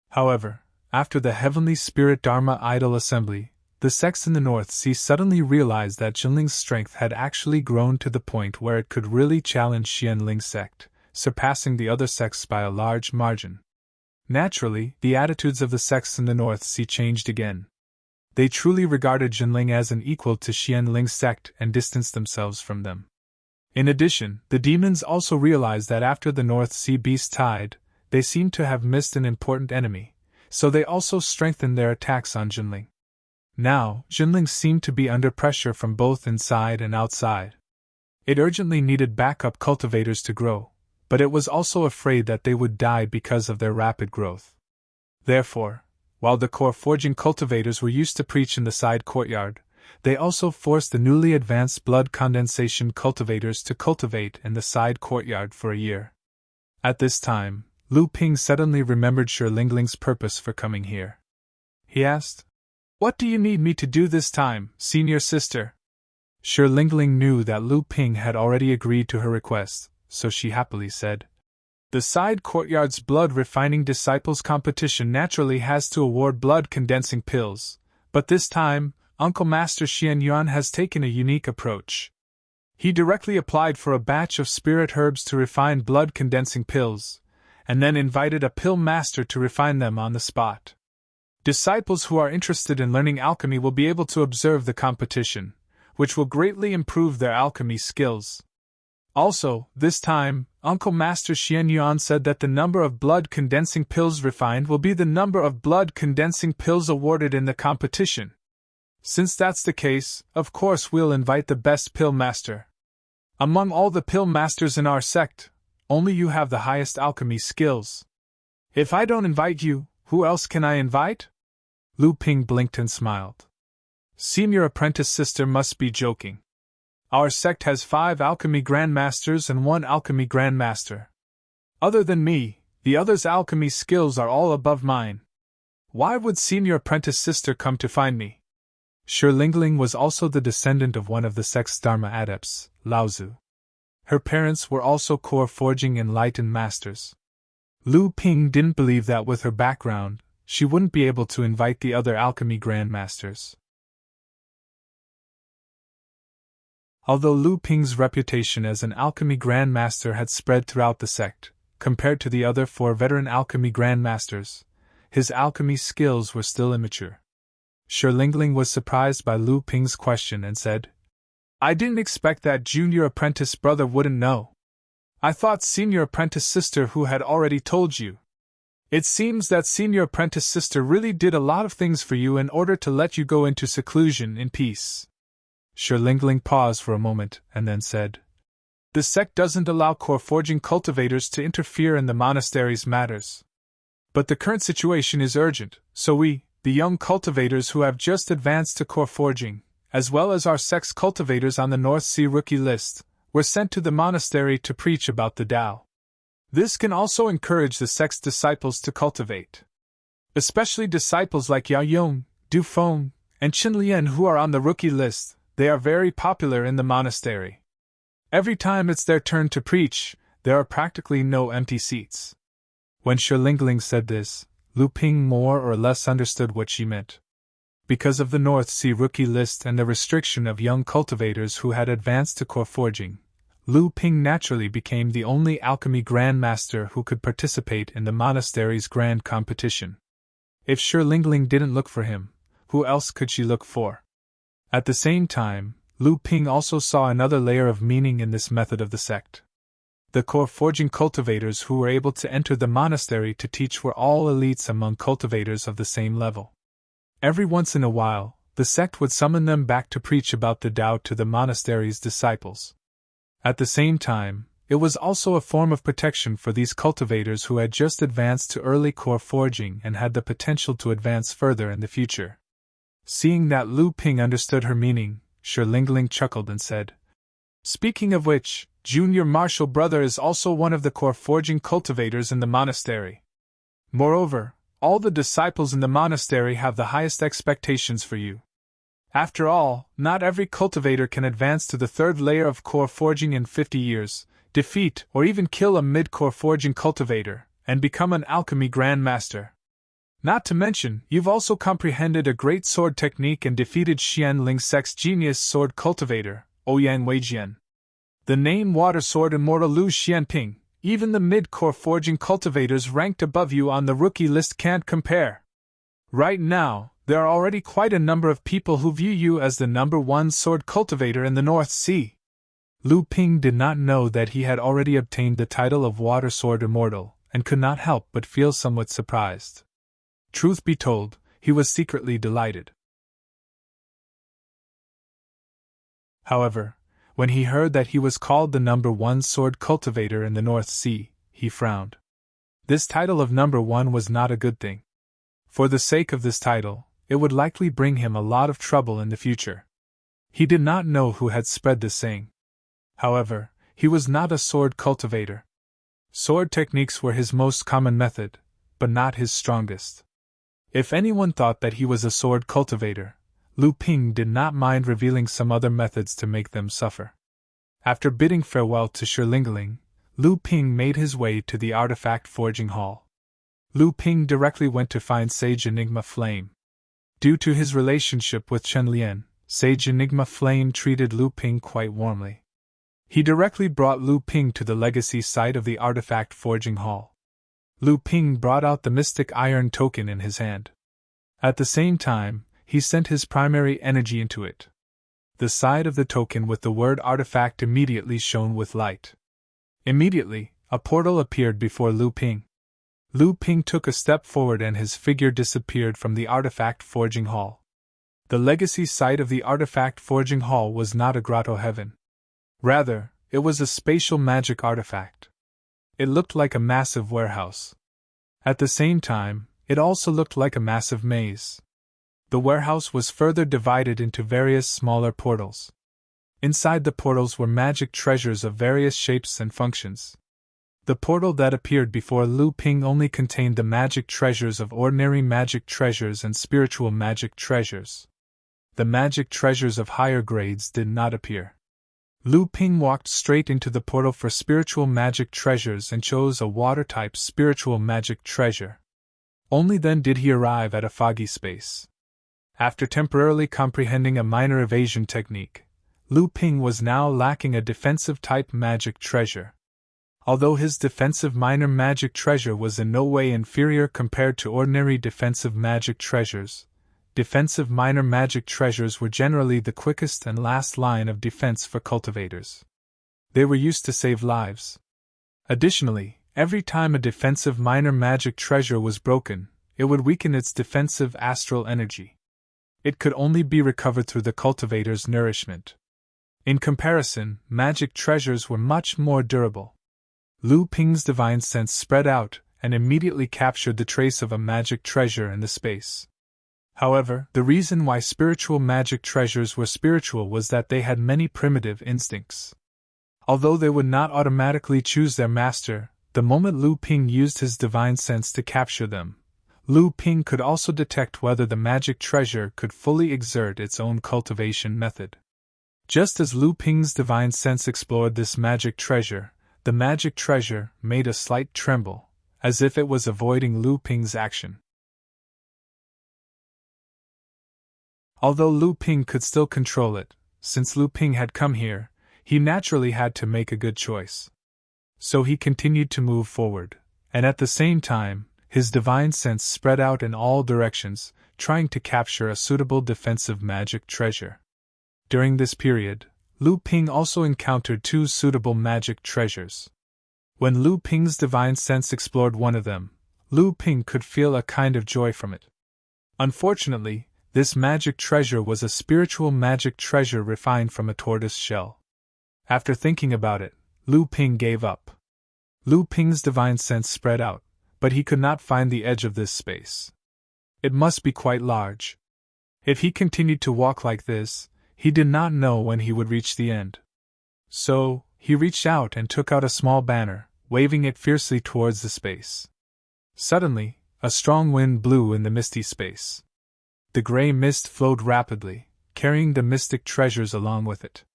Speaker 1: However, after the Heavenly Spirit Dharma Idol Assembly, the sects in the North Sea suddenly realized that Jinling's strength had actually grown to the point where it could really challenge Xianling's sect, surpassing the other sects by a large margin. Naturally, the attitudes of the sects in the North Sea changed again. They truly regarded Jinling as an equal to Xianling's sect and distanced themselves from them. In addition, the demons also realized that after the North Sea beast died, they seemed to have missed an important enemy, so they also strengthened their attacks on Jinling. Now, Jinling seemed to be under pressure from both inside and outside. It urgently needed backup cultivators to grow, but it was also afraid that they would die because of their rapid growth. Therefore, while the core forging cultivators were used to preach in the side courtyard, they also forced the newly advanced blood condensation cultivators to cultivate in the side courtyard for a year. At this time, Lu Ping suddenly remembered Shi Lingling's purpose for coming here. He asked, "What do you need me to do this time, senior sister?" Shi Lingling knew that Lu Ping had already agreed to her request, so she happily said, "The side courtyard's blood refining disciples competition naturally has to award blood condensing pills, but this time, Uncle Master Xian Yuan has taken a unique approach. He directly applied for a batch of spirit herbs to refine blood condensing pills, and then invited a pill master to refine them on the spot. Disciples who are interested in learning alchemy will be able to observe the competition, which will greatly improve their alchemy skills. Also, this time, Uncle Master Xian Yuan said that the number of blood condensing pills refined will be the number of blood condensing pills awarded in the competition. Since that's the case, of course we'll invite the best pill master. Among all the pill masters in our sect, only you have the highest alchemy skills. If I don't invite you, who else can I invite?" Lu Ping blinked and smiled. "Senior apprentice sister must be joking. Our sect has 5 alchemy grandmasters and 1 alchemy grandmaster. Other than me, the others' alchemy skills are all above mine. Why would senior apprentice sister come to find me?" Shi Lingling was also the descendant of one of the sect's Dharma adepts, Laozu. Her parents were also core forging enlightened masters. Lu Ping didn't believe that with her background, she wouldn't be able to invite the other alchemy grandmasters. Although Lu Ping's reputation as an alchemy grandmaster had spread throughout the sect, compared to the other 4 veteran alchemy grandmasters, his alchemy skills were still immature. Shi Lingling was surprised by Lu Ping's question and said, "I didn't expect that junior apprentice brother wouldn't know. I thought senior apprentice sister who had already told you. It seems that senior apprentice sister really did a lot of things for you in order to let you go into seclusion in peace." Shi Lingling paused for a moment and then said, "The sect doesn't allow core forging cultivators to interfere in the monastery's matters. But the current situation is urgent, so we, the young cultivators who have just advanced to core forging, as well as our sect's cultivators on the North Sea rookie list, were sent to the monastery to preach about the Tao. This can also encourage the sect's disciples to cultivate. Especially disciples like Yao Yong, Du Feng, and Qin Lian who are on the rookie list. They are very popular in the monastery. Every time it's their turn to preach, there are practically no empty seats." When Shi Lingling said this, Lu Ping more or less understood what she meant. Because of the North Sea rookie list and the restriction of young cultivators who had advanced to core forging, Lu Ping naturally became the only alchemy grandmaster who could participate in the monastery's grand competition. If Shi Lingling didn't look for him, who else could she look for? At the same time, Lu Ping also saw another layer of meaning in this method of the sect. The core forging cultivators who were able to enter the monastery to teach were all elites among cultivators of the same level. Every once in a while, the sect would summon them back to preach about the Tao to the monastery's disciples. At the same time, it was also a form of protection for these cultivators who had just advanced to early core forging and had the potential to advance further in the future. Seeing that Lu Ping understood her meaning, Shi Lingling chuckled and said, "Speaking of which, Junior Marshal Brother is also one of the core forging cultivators in the monastery. Moreover, all the disciples in the monastery have the highest expectations for you. After all, not every cultivator can advance to the third layer of core forging in 50 years, defeat or even kill a mid-core forging cultivator, and become an alchemy grandmaster. Not to mention, you've also comprehended a great sword technique and defeated Xian Ling Sect's genius sword cultivator, Ouyang Weijian. The name Water Sword Immortal Lu Xianping, even the mid-core forging cultivators ranked above you on the rookie list can't compare. Right now, there are already quite a number of people who view you as the #1 sword cultivator in the North Sea." Lu Ping did not know that he had already obtained the title of Water Sword Immortal, and could not help but feel somewhat surprised. Truth be told, he was secretly delighted. However, when he heard that he was called the #1 sword cultivator in the North Sea, he frowned. This title of #1 was not a good thing. For the sake of this title, it would likely bring him a lot of trouble in the future. He did not know who had spread this saying. However, he was not a sword cultivator. Sword techniques were his most common method, but not his strongest. If anyone thought that he was a sword cultivator, Lu Ping did not mind revealing some other methods to make them suffer. After bidding farewell to Shi Lingling, Lu Ping made his way to the artifact forging hall. Lu Ping directly went to find Sage Enigma Flame. Due to his relationship with Chen Lian, Sage Enigma Flame treated Lu Ping quite warmly. He directly brought Lu Ping to the legacy site of the artifact forging hall. Lu Ping brought out the mystic iron token in his hand. At the same time, he sent his primary energy into it. The side of the token with the word artifact immediately shone with light. Immediately, a portal appeared before Lu Ping. Lu Ping took a step forward and his figure disappeared from the artifact forging hall. The legacy site of the artifact forging hall was not a grotto heaven. Rather, it was a spatial magic artifact. It looked like a massive warehouse. At the same time, it also looked like a massive maze. The warehouse was further divided into various smaller portals. Inside the portals were magic treasures of various shapes and functions. The portal that appeared before Lu Ping only contained the magic treasures of ordinary magic treasures and spiritual magic treasures. The magic treasures of higher grades did not appear. Lu Ping walked straight into the portal for spiritual magic treasures and chose a water-type spiritual magic treasure. Only then did he arrive at a foggy space. After temporarily comprehending a minor evasion technique, Lu Ping was now lacking a defensive-type magic treasure. Although his defensive minor magic treasure was in no way inferior compared to ordinary defensive magic treasures, defensive minor magic treasures were generally the quickest and last line of defense for cultivators. They were used to save lives. Additionally, every time a defensive minor magic treasure was broken, it would weaken its defensive astral energy. It could only be recovered through the cultivator's nourishment. In comparison, magic treasures were much more durable. Lu Ping's divine sense spread out and immediately captured the trace of a magic treasure in the space. However, the reason why spiritual magic treasures were spiritual was that they had many primitive instincts. Although they would not automatically choose their master, the moment Lu Ping used his divine sense to capture them, Lu Ping could also detect whether the magic treasure could fully exert its own cultivation method. Just as Lu Ping's divine sense explored this magic treasure, the magic treasure made a slight tremble, as if it was avoiding Lu Ping's action. Although Lu Ping could still control it, since Lu Ping had come here, he naturally had to make a good choice. So he continued to move forward, and at the same time, his divine sense spread out in all directions, trying to capture a suitable defensive magic treasure. During this period, Lu Ping also encountered two suitable magic treasures. When Lu Ping's divine sense explored one of them, Lu Ping could feel a kind of joy from it. Unfortunately, this magic treasure was a spiritual magic treasure refined from a tortoise shell. After thinking about it, Lu Ping gave up. Lu Ping's divine sense spread out, but he could not find the edge of this space. It must be quite large. If he continued to walk like this, he did not know when he would reach the end. So, he reached out and took out a small banner, waving it fiercely towards the space. Suddenly, a strong wind blew in the misty space. The gray mist flowed rapidly, carrying the mystic treasures along with it.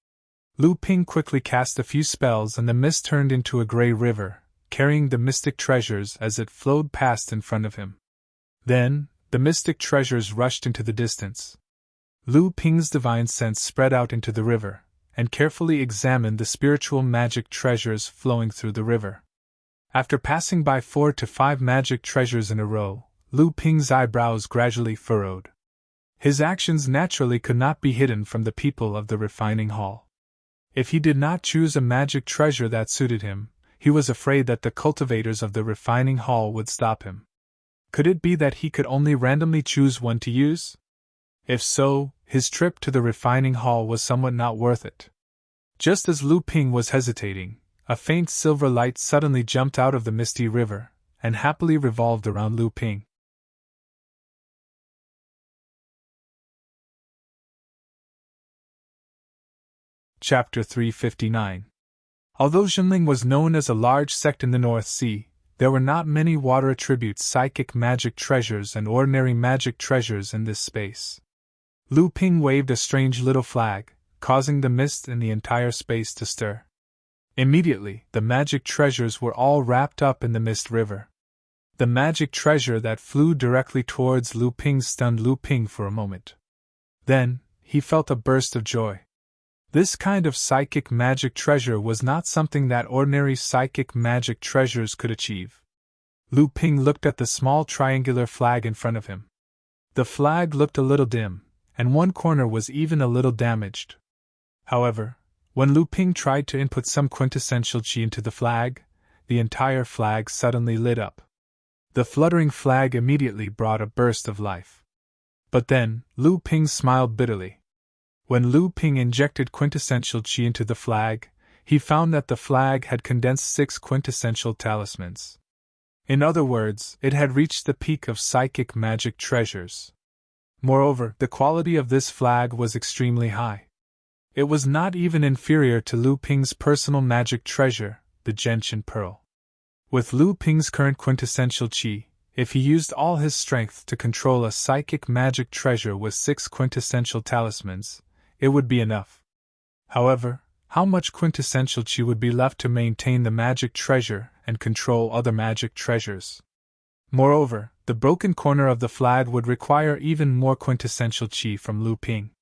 Speaker 1: Lu Ping quickly cast a few spells and the mist turned into a gray river, carrying the mystic treasures as it flowed past in front of him. Then, the mystic treasures rushed into the distance. Lu Ping's divine sense spread out into the river, and carefully examined the spiritual magic treasures flowing through the river. After passing by 4 to 5 magic treasures in a row, Lu Ping's eyebrows gradually furrowed. His actions naturally could not be hidden from the people of the refining hall. If he did not choose a magic treasure that suited him, he was afraid that the cultivators of the refining hall would stop him. Could it be that he could only randomly choose one to use? If so, his trip to the refining hall was somewhat not worth it. Just as Lu Ping was hesitating, a faint silver light suddenly jumped out of the misty river, and happily revolved around Lu Ping. Chapter 359. Although Zhenling was known as a large sect in the North Sea, there were not many water attributes psychic magic treasures and ordinary magic treasures in this space. Lu Ping waved a strange little flag, causing the mist in the entire space to stir. Immediately, the magic treasures were all wrapped up in the mist river. The magic treasure that flew directly towards Lu Ping stunned Lu Ping for a moment. Then, he felt a burst of joy. This kind of psychic magic treasure was not something that ordinary psychic magic treasures could achieve. Lu Ping looked at the small triangular flag in front of him. The flag looked a little dim, and one corner was even a little damaged. However, when Lu Ping tried to input some quintessential qi into the flag, the entire flag suddenly lit up. The fluttering flag immediately brought a burst of life. But then, Lu Ping smiled bitterly. When Lu Ping injected quintessential qi into the flag, he found that the flag had condensed 6 quintessential talismans. In other words, it had reached the peak of psychic magic treasures. Moreover, the quality of this flag was extremely high. It was not even inferior to Lu Ping's personal magic treasure, the gentian pearl. With Lu Ping's current quintessential qi, if he used all his strength to control a psychic magic treasure with 6 quintessential talismans, it would be enough. However, how much quintessential qi would be left to maintain the magic treasure and control other magic treasures? Moreover, the broken corner of the flag would require even more quintessential qi from Lu Ping.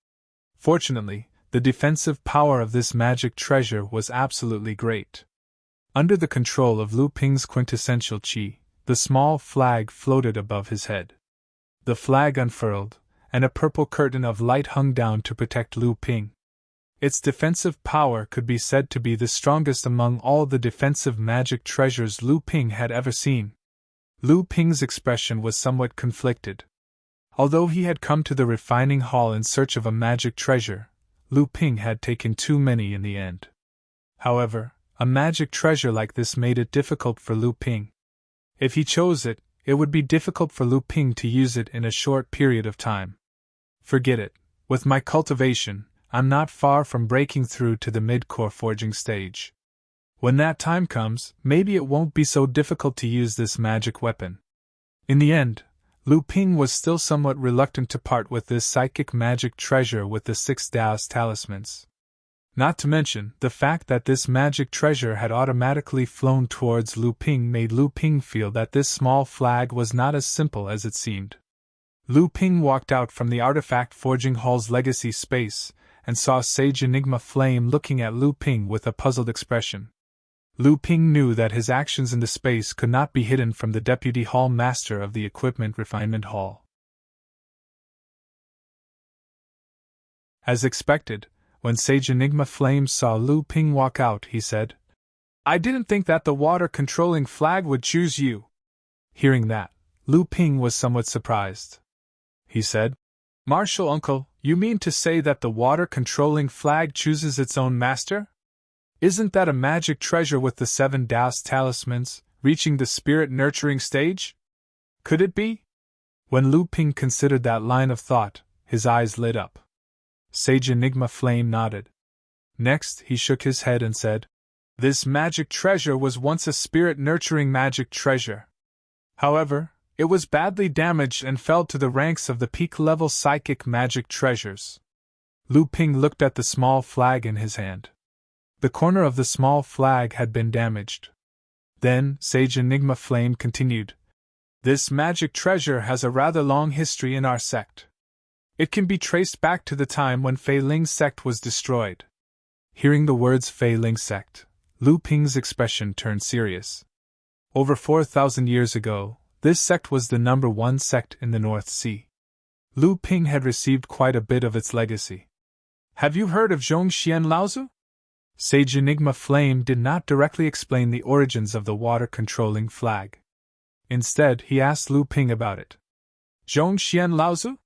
Speaker 1: Fortunately, the defensive power of this magic treasure was absolutely great. Under the control of Lu Ping's quintessential qi, the small flag floated above his head. The flag unfurled, and a purple curtain of light hung down to protect Lu Ping. Its defensive power could be said to be the strongest among all the defensive magic treasures Lu Ping had ever seen. Lu Ping's expression was somewhat conflicted. Although he had come to the refining hall in search of a magic treasure, Lu Ping had taken too many in the end. However, a magic treasure like this made it difficult for Lu Ping. If he chose it, it would be difficult for Lu Ping to use it in a short period of time. Forget it. With my cultivation, I'm not far from breaking through to the mid-core forging stage. When that time comes, maybe it won't be so difficult to use this magic weapon. In the end, Lu Ping was still somewhat reluctant to part with this psychic magic treasure with the 6 Taoist talismans. Not to mention, the fact that this magic treasure had automatically flown towards Lu Ping made Lu Ping feel that this small flag was not as simple as it seemed. Lu Ping walked out from the artifact forging hall's legacy space, and saw Sage Enigma Flame looking at Lu Ping with a puzzled expression. Lu Ping knew that his actions in the space could not be hidden from the Deputy Hall Master of the Equipment Refinement Hall. As expected, when Sage Enigma Flame saw Lu Ping walk out, he said, I didn't think that the water-controlling flag would choose you. Hearing that, Lu Ping was somewhat surprised. He said, Martial uncle, you mean to say that the water-controlling flag chooses its own master? Isn't that a magic treasure with the 7 Taoist talismans, reaching the spirit-nurturing stage? Could it be? When Lu Ping considered that line of thought, his eyes lit up. Sage Enigma Flame nodded. Next, he shook his head and said, This magic treasure was once a spirit-nurturing magic treasure. However, it was badly damaged and fell to the ranks of the peak-level psychic magic treasures. Lu Ping looked at the small flag in his hand. The corner of the small flag had been damaged. Then, Sage Enigma Flame continued, This magic treasure has a rather long history in our sect. It can be traced back to the time when Fei Ling's sect was destroyed. Hearing the words Fei Ling sect, Lu Ping's expression turned serious. Over 4,000 years ago, this sect was the #1 sect in the North Sea. Lu Ping had received quite a bit of its legacy. Have you heard of Zhongxian Laozu? Sage Enigma Flame did not directly explain the origins of the water-controlling flag. Instead, he asked Lu Ping about it. Zhongxian Laozu?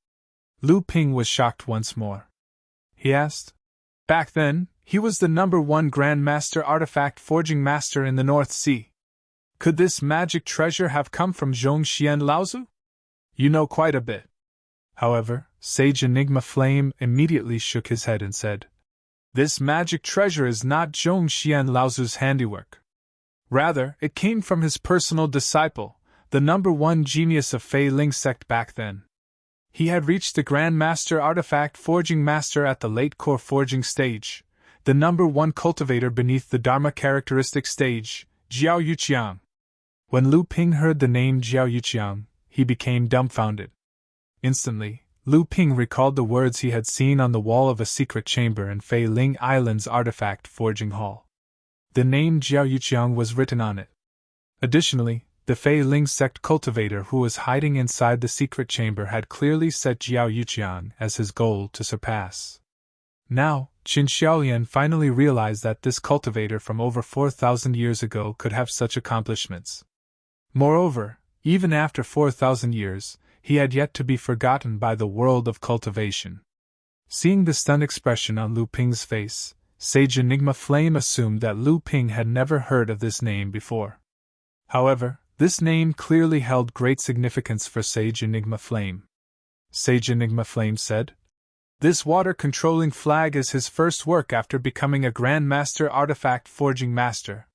Speaker 1: Lu Ping was shocked once more. He asked, Back then, he was the #1 Grandmaster Artifact Forging Master in the North Sea. Could this magic treasure have come from Zhongxian Laozu? You know quite a bit. However, Sage Enigma Flame immediately shook his head and said, This magic treasure is not Zhongxian Laozu's handiwork. Rather, it came from his personal disciple, the #1 genius of Fei Ling sect back then. He had reached the Grandmaster Artifact Forging Master at the late core forging stage, the #1 cultivator beneath the Dharma characteristic stage, Jiao Yuqiang. When Lu Ping heard the name Jiao Yuqiang, he became dumbfounded. Instantly, Lu Ping recalled the words he had seen on the wall of a secret chamber in Fei Ling Island's artifact forging hall. The name Jiao Yuqiang was written on it. Additionally, the Fei Ling sect cultivator who was hiding inside the secret chamber had clearly set Jiao Yuqiang as his goal to surpass. Now, Qin Xiaolian finally realized that this cultivator from over 4,000 years ago could have such accomplishments. Moreover, even after 4,000 years, he had yet to be forgotten by the world of cultivation. Seeing the stunned expression on Lu Ping's face, Sage Enigma Flame assumed that Lu Ping had never heard of this name before. However, this name clearly held great significance for Sage Enigma Flame. Sage Enigma Flame said, This water-controlling flag is his first work after becoming a Grandmaster Artifact Forging Master.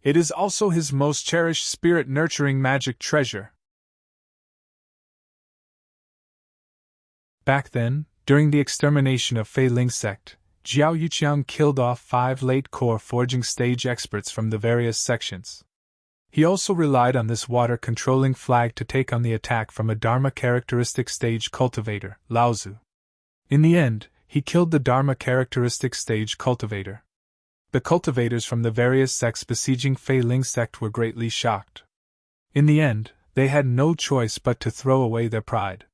Speaker 1: It is also his most cherished spirit-nurturing magic treasure. Back then, during the extermination of Fei Ling sect, Jiao Yuqiang killed off 5 late core forging stage experts from the various sections. He also relied on this water-controlling flag to take on the attack from a Dharma characteristic stage cultivator, Laozu. In the end, he killed the Dharma characteristic stage cultivator. The cultivators from the various sects besieging Fei Ling sect were greatly shocked. In the end, they had no choice but to throw away their pride.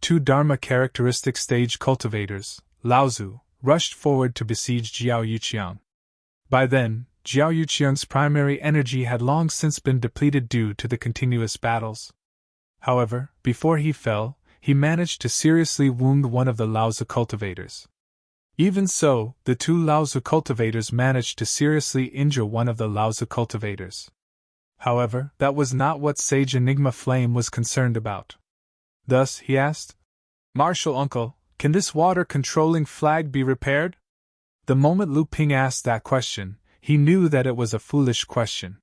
Speaker 1: 2 Dharma characteristic stage cultivators, Laozu, rushed forward to besiege Jiao Yuqiang. By then, Jiao Yuqiang's primary energy had long since been depleted due to the continuous battles. However, before he fell, he managed to seriously wound one of the Laozu cultivators. Even so, the 2 Laozu cultivators managed to seriously injure one of the Laozu cultivators. However, that was not what Sage Enigma Flame was concerned about. Thus, he asked, Martial uncle, can this water-controlling flag be repaired? The moment Lu Ping asked that question, he knew that it was a foolish question.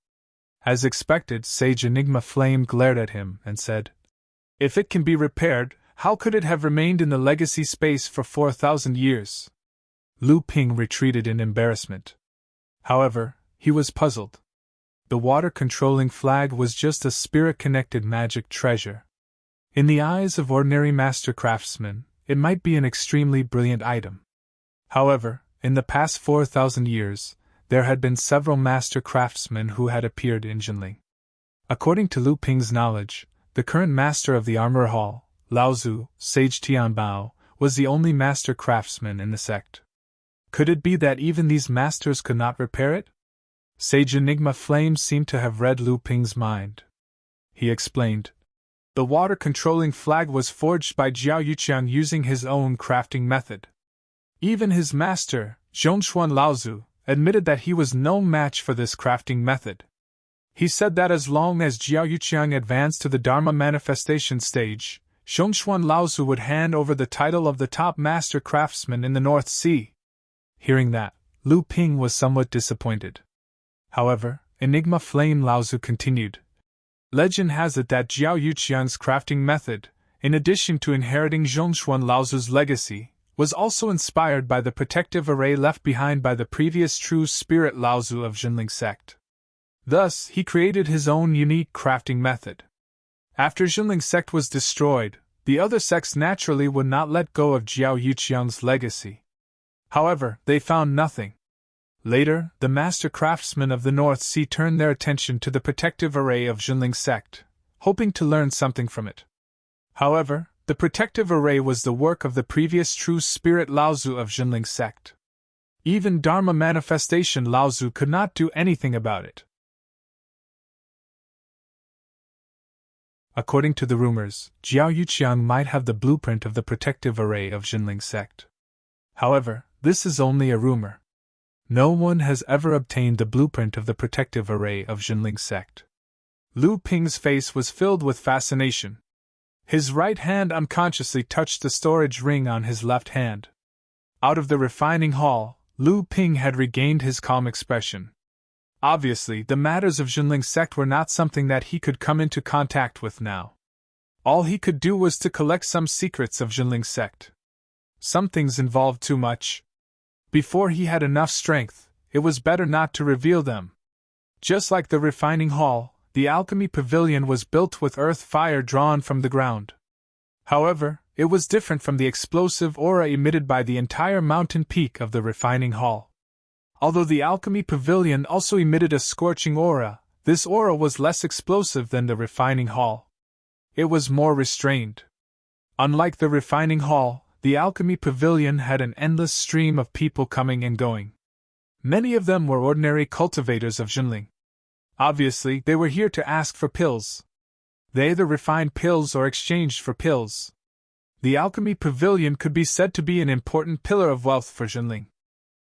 Speaker 1: As expected, Sage Enigma Flame glared at him and said, If it can be repaired, how could it have remained in the legacy space for 4,000 years? Lu Ping retreated in embarrassment. However, he was puzzled. The water-controlling flag was just a spirit-connected magic treasure. In the eyes of ordinary master craftsmen, it might be an extremely brilliant item. However, in the past 4,000 years, there had been several master craftsmen who had appeared in Jinling. According to Lu Ping's knowledge, the current master of the Armor Hall, Laozu, Sage Tianbao, was the only master craftsman in the sect. Could it be that even these masters could not repair it? Sage Enigma Flame seemed to have read Lu Ping's mind. He explained. The water-controlling flag was forged by Jiao Yuqiang using his own crafting method. Even his master, Zhongshuan Laozu, admitted that he was no match for this crafting method. He said that as long as Jiao Yuqiang advanced to the Dharma manifestation stage, Zhongshuan Laozu would hand over the title of the top master craftsman in the North Sea. Hearing that, Lu Ping was somewhat disappointed. However, Enigma Flame Laozu continued. Legend has it that Jiao Yuqiang's crafting method, in addition to inheriting Zhongshuan Laozu's legacy, was also inspired by the protective array left behind by the previous true spirit Laozu of Jinling sect. Thus, he created his own unique crafting method. After Jinling sect was destroyed, the other sects naturally would not let go of Jiao Yuqiang's legacy. However, they found nothing. Later, the master craftsmen of the North Sea turned their attention to the protective array of Jinling sect, hoping to learn something from it. However, the protective array was the work of the previous true spirit Laozu of Jinling sect. Even Dharma manifestation Laozu could not do anything about it. According to the rumors, Jiao Yuqiang might have the blueprint of the protective array of Jinling sect. However, this is only a rumor. No one has ever obtained the blueprint of the protective array of Jinling sect. Lu Ping's face was filled with fascination. His right hand unconsciously touched the storage ring on his left hand. Out of the refining hall, Lu Ping had regained his calm expression. Obviously, the matters of Jinling sect were not something that he could come into contact with now. All he could do was to collect some secrets of Jinling sect. Some things involved too much. Before he had enough strength, it was better not to reveal them. Just like the refining hall, the alchemy pavilion was built with earth fire drawn from the ground. However, it was different from the explosive aura emitted by the entire mountain peak of the refining hall. Although the alchemy pavilion also emitted a scorching aura, this aura was less explosive than the refining hall. It was more restrained. Unlike the refining hall, the alchemy pavilion had an endless stream of people coming and going. Many of them were ordinary cultivators of Jinling. Obviously, they were here to ask for pills. They either refined pills or exchanged for pills. The alchemy pavilion could be said to be an important pillar of wealth for Jinling.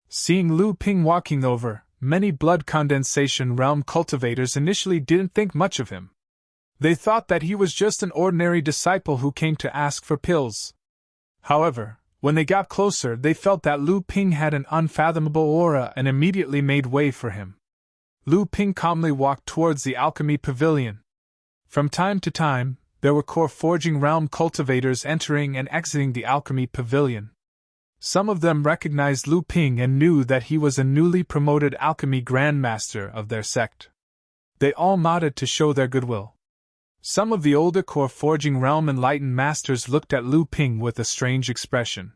Speaker 1: Seeing Lu Ping walking over, many blood condensation realm cultivators initially didn't think much of him. They thought that he was just an ordinary disciple who came to ask for pills. However, when they got closer, they felt that Lu Ping had an unfathomable aura and immediately made way for him. Lu Ping calmly walked towards the alchemy pavilion. From time to time, there were core forging realm cultivators entering and exiting the alchemy pavilion. Some of them recognized Lu Ping and knew that he was a newly promoted alchemy grandmaster of their sect. They all nodded to show their goodwill. Some of the older core forging realm enlightened masters looked at Lu Ping with a strange expression.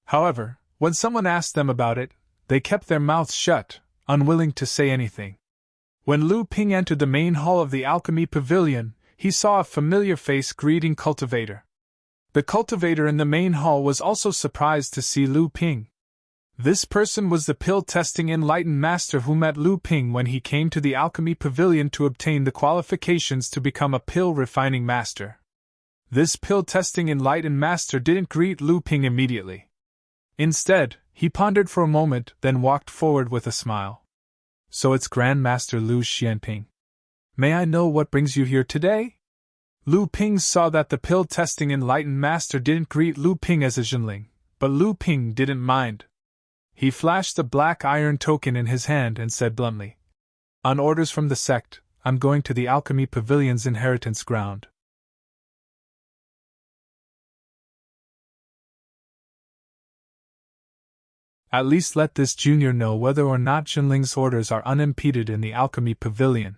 Speaker 1: However, when someone asked them about it, they kept their mouths shut, unwilling to say anything. When Lu Ping entered the main hall of the alchemy pavilion, he saw a familiar face greeting cultivator. The cultivator in the main hall was also surprised to see Lu Ping. This person was the pill-testing enlightened master who met Lu Ping when he came to the alchemy pavilion to obtain the qualifications to become a pill-refining master. This pill-testing enlightened master didn't greet Lu Ping immediately. Instead, he pondered for a moment, then walked forward with a smile. So it's Grandmaster Lu Xianping. May I know what brings you here today? Lu Ping saw that the pill-testing enlightened master didn't greet Lu Ping as a Jinling, but Lu Ping didn't mind. He flashed the black iron token in his hand and said bluntly, "On orders from the sect, I'm going to the alchemy pavilion's inheritance ground." At least let this junior know whether or not Jinling's orders are unimpeded in the alchemy pavilion.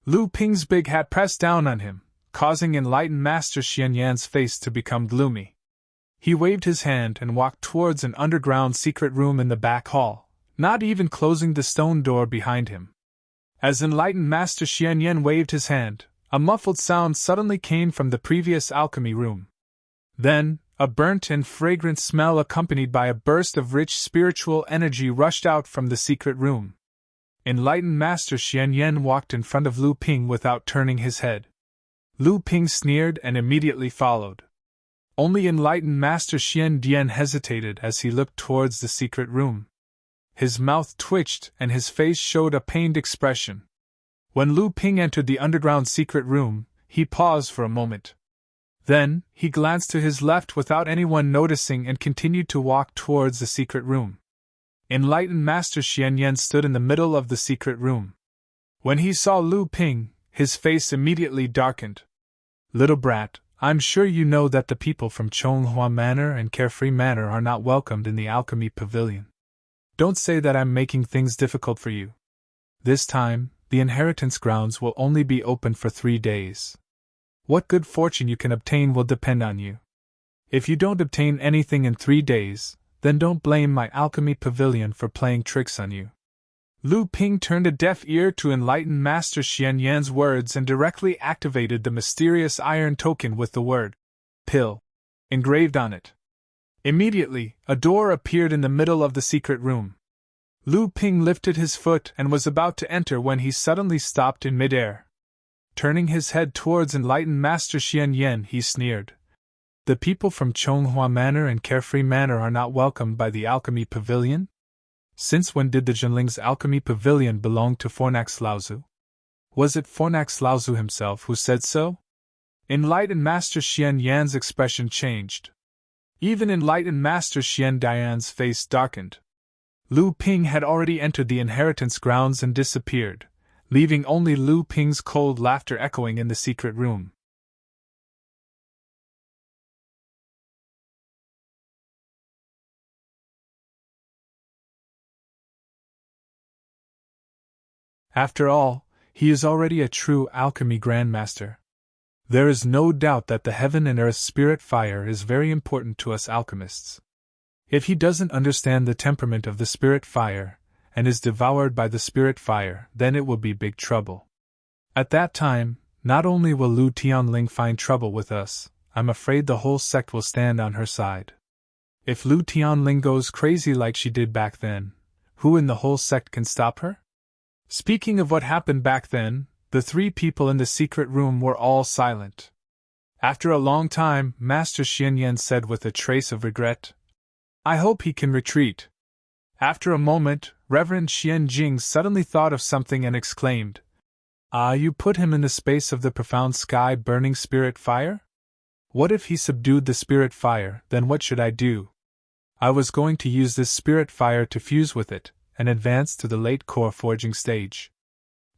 Speaker 1: Lu Ping's big hat pressed down on him, causing enlightened Master Xianyan's face to become gloomy. He waved his hand and walked towards an underground secret room in the back hall, not even closing the stone door behind him. As enlightened Master Xianyan waved his hand, a muffled sound suddenly came from the previous alchemy room. Then, a burnt and fragrant smell accompanied by a burst of rich spiritual energy rushed out from the secret room. Enlightened Master Xian Yan walked in front of Lu Ping without turning his head. Lu Ping sneered and immediately followed. Only Enlightened Master Xian Dian hesitated as he looked towards the secret room. His mouth twitched and his face showed a pained expression. When Lu Ping entered the underground secret room, he paused for a moment. Then, he glanced to his left without anyone noticing and continued to walk towards the secret room. Enlightened Master Xian Yan stood in the middle of the secret room. When he saw Lu Ping, his face immediately darkened. "Little brat, I'm sure you know that the people from Chonghua Manor and Carefree Manor are not welcomed in the Alchemy Pavilion. Don't say that I'm making things difficult for you. This time, the inheritance grounds will only be open for 3 days. What good fortune you can obtain will depend on you. If you don't obtain anything in 3 days, then don't blame my Alchemy Pavilion for playing tricks on you." Lu Ping turned a deaf ear to Enlightened Master Xian Yan's words and directly activated the mysterious iron token with the word "pill" engraved on it. Immediately, a door appeared in the middle of the secret room. Lu Ping lifted his foot and was about to enter when he suddenly stopped in midair. Turning his head towards Enlightened Master Xian Yan, he sneered. "The people from Chonghua Manor and Carefree Manor are not welcomed by the Alchemy Pavilion? Since when did the Zhenling's Alchemy Pavilion belong to Fornax Laozu? Was it Fornax Laozu himself who said so?" Enlightened Master Xian Yan's expression changed. Even Enlightened Master Xian Dian's face darkened. Lu Ping had already entered the inheritance grounds and disappeared, leaving only Lu Ping's cold laughter echoing in the secret room. After all, he is already a true alchemy grandmaster. There is no doubt that the heaven and earth spirit fire is very important to us alchemists. If he doesn't understand the temperament of the spirit fire, and is devoured by the spirit fire, then it will be big trouble. At that time, not only will Lu Tianling find trouble with us, I'm afraid the whole sect will stand on her side. If Lu Tianling goes crazy like she did back then, who in the whole sect can stop her? Speaking of what happened back then, the 3 people in the secret room were all silent. After a long time, Master Xian Yan said with a trace of regret, "I hope he can retreat." After a moment, Reverend Xian Jing suddenly thought of something and exclaimed, "Ah, you put him in the space of the profound sky burning spirit fire? What if he subdued the spirit fire, then what should I do? I was going to use this spirit fire to fuse with it, and advance to the late core forging stage."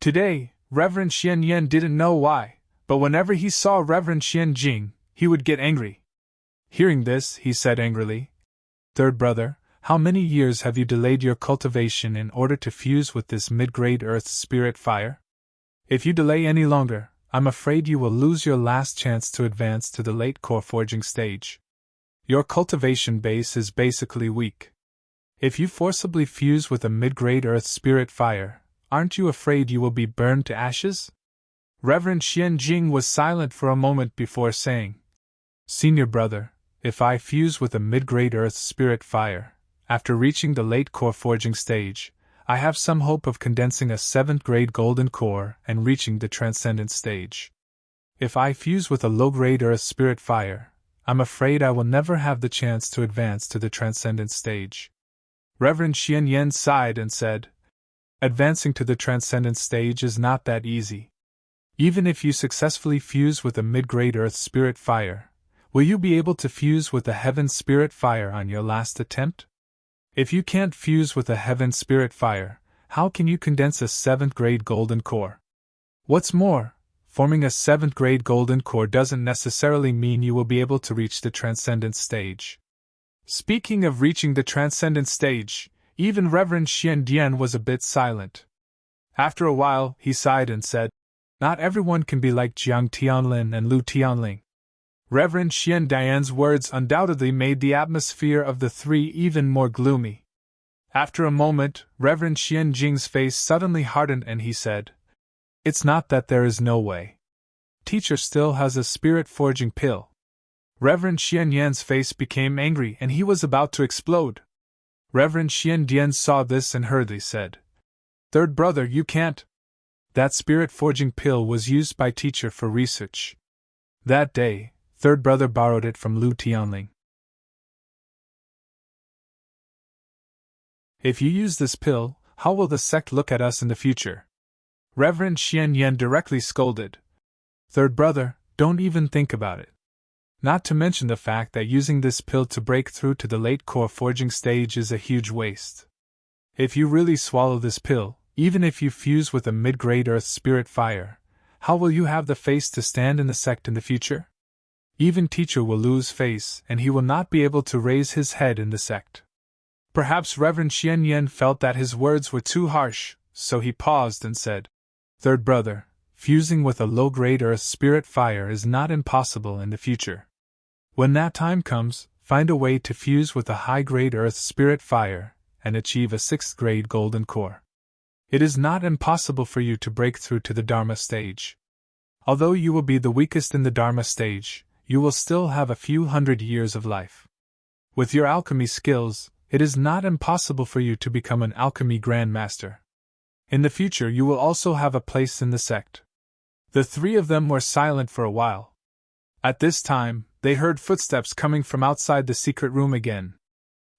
Speaker 1: Today, Reverend Xian Yan didn't know why, but whenever he saw Reverend Xian Jing, he would get angry. Hearing this, he said angrily, "Third brother, how many years have you delayed your cultivation in order to fuse with this mid-grade earth spirit fire? If you delay any longer, I'm afraid you will lose your last chance to advance to the late core forging stage. Your cultivation base is basically weak. If you forcibly fuse with a mid-grade earth spirit fire, aren't you afraid you will be burned to ashes?" Reverend Xian Jing was silent for a moment before saying, "Senior brother, if I fuse with a mid-grade earth spirit fire, after reaching the late core forging stage, I have some hope of condensing a 7th-grade golden core and reaching the transcendent stage. If I fuse with a low-grade earth spirit fire, I'm afraid I will never have the chance to advance to the transcendent stage." Reverend Xian Yan sighed and said, "Advancing to the transcendent stage is not that easy. Even if you successfully fuse with a mid-grade earth spirit fire, will you be able to fuse with a heaven spirit fire on your last attempt? If you can't fuse with a heaven spirit fire, how can you condense a 7th-grade golden core? What's more, forming a 7th-grade golden core doesn't necessarily mean you will be able to reach the transcendent stage." Speaking of reaching the transcendent stage, even Reverend Xian Dian was a bit silent. After a while, he sighed and said, "Not everyone can be like Jiang Tianlin and Lu Tianling." Reverend Xian Dian's words undoubtedly made the atmosphere of the 3 even more gloomy. After a moment, Reverend Xian Jing's face suddenly hardened and he said, "It's not that there is no way. Teacher still has a spirit forging pill." Reverend Xian Yan's face became angry and he was about to explode. Reverend Xian Dian saw this and hurriedly said, Third brother, you can't. That spirit forging pill was used by teacher for research. That day, third brother borrowed it from Lu Tianling. If you use this pill, how will the sect look at us in the future? Reverend Xian Yan directly scolded. Third brother, don't even think about it. Not to mention the fact that using this pill to break through to the late core forging stage is a huge waste. If you really swallow this pill, even if you fuse with a mid-grade earth spirit fire, how will you have the face to stand in the sect in the future? Even teacher will lose face and he will not be able to raise his head in the sect. Perhaps Reverend Xian Yan felt that his words were too harsh, so he paused and said, Third brother, fusing with a low-grade earth spirit fire is not impossible in the future. When that time comes, find a way to fuse with a high-grade earth spirit fire and achieve a 6th-grade golden core. It is not impossible for you to break through to the Dharma stage. Although you will be the weakest in the Dharma stage, you will still have a few hundred years of life. With your alchemy skills, it is not impossible for you to become an alchemy grandmaster. In the future you will also have a place in the sect. The three of them were silent for a while. At this time, they heard footsteps coming from outside the secret room again.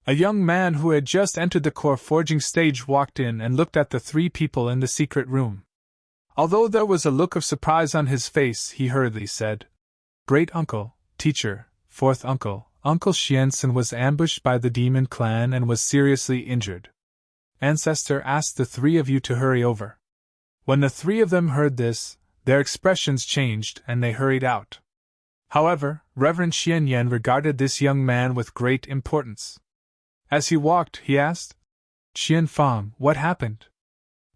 Speaker 1: A young man who had just entered the core forging stage walked in and looked at the three people in the secret room. Although there was a look of surprise on his face, he hurriedly said, Great uncle, teacher, fourth uncle, Uncle Xiansen was ambushed by the demon clan and was seriously injured. Ancestor asked the three of you to hurry over. When the three of them heard this, their expressions changed and they hurried out. However, Reverend Xian Yan regarded this young man with great importance. As he walked, he asked, Xian Fang, what happened?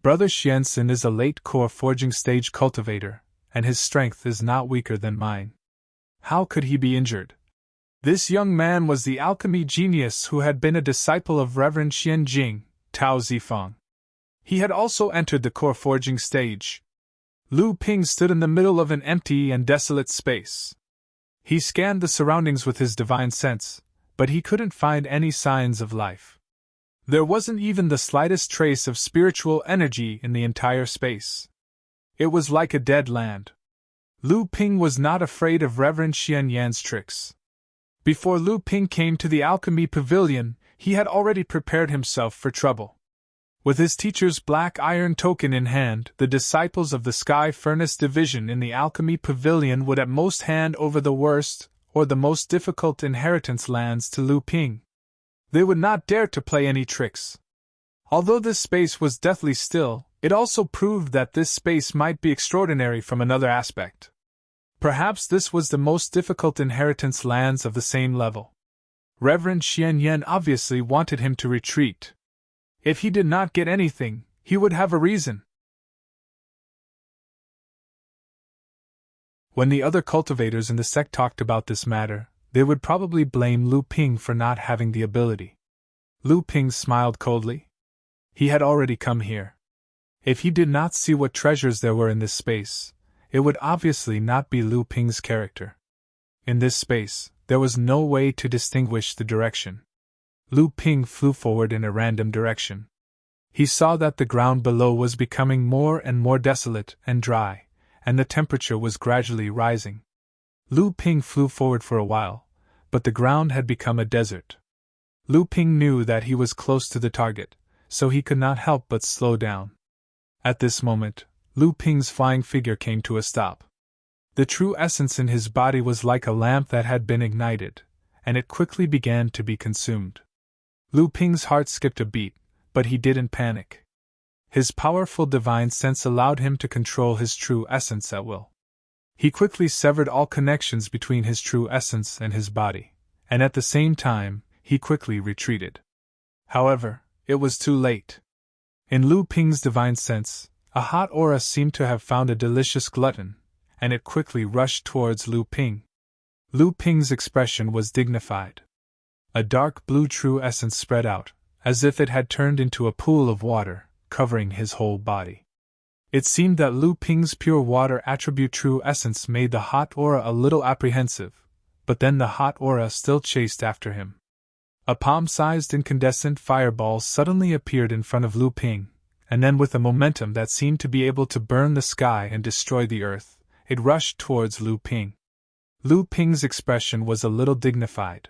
Speaker 1: Brother Xiansen is a late core forging stage cultivator, and his strength is not weaker than mine. How could he be injured? This young man was the alchemy genius who had been a disciple of Reverend Xian Jing, Tao Zifang. He had also entered the core forging stage. Lu Ping stood in the middle of an empty and desolate space. He scanned the surroundings with his divine sense, but he couldn't find any signs of life. There wasn't even the slightest trace of spiritual energy in the entire space. It was like a dead land. Lu Ping was not afraid of Reverend Xian Yan's tricks. Before Lu Ping came to the alchemy pavilion, he had already prepared himself for trouble. With his teacher's black iron token in hand, the disciples of the Sky Furnace Division in the alchemy pavilion would at most hand over the worst, or the most difficult inheritance lands to Lu Ping. They would not dare to play any tricks. Although this space was deathly still, it also proved that this space might be extraordinary from another aspect. Perhaps this was the most difficult inheritance lands of the same level. Reverend Xian Yan obviously wanted him to retreat. If he did not get anything, he would have a reason. When the other cultivators in the sect talked about this matter, they would probably blame Lu Ping for not having the ability. Lu Ping smiled coldly. He had already come here. If he did not see what treasures there were in this space, it would obviously not be Lu Ping's character. In this space, there was no way to distinguish the direction. Lu Ping flew forward in a random direction. He saw that the ground below was becoming more and more desolate and dry, and the temperature was gradually rising. Lu Ping flew forward for a while, but the ground had become a desert. Lu Ping knew that he was close to the target, so he could not help but slow down. At this moment, Lu Ping's flying figure came to a stop. The true essence in his body was like a lamp that had been ignited, and it quickly began to be consumed. Lu Ping's heart skipped a beat, but he didn't panic. His powerful divine sense allowed him to control his true essence at will. He quickly severed all connections between his true essence and his body, and at the same time, he quickly retreated. However, it was too late. In Lu Ping's divine sense, a hot aura seemed to have found a delicious glutton, and it quickly rushed towards Lu Ping. Lu Ping's expression was dignified. A dark blue true essence spread out, as if it had turned into a pool of water, covering his whole body. It seemed that Lu Ping's pure water attribute true essence made the hot aura a little apprehensive, but then the hot aura still chased after him. A palm-sized incandescent fireball suddenly appeared in front of Lu Ping, and then with a momentum that seemed to be able to burn the sky and destroy the earth, it rushed towards Lu Ping. Lu Ping's expression was a little dignified.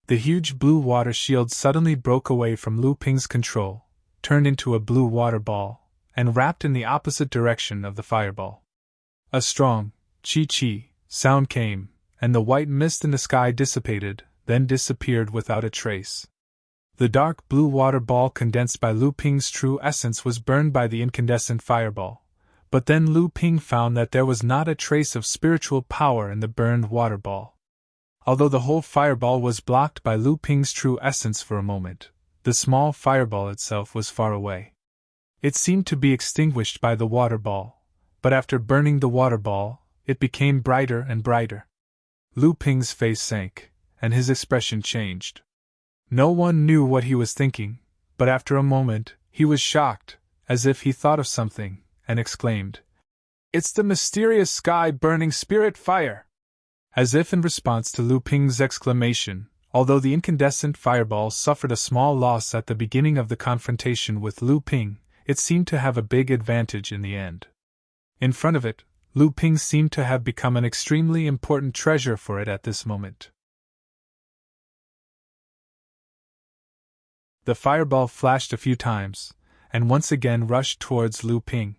Speaker 1: The huge blue water shield suddenly broke away from Lu Ping's control, turned into a blue water ball, and wrapped in the opposite direction of the fireball. A strong "chi-chi" sound came, and the white mist in the sky dissipated, then disappeared without a trace. The dark blue water ball condensed by Lu Ping's true essence was burned by the incandescent fireball, but then Lu Ping found that there was not a trace of spiritual power in the burned water ball. Although the whole fireball was blocked by Lu Ping's true essence for a moment, the small fireball itself was far away. It seemed to be extinguished by the water ball, but after burning the water ball, it became brighter and brighter. Lu Ping's face sank, and his expression changed. No one knew what he was thinking, but after a moment, he was shocked, as if he thought of something, and exclaimed, "It's the mysterious sky-burning spirit fire!" As if in response to Lu Ping's exclamation, although the incandescent fireball suffered a small loss at the beginning of the confrontation with Lu Ping, it seemed to have a big advantage in the end. In front of it, Lu Ping seemed to have become an extremely important treasure for it at this moment. The fireball flashed a few times, and once again rushed towards Lu Ping.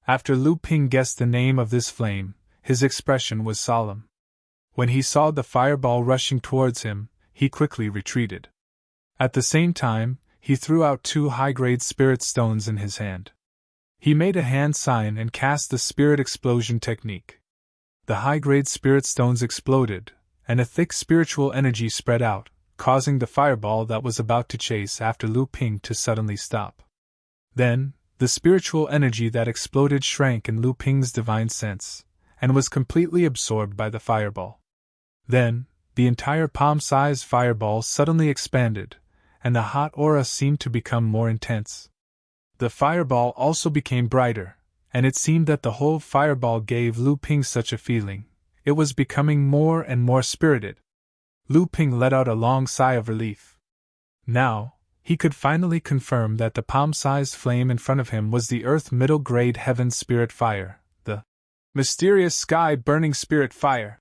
Speaker 1: After Lu Ping guessed the name of this flame, his expression was solemn. When he saw the fireball rushing towards him, he quickly retreated. At the same time, he threw out 2 high-grade spirit stones in his hand. He made a hand sign and cast the spirit explosion technique. The high-grade spirit stones exploded, and a thick spiritual energy spread out, causing the fireball that was about to chase after Lu Ping to suddenly stop. Then, the spiritual energy that exploded shrank in Lu Ping's divine sense, and was completely absorbed by the fireball. Then, the entire palm-sized fireball suddenly expanded, and the hot aura seemed to become more intense. The fireball also became brighter, and it seemed that the whole fireball gave Lu Ping such a feeling. It was becoming more and more spirited. Lu Ping let out a long sigh of relief. Now, he could finally confirm that the palm-sized flame in front of him was the Earth middle-grade heaven spirit fire, the mysterious sky-burning spirit fire.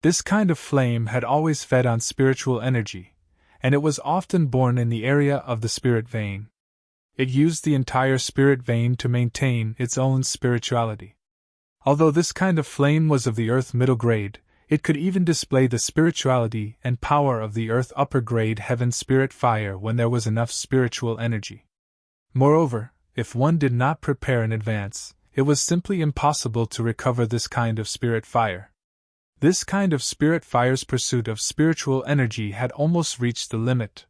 Speaker 1: This kind of flame had always fed on spiritual energy, and it was often born in the area of the spirit vein. It used the entire spirit vein to maintain its own spirituality. Although this kind of flame was of the Earth middle grade, it could even display the spirituality and power of the Earth upper grade heaven spirit fire when there was enough spiritual energy. Moreover, if one did not prepare in advance, it was simply impossible to recover this kind of spirit fire. This kind of spirit fire's pursuit of spiritual energy had almost reached the limit.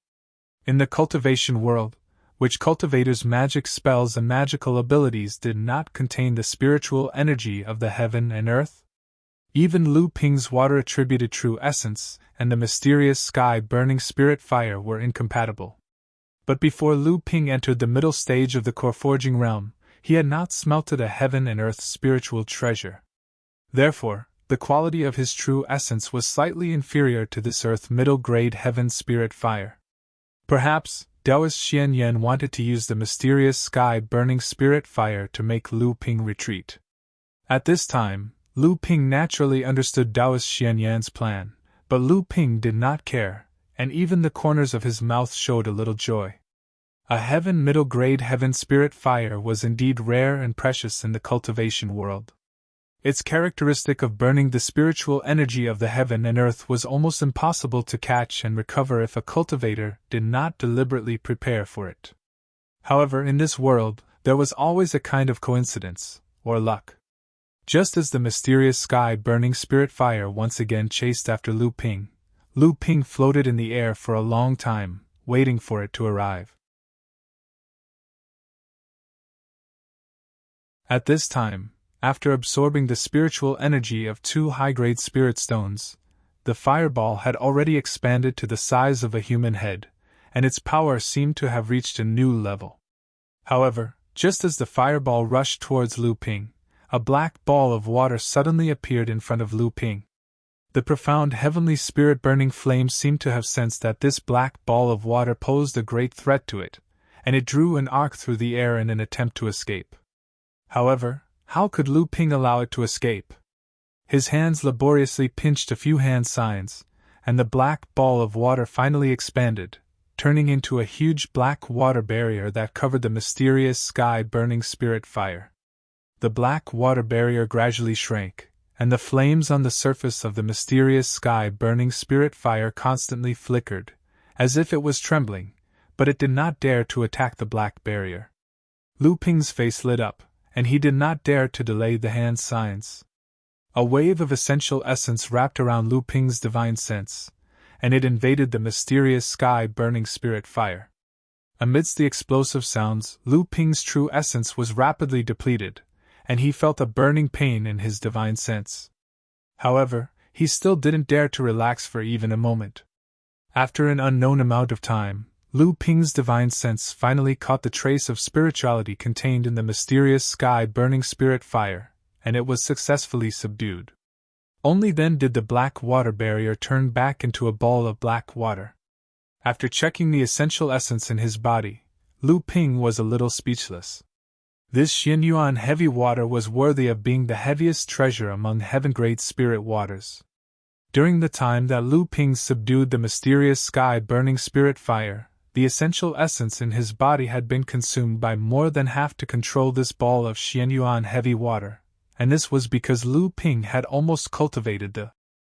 Speaker 1: In the cultivation world, which cultivators' magic spells and magical abilities did not contain the spiritual energy of the heaven and earth, even Lu Ping's water-attributed true essence and the mysterious sky-burning spirit fire were incompatible. But before Lu Ping entered the middle stage of the core-forging realm, he had not smelted a heaven and earth spiritual treasure. Therefore, the quality of his true essence was slightly inferior to this earth middle-grade heaven spirit fire. Perhaps, Taoist Xian Yan wanted to use the mysterious sky-burning spirit fire to make Lu Ping retreat. At this time, Lu Ping naturally understood Taoist Xian Yan's plan, but Lu Ping did not care, and even the corners of his mouth showed a little joy. A heaven middle-grade heaven spirit fire was indeed rare and precious in the cultivation world. Its characteristic of burning the spiritual energy of the heaven and earth was almost impossible to catch and recover if a cultivator did not deliberately prepare for it. However, in this world, there was always a kind of coincidence, or luck. Just as the mysterious sky-burning spirit fire once again chased after Lu Ping floated in the air for a long time, waiting for it to arrive. At this time, after absorbing the spiritual energy of 2 high-grade spirit stones, the fireball had already expanded to the size of a human head, and its power seemed to have reached a new level. However, just as the fireball rushed towards Lu Ping, a black ball of water suddenly appeared in front of Lu Ping. The profound heavenly spirit-burning flame seemed to have sensed that this black ball of water posed a great threat to it, and it drew an arc through the air in an attempt to escape. However, how could Lu Ping allow it to escape? His hands laboriously pinched a few hand signs, and the black ball of water finally expanded, turning into a huge black water barrier that covered the mysterious sky-burning spirit fire. The black water barrier gradually shrank, and the flames on the surface of the mysterious sky-burning spirit fire constantly flickered, as if it was trembling, but it did not dare to attack the black barrier. Lu Ping's face lit up, and he did not dare to delay the hand signs. A wave of essential essence wrapped around Lu Ping's divine sense, and it invaded the mysterious sky-burning spirit fire. Amidst the explosive sounds, Lu Ping's true essence was rapidly depleted, and he felt a burning pain in his divine sense. However, he still didn't dare to relax for even a moment. After an unknown amount of time, Lu Ping's divine sense finally caught the trace of spirituality contained in the mysterious sky-burning spirit fire, and it was successfully subdued. Only then did the black water barrier turn back into a ball of black water. After checking the essential essence in his body, Lu Ping was a little speechless. This Xianyuan heavy water was worthy of being the heaviest treasure among heaven-grade spirit waters. During the time that Lu Ping subdued the mysterious sky-burning spirit fire, the essential essence in his body had been consumed by more than half to control this ball of Xianyuan heavy water, and this was because Lu Ping had almost cultivated the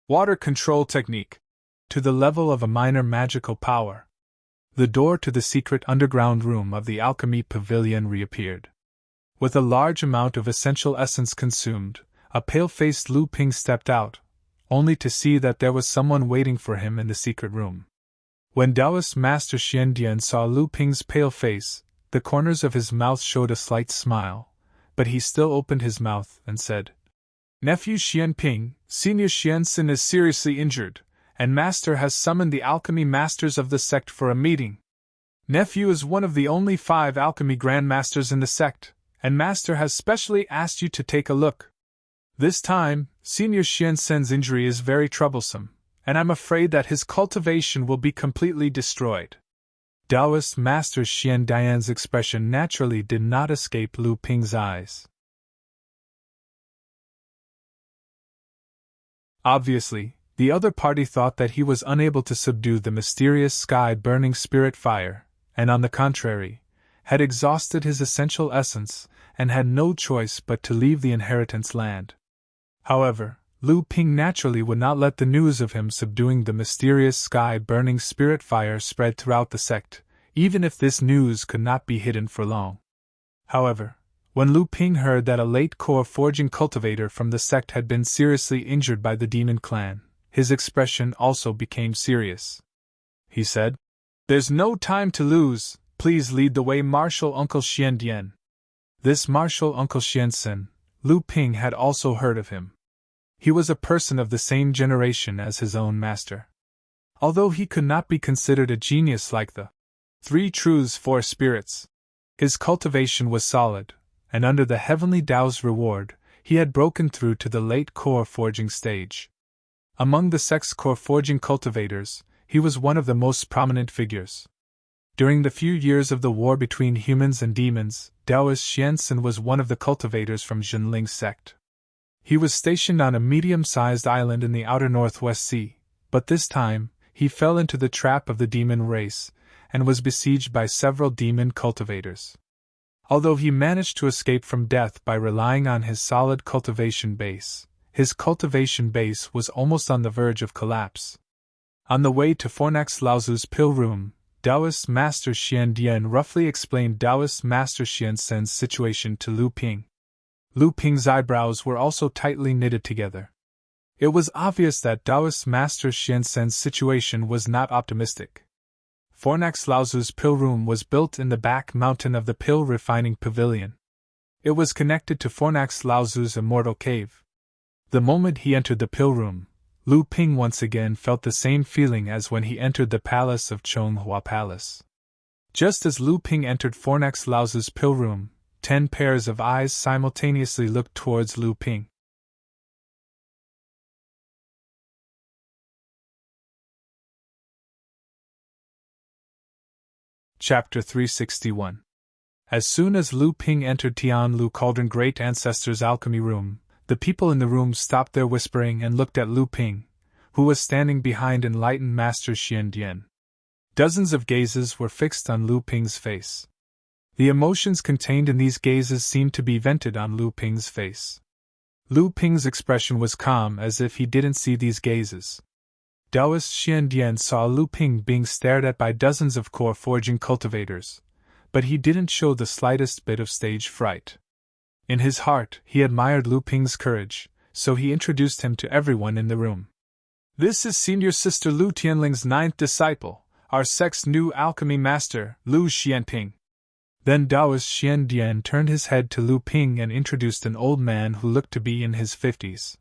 Speaker 1: water control technique to the level of a minor magical power. The door to the secret underground room of the alchemy pavilion reappeared. With a large amount of essential essence consumed, a pale-faced Lu Ping stepped out, only to see that there was someone waiting for him in the secret room. When Taoist Master Xiandian saw Lu Ping's pale face, the corners of his mouth showed a slight smile, but he still opened his mouth and said, "Nephew Xianping, Senior Xianxin is seriously injured, and Master has summoned the alchemy masters of the sect for a meeting. Nephew is one of the only 5 alchemy grandmasters in the sect, and Master has specially asked you to take a look. This time, Senior Xianxin's injury is very troublesome, and I'm afraid that his cultivation will be completely destroyed." Taoist Master Xiandian's expression naturally did not escape Lu Ping's eyes. Obviously, the other party thought that he was unable to subdue the mysterious sky-burning spirit fire, and on the contrary, had exhausted his essential essence, and had no choice but to leave the inheritance land. However, Lu Ping naturally would not let the news of him subduing the mysterious sky-burning spirit fire spread throughout the sect, even if this news could not be hidden for long. However, when Lu Ping heard that a late core forging cultivator from the sect had been seriously injured by the demon clan, his expression also became serious. He said, "There's no time to lose, please lead the way, Martial Uncle Xiandian." This Martial Uncle Xianxin, Lu Ping had also heard of him. He was a person of the same generation as his own master. Although he could not be considered a genius like the 3 truths 4 spirits, his cultivation was solid, and under the heavenly Tao's reward, he had broken through to the late core forging stage. Among the sect's core forging cultivators, he was one of the most prominent figures. During the few years of the war between humans and demons, Taoist Xianxin was one of the cultivators from Zhenling's sect. He was stationed on a medium-sized island in the outer Northwest Sea, but this time, he fell into the trap of the demon race, and was besieged by several demon cultivators. Although he managed to escape from death by relying on his solid cultivation base, his cultivation base was almost on the verge of collapse. On the way to Fornax Laozu's pill room, Taoist Master Xiandian roughly explained Taoist Master Xianxin's situation to Lu Ping. Lu Ping's eyebrows were also tightly knitted together. It was obvious that Taoist Master Xianxin's situation was not optimistic. Fornax Laozu's pill room was built in the back mountain of the pill refining pavilion. It was connected to Fornax Laozu's immortal cave. The moment he entered the pill room, Lu Ping once again felt the same feeling as when he entered the palace of Chonghua Palace. Just as Lu Ping entered Fornax Laozu's pill room, 10 pairs of eyes simultaneously looked towards Lu Ping. Chapter 361. As soon as Lu Ping entered Tian Lu Cauldron Great Ancestor's alchemy room, the people in the room stopped their whispering and looked at Lu Ping, who was standing behind enlightened Master Xian Dian. Dozens of gazes were fixed on Lu Ping's face. The emotions contained in these gazes seemed to be vented on Lu Ping's face. Lu Ping's expression was calm, as if he didn't see these gazes. Taoist Xian Dian saw Lu Ping being stared at by dozens of core forging cultivators, but he didn't show the slightest bit of stage fright. In his heart, he admired Lu Ping's courage, so he introduced him to everyone in the room. "This is senior sister Lu Tianling's 9th disciple, our sect's new alchemy master, Lu Xianping." Then Taoist Xian Dian turned his head to Lu Ping and introduced an old man who looked to be in his 50s.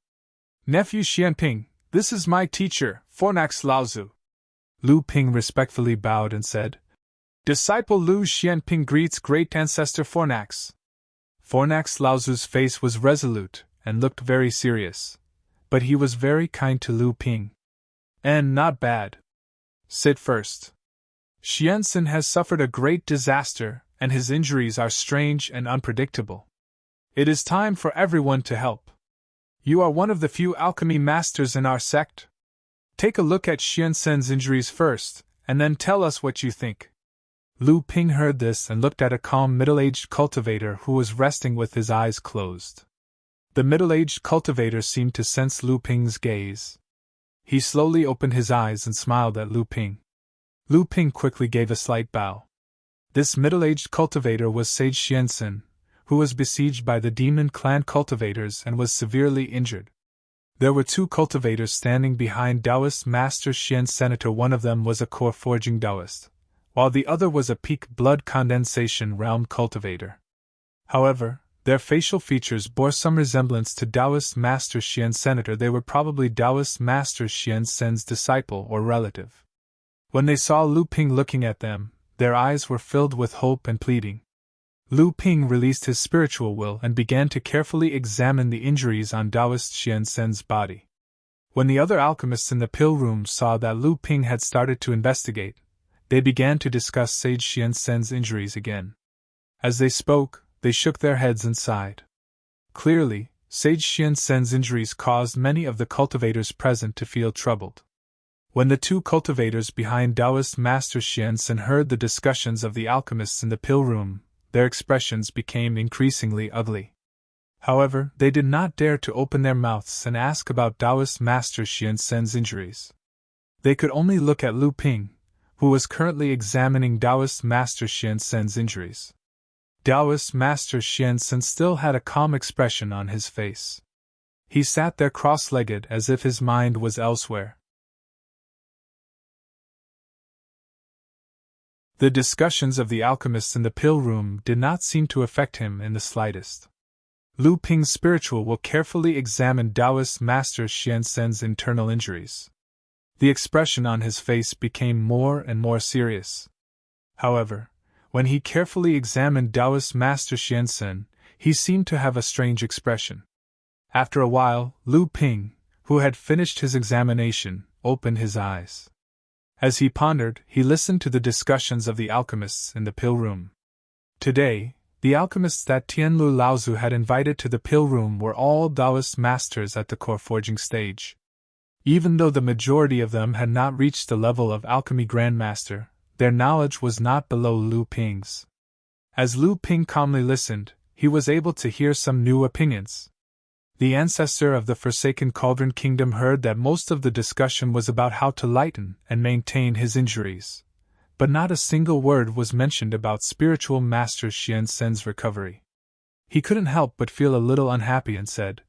Speaker 1: "Nephew Xianping, this is my teacher, Fornax Laozu." Lu Ping respectfully bowed and said, "Disciple Lu Xianping greets great ancestor Fornax." Fornax Laozu's face was resolute and looked very serious, but he was very kind to Lu Ping. "And not bad. Sit first. Xiansen has suffered a great disaster, and his injuries are strange and unpredictable. It is time for everyone to help. You are one of the few alchemy masters in our sect. Take a look at Xiansen's injuries first, and then tell us what you think." Lu Ping heard this and looked at a calm middle-aged cultivator who was resting with his eyes closed. The middle-aged cultivator seemed to sense Lu Ping's gaze. He slowly opened his eyes and smiled at Lu Ping. Lu Ping quickly gave a slight bow. This middle-aged cultivator was Sage Xiansen, who was besieged by the demon clan cultivators and was severely injured. There were 2 cultivators standing behind Taoist Master Xian Senator. One of them was a core forging Taoist, while the other was a peak blood condensation realm cultivator. However, their facial features bore some resemblance to Taoist Master Xian Senator. They were probably Taoist Master Xian Sen's disciple or relative. When they saw Lu Ping looking at them, their eyes were filled with hope and pleading. Lu Ping released his spiritual will and began to carefully examine the injuries on Taoist Xian Sen's body. When the other alchemists in the pill room saw that Lu Ping had started to investigate, they began to discuss Sage Xian Sen's injuries again. As they spoke, they shook their heads and sighed. Clearly, Sage Xian Sen's injuries caused many of the cultivators present to feel troubled. When the 2 cultivators behind Taoist Master Xian Sen heard the discussions of the alchemists in the pill room, their expressions became increasingly ugly. However, they did not dare to open their mouths and ask about Taoist Master Xian Sen's injuries. They could only look at Lu Ping, who was currently examining Taoist Master Xian Sen's injuries. Taoist Master Xian Sen still had a calm expression on his face. He sat there cross-legged as if his mind was elsewhere. The discussions of the alchemists in the pill room did not seem to affect him in the slightest. Lu Ping's spiritual will carefully examined Taoist Master Xian Sen's internal injuries. The expression on his face became more and more serious. However, when he carefully examined Taoist Master Xian Sen, he seemed to have a strange expression. After a while, Lu Ping, who had finished his examination, opened his eyes. As he pondered, he listened to the discussions of the alchemists in the pill room. Today, the alchemists that Tianlu Laozu had invited to the pill room were all Taoist masters at the core forging stage. Even though the majority of them had not reached the level of alchemy grandmaster, their knowledge was not below Lu Ping's. As Lu Ping calmly listened, he was able to hear some new opinions. The ancestor of the Forsaken Cauldron Kingdom heard that most of the discussion was about how to lighten and maintain his injuries, but not a single word was mentioned about spiritual master Xian Sen's recovery. He couldn't help but feel a little unhappy and said,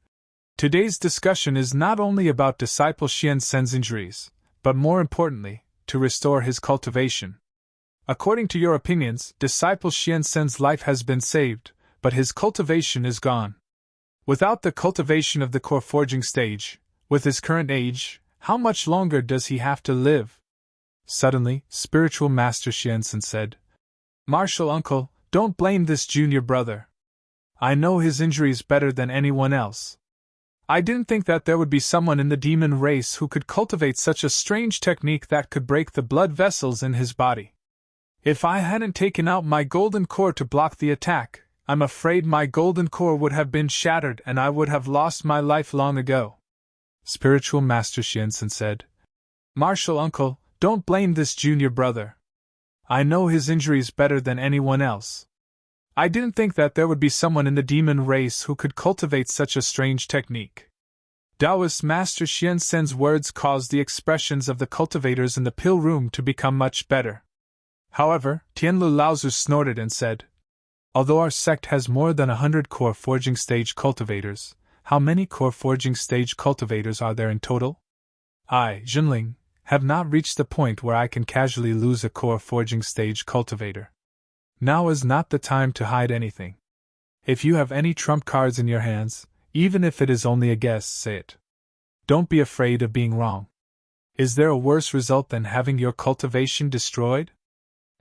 Speaker 1: "Today's discussion is not only about disciple Xian Sen's injuries, but more importantly, to restore his cultivation. According to your opinions, disciple Xian Sen's life has been saved, but his cultivation is gone. Without the cultivation of the core forging stage, with his current age, how much longer does he have to live?" Suddenly, spiritual master Xiansen said, "Martial uncle, don't blame this junior brother. I know his injuries better than anyone else. I didn't think that there would be someone in the demon race who could cultivate such a strange technique that could break the blood vessels in his body. If I hadn't taken out my golden core to block the attack, I'm afraid my golden core would have been shattered and I would have lost my life long ago. Spiritual Master Xiansen said. Martial uncle, don't blame this junior brother. I know his injuries better than anyone else. I didn't think that there would be someone in the demon race who could cultivate such a strange technique. Taoist Master Xiansen's words caused the expressions of the cultivators in the pill room to become much better. However, Tianlu Laozu snorted and said, Although our sect has more than 100 core forging stage cultivators, how many core forging stage cultivators are there in total? I, Jinling, have not reached the point where I can casually lose a core forging stage cultivator. Now is not the time to hide anything. If you have any trump cards in your hands, even if it is only a guess, say it. Don't be afraid of being wrong. Is there a worse result than having your cultivation destroyed?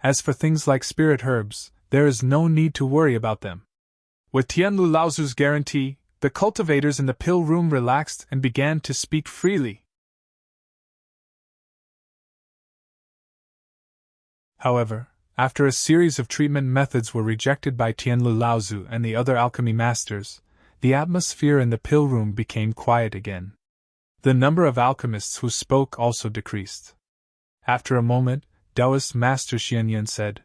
Speaker 1: As for things like spirit herbs, there is no need to worry about them. With Tianlu Laozu's guarantee, the cultivators in the pill room relaxed and began to speak freely. However, after a series of treatment methods were rejected by Tianlu Laozu and the other alchemy masters, the atmosphere in the pill room became quiet again. The number of alchemists who spoke also decreased. After a moment, Taoist Master Xianyan said,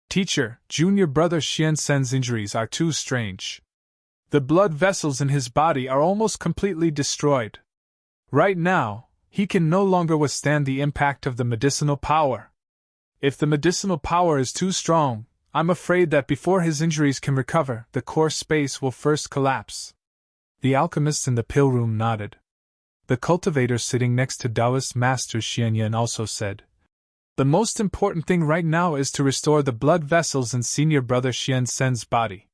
Speaker 1: Teacher, junior brother Xiansen's injuries are too strange. The blood vessels in his body are almost completely destroyed. Right now, he can no longer withstand the impact of the medicinal power. If the medicinal power is too strong, I'm afraid that before his injuries can recover, the core space will first collapse. The alchemists in the pill room nodded. The cultivator sitting next to Taoist Master Xianyan also said, The most important thing right now is to restore the blood vessels in senior brother Xiansen's body.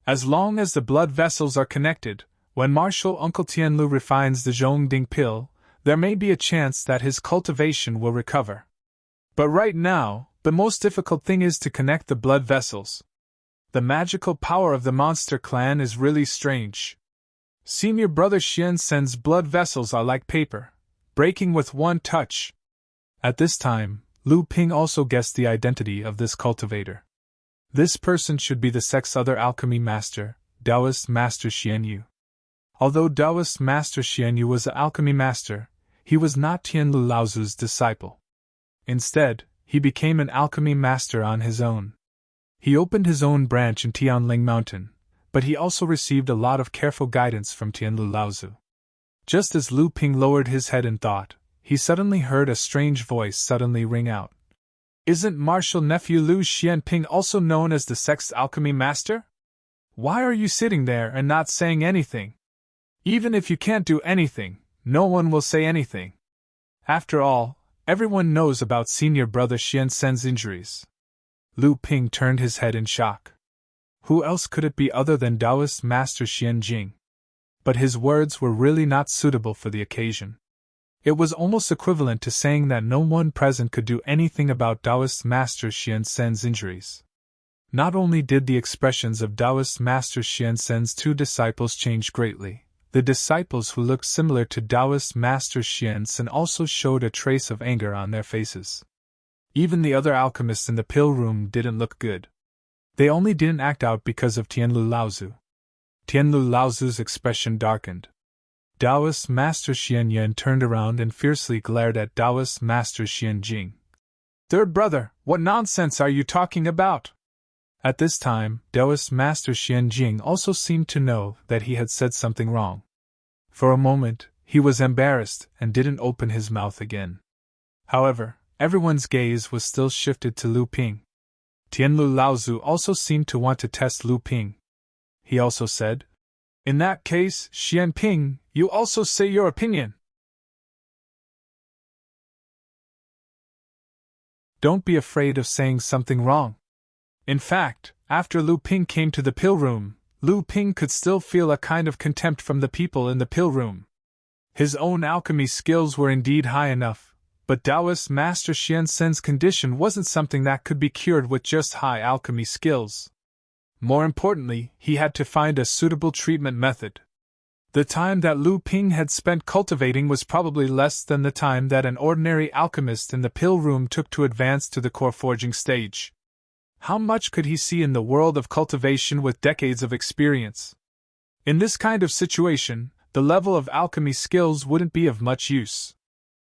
Speaker 1: As long as the blood vessels are connected, when Martial Uncle Tianlu refines the Zhongding pill, there may be a chance that his cultivation will recover. But right now, the most difficult thing is to connect the blood vessels. The magical power of the monster clan is really strange. Senior brother Xiansen's blood vessels are like paper, breaking with one touch. At this time, Lu Ping also guessed the identity of this cultivator. This person should be the sect's other alchemy master, Taoist Master Xianyu. Although Taoist Master Xianyu was an alchemy master, he was not Tianlu Laozu's disciple. Instead, he became an alchemy master on his own. He opened his own branch in Tianling Mountain, but he also received a lot of careful guidance from Tianlu Laozu. Just as Lu Ping lowered his head in thought, he suddenly heard a strange voice suddenly ring out. Isn't martial nephew Lu Xianping also known as the sect's alchemy master? Why are you sitting there and not saying anything? Even if you can't do anything, no one will say anything. After all, everyone knows about senior brother Xiansen's injuries. Lu Ping turned his head in shock. Who else could it be other than Taoist Master Xianjing? But his words were really not suitable for the occasion. It was almost equivalent to saying that no one present could do anything about Taoist Master Xiansen's injuries. Not only did the expressions of Taoist Master Xiansen's two disciples change greatly, the disciples who looked similar to Taoist Master Xiansen also showed a trace of anger on their faces. Even the other alchemists in the pill room didn't look good. They only didn't act out because of Tianlu Laozu. Tianlu Laozu's expression darkened. Taoist Master Xianyan turned around and fiercely glared at Taoist Master Xianjing. Third brother, what nonsense are you talking about? At this time, Taoist Master Xianjing also seemed to know that he had said something wrong. For a moment, he was embarrassed and didn't open his mouth again. However, everyone's gaze was still shifted to Lu Ping. Tianlu Laozu also seemed to want to test Lu Ping. He also said, In that case, Xianping, you also say your opinion. Don't be afraid of saying something wrong. In fact, after Lu Ping came to the pill room, Lu Ping could still feel a kind of contempt from the people in the pill room. His own alchemy skills were indeed high enough, but Taoist Master Xiansen's condition wasn't something that could be cured with just high alchemy skills. More importantly, he had to find a suitable treatment method. The time that Lu Ping had spent cultivating was probably less than the time that an ordinary alchemist in the pill room took to advance to the core forging stage. How much could he see in the world of cultivation with decades of experience? In this kind of situation, the level of alchemy skills wouldn't be of much use.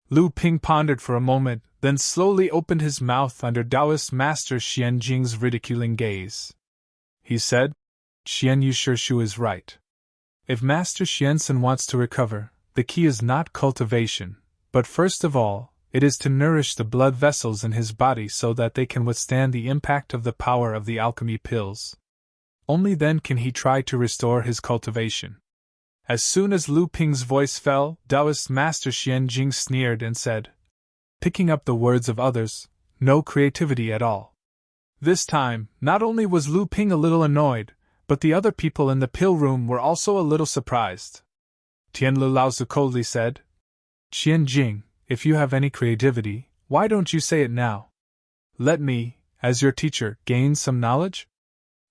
Speaker 1: Lu Ping pondered for a moment, then slowly opened his mouth under Taoist Master Xian Jing's ridiculing gaze. He said, "Xian Yu Shu is right. If Master Xiansen wants to recover, the key is not cultivation, but first of all, it is to nourish the blood vessels in his body so that they can withstand the impact of the power of the alchemy pills. Only then can he try to restore his cultivation." As soon as Lu Ping's voice fell, Taoist Master Xian Jing sneered and said, picking up the words of others, "No creativity at all." This time, not only was Lu Ping a little annoyed, but the other people in the pill room were also a little surprised. Tianlu Laozi coldly said, "Xian Jing, if you have any creativity, why don't you say it now? Let me, as your teacher, gain some knowledge?"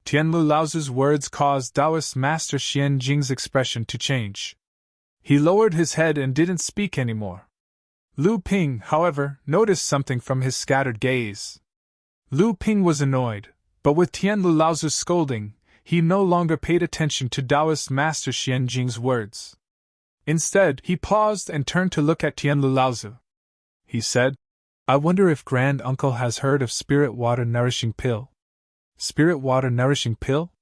Speaker 1: Tianlu Laozi's words caused Taoist Master Xian Jing's expression to change. He lowered his head and didn't speak anymore. Lu Ping, however, noticed something from his scattered gaze. Lu Ping was annoyed, but with Tianlu Laozi's scolding, he no longer paid attention to Taoist Master Xian Jing's words. Instead, he paused and turned to look at Tianlu Laozi. He said, "I wonder if Grand Uncle has heard of spirit water nourishing pill." Spirit water nourishing pill?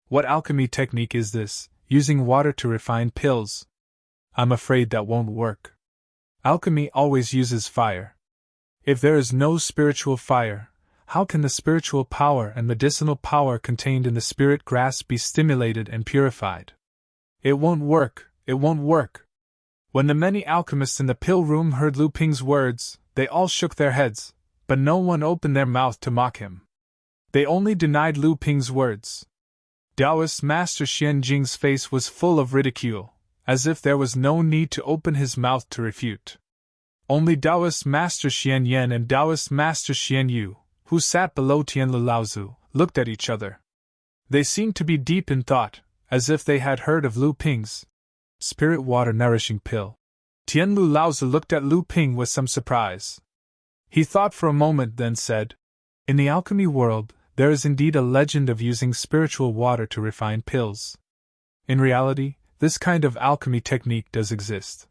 Speaker 1: What alchemy technique is this, using water to refine pills? I'm afraid that won't work. Alchemy always uses fire. If there is no spiritual fire, how can the spiritual power and medicinal power contained in the spirit grass be stimulated and purified? It won't work, it won't work. When the many alchemists in the pill room heard Lu Ping's words, they all shook their heads, but no one opened their mouth to mock him. They only denied Lu Ping's words. Taoist Master Xian Jing's face was full of ridicule, as if there was no need to open his mouth to refute. Only Taoist Master Xian Yan and Taoist Master Xian Yu, who sat below Tianlu Laozi, looked at each other. They seemed to be deep in thought, as if they had heard of Lu Ping's spirit water nourishing pill. Tianlu Laozi looked at Lu Ping with some surprise. He thought for a moment, then said, "In the alchemy world, there is indeed a legend of using spiritual water to refine pills. In reality, this kind of alchemy technique does exist."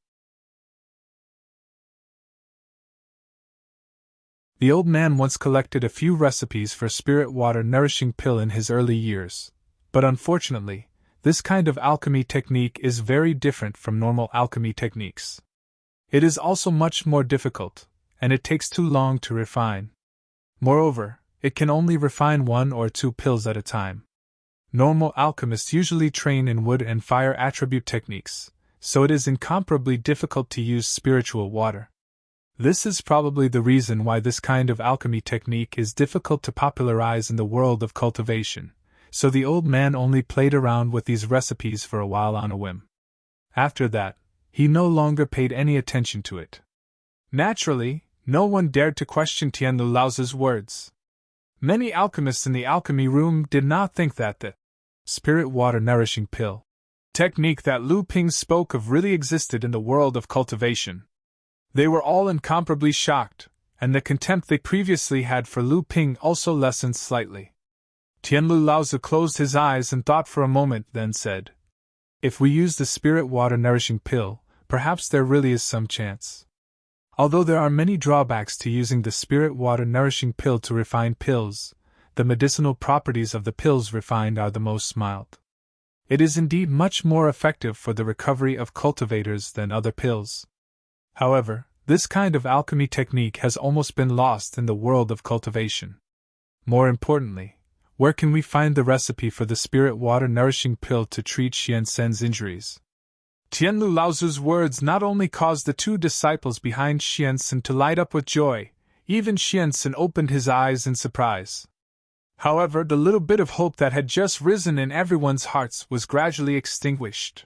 Speaker 1: The old man once collected a few recipes for spirit water nourishing pill in his early years, but unfortunately, this kind of alchemy technique is very different from normal alchemy techniques. It is also much more difficult, and it takes too long to refine. Moreover, it can only refine 1 or 2 pills at a time. Normal alchemists usually train in wood and fire attribute techniques, so it is incomparably difficult to use spiritual water. This is probably the reason why this kind of alchemy technique is difficult to popularize in the world of cultivation, so the old man only played around with these recipes for a while on a whim. After that, he no longer paid any attention to it. Naturally, no one dared to question Tianlu Laozi's words. Many alchemists in the alchemy room did not think that the spirit water nourishing pill technique that Lu Ping spoke of really existed in the world of cultivation. They were all incomparably shocked, and the contempt they previously had for Lu Ping also lessened slightly. Tianlu Laozi closed his eyes and thought for a moment, then said, "If we use the spirit water nourishing pill, perhaps there really is some chance. Although there are many drawbacks to using the spirit water nourishing pill to refine pills, the medicinal properties of the pills refined are the most mild. It is indeed much more effective for the recovery of cultivators than other pills. However, this kind of alchemy technique has almost been lost in the world of cultivation. More importantly, where can we find the recipe for the spirit water nourishing pill to treat Xiansen's injuries?" Tianlu Laozi's words not only caused the 2 disciples behind Xiansen to light up with joy, even Xiansen opened his eyes in surprise. However, the little bit of hope that had just risen in everyone's hearts was gradually extinguished.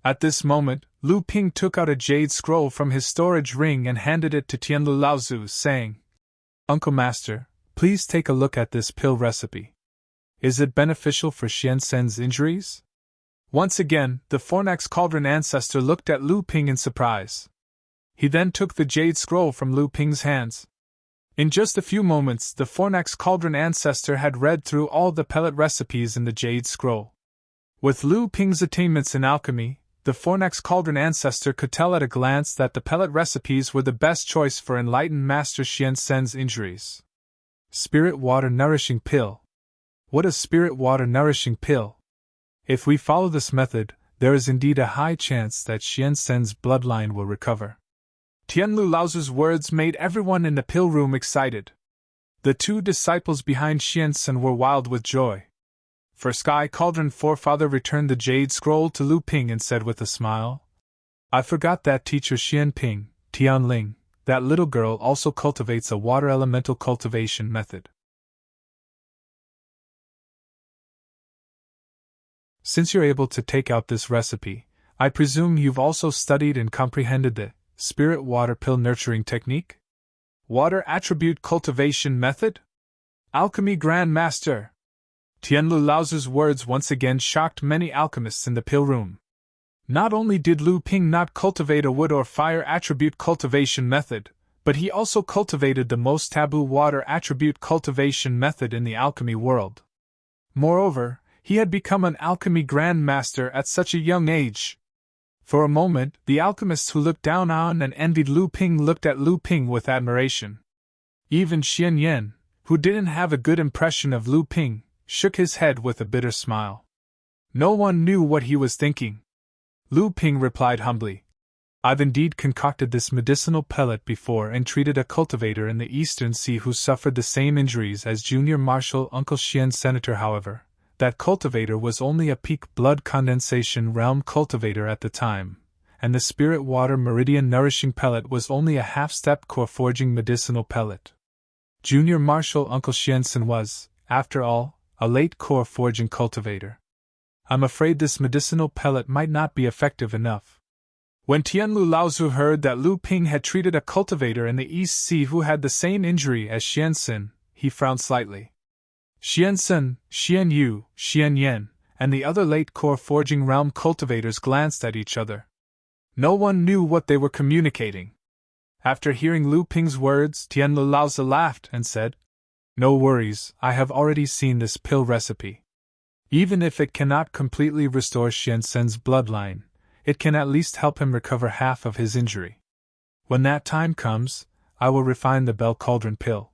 Speaker 1: At this moment, Lu Ping took out a jade scroll from his storage ring and handed it to Tianlu Laozi, saying, "Uncle Master, please take a look at this pill recipe. Is it beneficial for Xiansen's injuries?" Once again, the Fornax Cauldron ancestor looked at Lu Ping in surprise. He then took the jade scroll from Lu Ping's hands. In just a few moments, the Fornax Cauldron ancestor had read through all the pellet recipes in the jade scroll. With Lu Ping's attainments in alchemy, the Fornax Cauldron ancestor could tell at a glance that the pellet recipes were the best choice for enlightened Master Xian Sen's injuries. Spirit Water Nourishing Pill. What a Spirit Water Nourishing Pill! If we follow this method, there is indeed a high chance that Xian Sen's bloodline will recover. Tianlu Laozu's words made everyone in the pill room excited. The two disciples behind Xian Sen were wild with joy. For Sky Cauldron Forefather returned the jade scroll to Lu Ping and said with a smile, "I forgot that teacher Xian Ping, Tianling, that little girl also cultivates a water elemental cultivation method. Since you're able to take out this recipe, I presume you've also studied and comprehended the Spirit Water Pill Nurturing Technique? Water Attribute Cultivation Method? Alchemy Grand Master!" Tianlu Laozu's words once again shocked many alchemists in the pill room. Not only did Lu Ping not cultivate a wood or fire attribute cultivation method, but he also cultivated the most taboo water attribute cultivation method in the alchemy world. Moreover, he had become an alchemy Grand Master at such a young age. For a moment, the alchemists who looked down on and envied Lu Ping looked at Lu Ping with admiration. Even Xian Yan, who didn't have a good impression of Lu Ping, shook his head with a bitter smile. No one knew what he was thinking. Lu Ping replied humbly, "I've indeed concocted this medicinal pellet before and treated a cultivator in the Eastern Sea who suffered the same injuries as Junior Marshal Uncle Xian Senator. However, that cultivator was only a peak blood condensation realm cultivator at the time, and the Spirit Water Meridian Nourishing Pellet was only a half-step core forging medicinal pellet. Junior Marshal Uncle Xiansen was, after all, a late core forging cultivator. I'm afraid this medicinal pellet might not be effective enough." When Tianlu Laozu heard that Lu Ping had treated a cultivator in the East Sea who had the same injury as Xiansen, he frowned slightly. Xiansen, Xian Yu, Xian Yan, and the other late core forging realm cultivators glanced at each other. No one knew what they were communicating. After hearing Lu Ping's words, Tianlu Laozi laughed and said, "No worries, I have already seen this pill recipe. Even if it cannot completely restore Xian Sen's bloodline, it can at least help him recover half of his injury. When that time comes, I will refine the Bell Cauldron pill.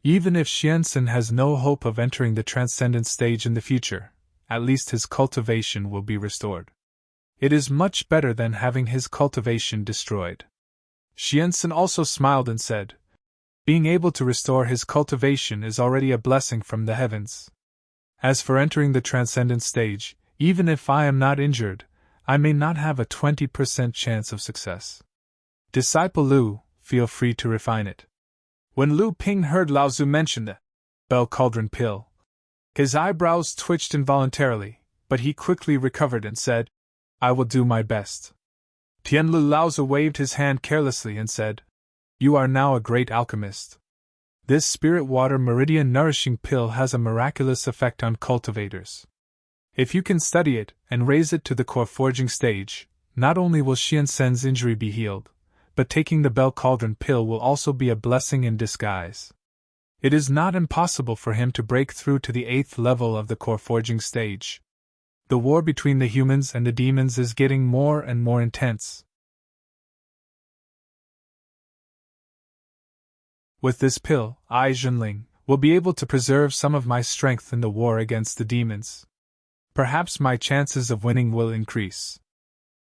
Speaker 1: Even if Xian Sen has no hope of entering the transcendent stage in the future, at least his cultivation will be restored. It is much better than having his cultivation destroyed." Xian Sen also smiled and said, "Being able to restore his cultivation is already a blessing from the heavens. As for entering the transcendent stage, even if I am not injured, I may not have a 20% chance of success. Disciple Lu, feel free to refine it." When Lu Ping heard Laozu mention the Bell Cauldron pill, his eyebrows twitched involuntarily, but he quickly recovered and said, "I will do my best." Tianlu Laozu waved his hand carelessly and said, "You are now a great alchemist. This Spirit Water Meridian Nourishing Pill has a miraculous effect on cultivators. If you can study it and raise it to the core forging stage, not only will Xian Sen's injury be healed, but taking the Bell Cauldron pill will also be a blessing in disguise. It is not impossible for him to break through to the 8th level of the core forging stage. The war between the humans and the demons is getting more and more intense. With this pill, I, Zhenling, will be able to preserve some of my strength in the war against the demons. Perhaps my chances of winning will increase.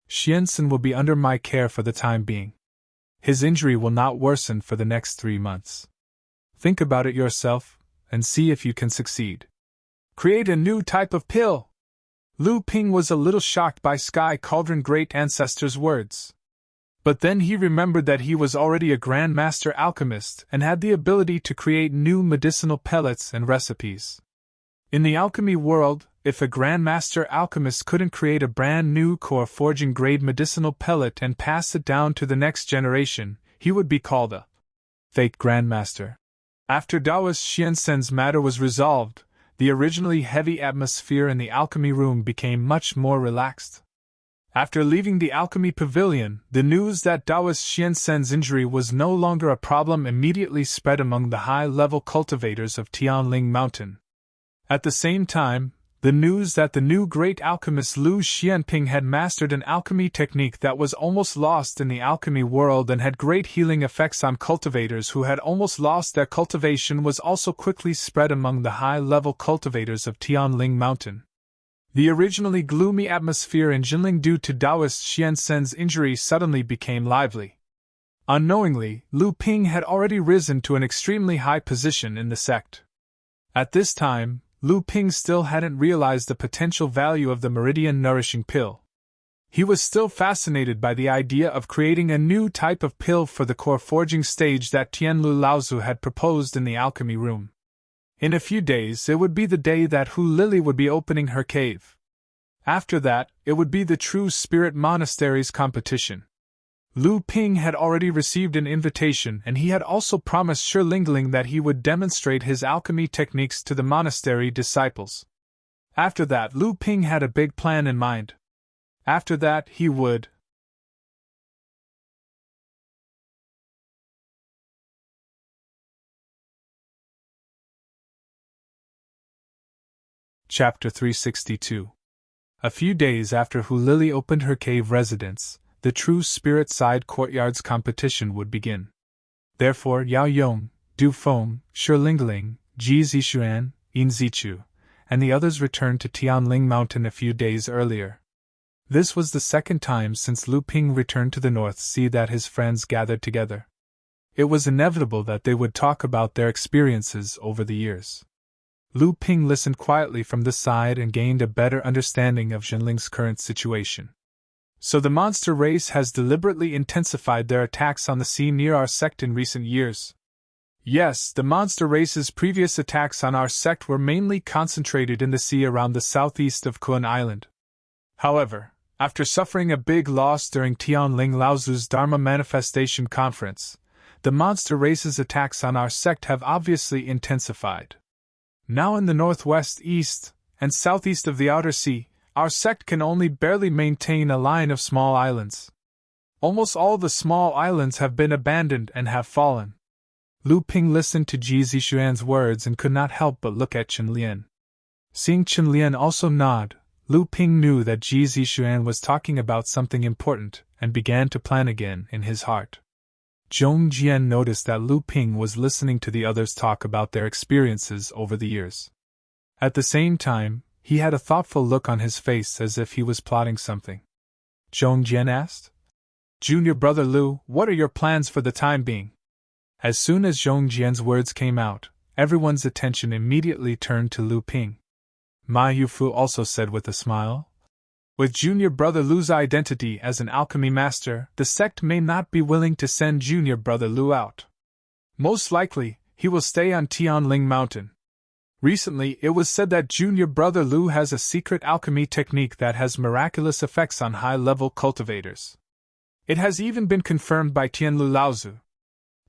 Speaker 1: Xiansen will be under my care for the time being. His injury will not worsen for the next 3 months. Think about it yourself, and see if you can succeed. Create a new type of pill." Lu Ping was a little shocked by Sky Cauldron Great Ancestor's words. But then he remembered that he was already a Grand Master alchemist and had the ability to create new medicinal pellets and recipes. In the alchemy world, if a Grand Master alchemist couldn't create a brand new core forging grade medicinal pellet and pass it down to the next generation, he would be called a fake Grand Master. After Taoist Xiansen's matter was resolved, The originally heavy atmosphere in the alchemy room became much more relaxed. After leaving the alchemy pavilion, the news that Taoist Xiansen's injury was no longer a problem immediately spread among the high-level cultivators of Tianling Mountain. At the same time, the news that the new great alchemist Lu Xianping had mastered an alchemy technique that was almost lost in the alchemy world and had great healing effects on cultivators who had almost lost their cultivation was also quickly spread among the high-level cultivators of Tianling Mountain. The originally gloomy atmosphere in Jinling due to Taoist Xiansen's injury suddenly became lively. Unknowingly, Lu Ping had already risen to an extremely high position in the sect. At this time, Lu Ping still hadn't realized the potential value of the meridian nourishing pill. He was still fascinated by the idea of creating a new type of pill for the core forging stage that Tianlu Laozu had proposed in the alchemy room. In a few days it would be the day that Hu Lily would be opening her cave. After that, it would be the True Spirit Monastery's competition. Lu Ping had already received an invitation and he had also promised Shi Lingling that he would demonstrate his alchemy techniques to the monastery disciples. After that, Lu Ping had a big plan in mind. After that, he would Chapter 362. A few days after Hu Lily opened her cave residence, the True Spirit Side Courtyard's competition would begin. Therefore Yao Yong, Du Feng, Shi Lingling, Ji Zixuan, Yin Zichu, and the others returned to Tianling Mountain a few days earlier. This was the second time since Lu Ping returned to the North Sea that his friends gathered together. It was inevitable that they would talk about their experiences over the years. Lu Ping listened quietly from the side and gained a better understanding of Jinling's current situation. So the monster race has deliberately intensified their attacks on the sea near our sect in recent years. Yes, the monster race's previous attacks on our sect were mainly concentrated in the sea around the southeast of Kun Island. However, after suffering a big loss during Tianling Laozu's Dharma Manifestation Conference, the monster race's attacks on our sect have obviously intensified. Now in the northwest, east, and southeast of the outer sea, our sect can only barely maintain a line of small islands. Almost all the small islands have been abandoned and have fallen. Lu Ping listened to Ji Zixuan's words and could not help but look at Chen Lian. Seeing Chen Lian also nod, Lu Ping knew that Ji Zixuan was talking about something important and began to plan again in his heart. Zhong Jian noticed that Lu Ping was listening to the others talk about their experiences over the years. At the same time, he had a thoughtful look on his face as if he was plotting something. Zhong Jian asked, "Junior brother Lu, what are your plans for the time being?" As soon as Zhong Jian's words came out, everyone's attention immediately turned to Lu Ping. Ma Yufu also said with a smile, "With junior brother Lu's identity as an alchemy master, the sect may not be willing to send junior brother Lu out. Most likely, he will stay on Tianling Mountain. Recently, it was said that junior brother Lu has a secret alchemy technique that has miraculous effects on high-level cultivators. It has even been confirmed by Tianlu Laozu.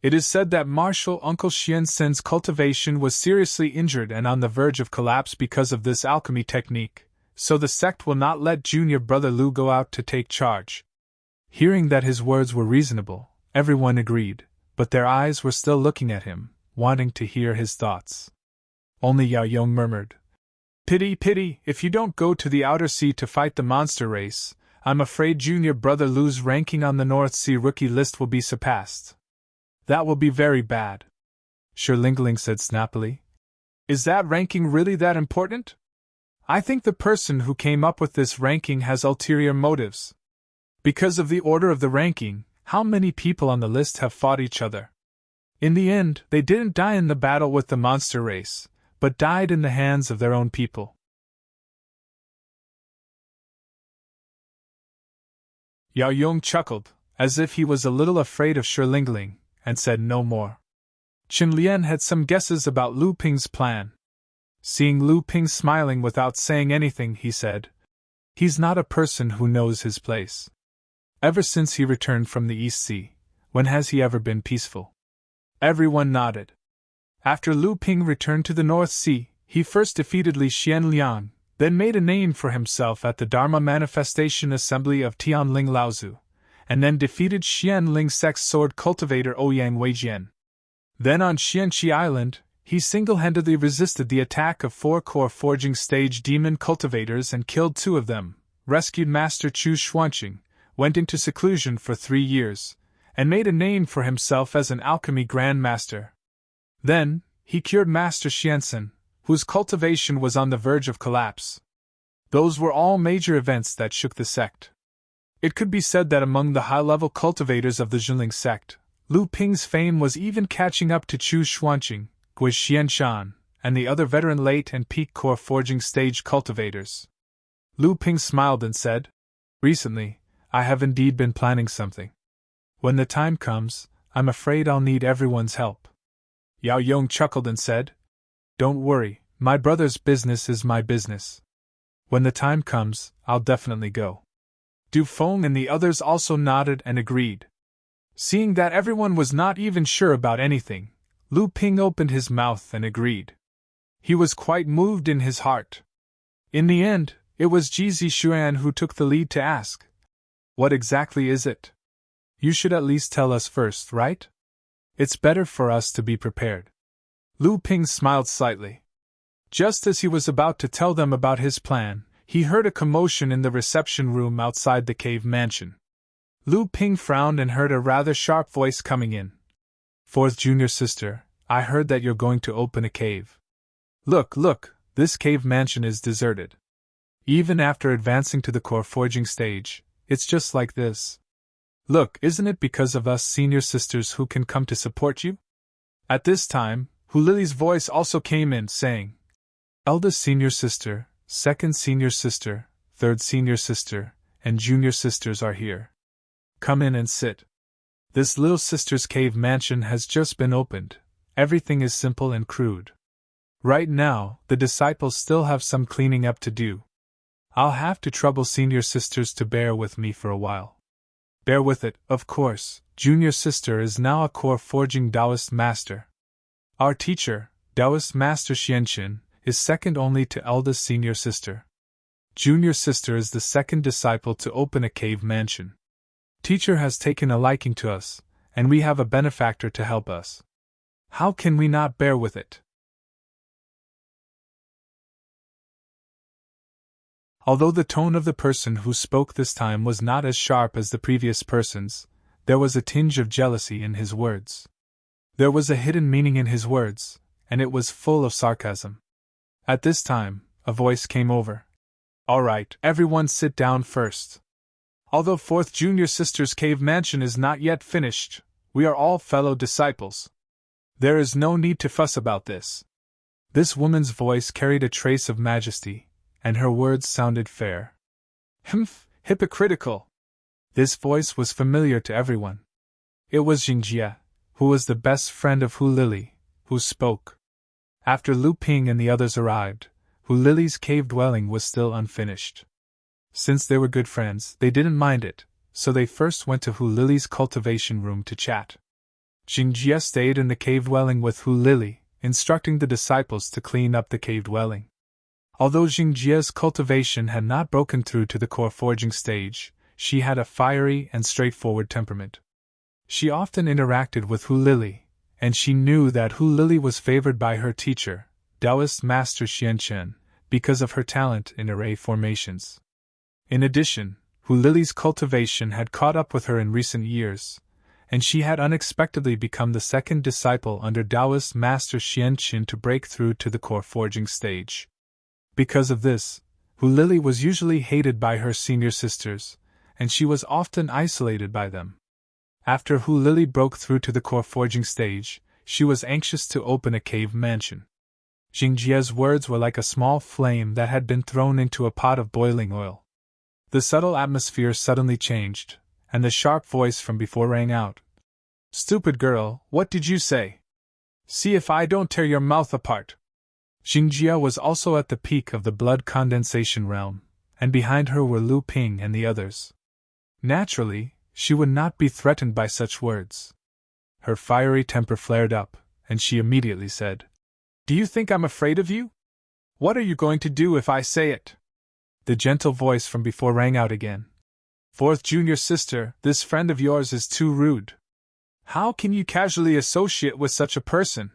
Speaker 1: It is said that Marshal Uncle Xiansen's cultivation was seriously injured and on the verge of collapse because of this alchemy technique, so the sect will not let junior brother Lu go out to take charge." Hearing that his words were reasonable, everyone agreed, but their eyes were still looking at him, wanting to hear his thoughts. Only Yao Yong murmured, Pity, if you don't go to the outer sea to fight the monster race, I'm afraid junior brother Lu's ranking on the North Sea rookie list will be surpassed. That will be very bad." Shi Lingling said snappily. "Is that ranking really that important? I think the person who came up with this ranking has ulterior motives. Because of the order of the ranking, how many people on the list have fought each other? In the end, they didn't die in the battle with the monster race, but died in the hands of their own people." Yao Yong chuckled, as if he was a little afraid of Shi Lingling, and said no more. Chen Lian had some guesses about Lu Ping's plan. Seeing Lu Ping smiling without saying anything, he said, "He's not a person who knows his place. Ever since he returned from the East Sea, when has he ever been peaceful?" Everyone nodded. After Lu Ping returned to the North Sea, He first defeated Li Xianliang, then made a name for himself at the Dharma Manifestation Assembly of Tianling Laozu, and then defeated Xianling sect's sword cultivator Ouyang Weijian. Then on Xianqi Island, he single-handedly resisted the attack of 4 core forging stage demon cultivators and killed 2 of them, rescued Master Chu Xuanqing, went into seclusion for 3 years, and made a name for himself as an alchemy grandmaster. Then, he cured Master Xianxin, whose cultivation was on the verge of collapse. Those were all major events that shook the sect. It could be said that among the high-level cultivators of the Zhenling sect, Lu Ping's fame was even catching up to Chu Xuanqing, Gui Xianshan, and the other veteran late and peak core forging stage cultivators. Lu Ping smiled and said, "Recently, I have indeed been planning something. When the time comes, I'm afraid I'll need everyone's help." Yao Yong chuckled and said, "Don't worry, my brother's business is my business. When the time comes, I'll definitely go." Du Feng and the others also nodded and agreed. Seeing that everyone was not even sure about anything, Lu Ping opened his mouth and agreed. He was quite moved in his heart. In the end, it was Ji Zixuan who took the lead to ask, "What exactly is it? You should at least tell us first, right? It's better for us to be prepared." Lu Ping smiled slightly. Just as he was about to tell them about his plan, he heard a commotion in the reception room outside the cave mansion. Lu Ping frowned and heard a rather sharp voice coming in. "Fourth junior sister, I heard that you're going to open a cave. Look, this cave mansion is deserted. Even after advancing to the core forging stage, it's just like this. Look, isn't it because of us senior sisters who can come to support you?" At this time, Hu Lily's voice also came in, saying, "Eldest senior sister, second senior sister, third senior sister, and junior sisters are here. Come in and sit. This little sister's cave mansion has just been opened. Everything is simple and crude. Right now, the disciples still have some cleaning up to do. I'll have to trouble senior sisters to bear with me for a while." Bear with it, of course. Junior sister is now a core forging Taoist master. Our teacher, Taoist Master Xianxin, is second only to eldest senior sister. Junior sister is the second disciple to open a cave mansion. Teacher has taken a liking to us, and we have a benefactor to help us. How can we not bear with it? Although the tone of the person who spoke this time was not as sharp as the previous person's, there was a tinge of jealousy in his words. There was a hidden meaning in his words, and it was full of sarcasm. At this time, a voice came over. "All right, everyone sit down first. Although fourth junior sister's cave mansion is not yet finished, we are all fellow disciples. There is no need to fuss about this." This woman's voice carried a trace of majesty, and her words sounded fair. Humph, hypocritical. This voice was familiar to everyone. It was Jingjie, who was the best friend of Hu Lili, who spoke. After Lu Ping and the others arrived, Hu Lili's cave dwelling was still unfinished. Since they were good friends, they didn't mind it, so they first went to Hu Lili's cultivation room to chat. Jingjie stayed in the cave dwelling with Hu Lili, instructing the disciples to clean up the cave dwelling. Although Jingjie's cultivation had not broken through to the core forging stage, she had a fiery and straightforward temperament. She often interacted with Hu Lili, and she knew that Hu Lili was favored by her teacher, Taoist Master Xianxin, because of her talent in array formations. In addition, Hu Lili's cultivation had caught up with her in recent years, and she had unexpectedly become the second disciple under Taoist Master Xianxin to break through to the core forging stage. Because of this, Hu Lili was usually hated by her senior sisters, and she was often isolated by them. After Hu Lili broke through to the core forging stage, she was anxious to open a cave mansion. Jingjie's words were like a small flame that had been thrown into a pot of boiling oil. The subtle atmosphere suddenly changed, and the sharp voice from before rang out. "Stupid girl, what did you say? See if I don't tear your mouth apart." Jingjie was also at the peak of the blood condensation realm, and behind her were Lu Ping and the others. Naturally, she would not be threatened by such words. Her fiery temper flared up, and she immediately said, "Do you think I'm afraid of you? What are you going to do if I say it? The gentle voice from before rang out again. Fourth junior sister, this friend of yours is too rude. How can you casually associate with such a person?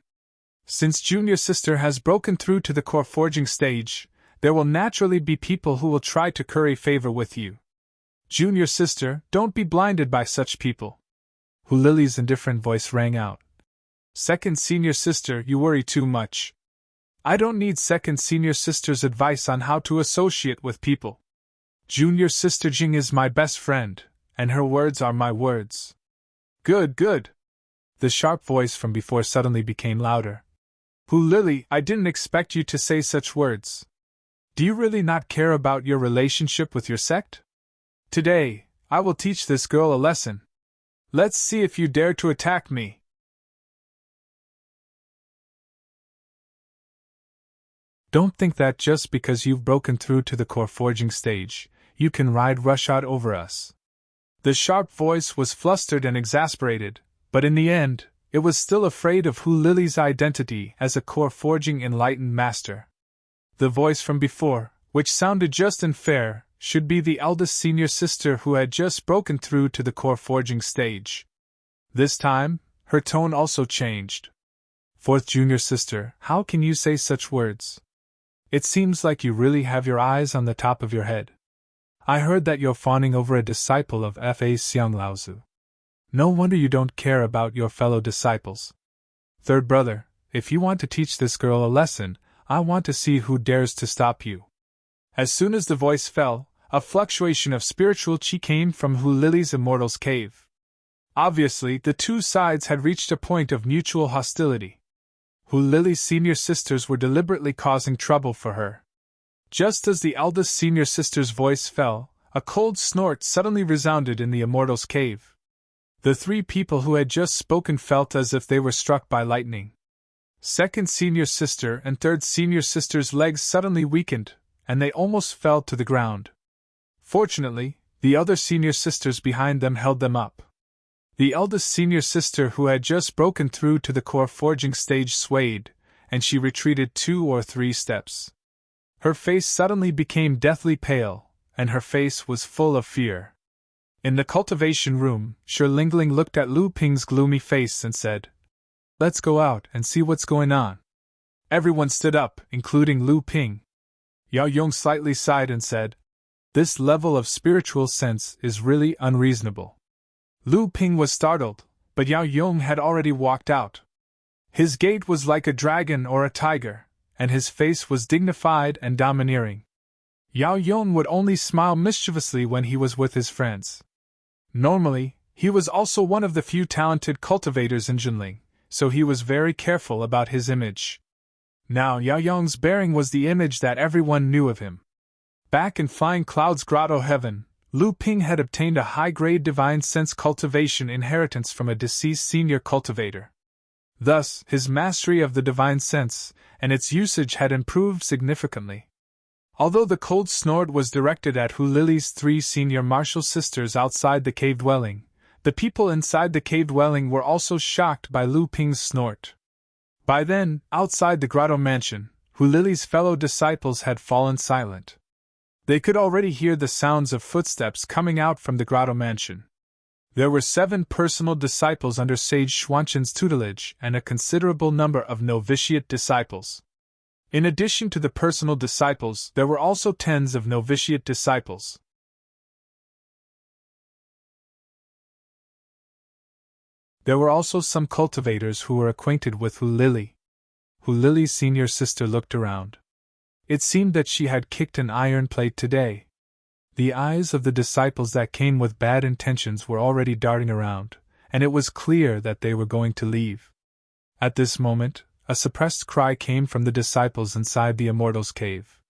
Speaker 1: Since junior sister has broken through to the core forging stage, there will naturally be people who will try to curry favor with you. Junior sister, don't be blinded by such people. Hulily's indifferent voice rang out. Second senior sister, you worry too much. I don't need second senior sister's advice on how to associate with people. Junior sister Jing is my best friend, and her words are my words. Good, good. The sharp voice from before suddenly became louder. Hulily, I didn't expect you to say such words. Do you really not care about your relationship with your sect? Today, I will teach this girl a lesson. Let's see if you dare to attack me. Don't think that just because you've broken through to the core forging stage, you can ride roughshod over us. The sharp voice was flustered and exasperated, but in the end, it was still afraid of Hulily's identity as a core forging enlightened master. The voice from before, which sounded just and fair, should be the eldest senior sister who had just broken through to the core forging stage. This time, her tone also changed. Fourth junior sister, how can you say such words? It seems like you really have your eyes on the top of your head. I heard that you're fawning over a disciple of Fa Xiang Laozu. No wonder you don't care about your fellow disciples. Third brother, if you want to teach this girl a lesson, I want to see who dares to stop you. As soon as the voice fell, a fluctuation of spiritual chi came from Hulily's immortal's cave. Obviously, the two sides had reached a point of mutual hostility. Hulily's senior sisters were deliberately causing trouble for her. Just as the eldest senior sister's voice fell, a cold snort suddenly resounded in the immortal's cave. The three people who had just spoken felt as if they were struck by lightning. Second senior sister and third senior sister's legs suddenly weakened, and they almost fell to the ground. Fortunately, the other senior sisters behind them held them up. The eldest senior sister who had just broken through to the core forging stage swayed, and she retreated 2 or 3 steps. Her face suddenly became deathly pale, and her face was full of fear. In the cultivation room, Shi Lingling looked at Lu Ping's gloomy face and said, Let's go out and see what's going on. Everyone stood up, including Lu Ping. Yao Yong slightly sighed and said, This level of spiritual sense is really unreasonable. Lu Ping was startled, but Yao Yong had already walked out. His gait was like a dragon or a tiger, and his face was dignified and domineering. Yao Yong would only smile mischievously when he was with his friends. Normally, he was also one of the few talented cultivators in Jinling, so he was very careful about his image. Now Yao Yong's bearing was the image that everyone knew of him. Back in Flying Cloud's Grotto Heaven, Lu Ping had obtained a high-grade divine sense cultivation inheritance from a deceased senior cultivator. Thus, his mastery of the divine sense and its usage had improved significantly. Although the cold snort was directed at Hulily's 3 senior martial sisters outside the cave dwelling, the people inside the cave dwelling were also shocked by Lu Ping's snort. By then, outside the grotto mansion, Hulily's fellow disciples had fallen silent. They could already hear the sounds of footsteps coming out from the grotto mansion. There were 7 personal disciples under Sage Xuanqin's tutelage and a considerable number of novitiate disciples. In addition to the personal disciples, there were also tens of novitiate disciples. There were also some cultivators who were acquainted with Hulily. Hulily's senior sister looked around. It seemed that she had kicked an iron plate today. The eyes of the disciples that came with bad intentions were already darting around, and it was clear that they were going to leave. At this moment, a suppressed cry came from the disciples inside the Immortal's cave.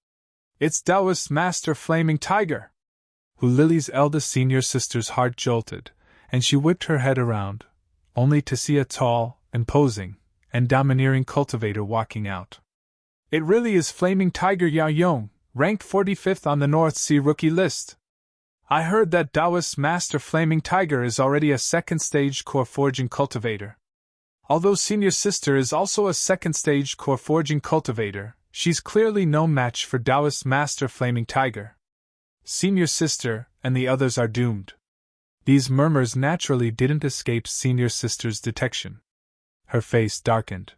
Speaker 1: It's Taoist Master Flaming Tiger! Hulily's eldest senior sister's heart jolted, and she whipped her head around, only to see a tall, imposing, and domineering cultivator walking out. It really is Flaming Tiger Yao Yong, ranked 45th on the North Sea rookie list. I heard that Taoist Master Flaming Tiger is already a second-stage core forging cultivator. Although senior sister is also a second-stage core forging cultivator, She's clearly no match for Taoist Master Flaming Tiger. Senior Sister and the others are doomed. These murmurs naturally didn't escape Senior Sister's detection. Her face darkened.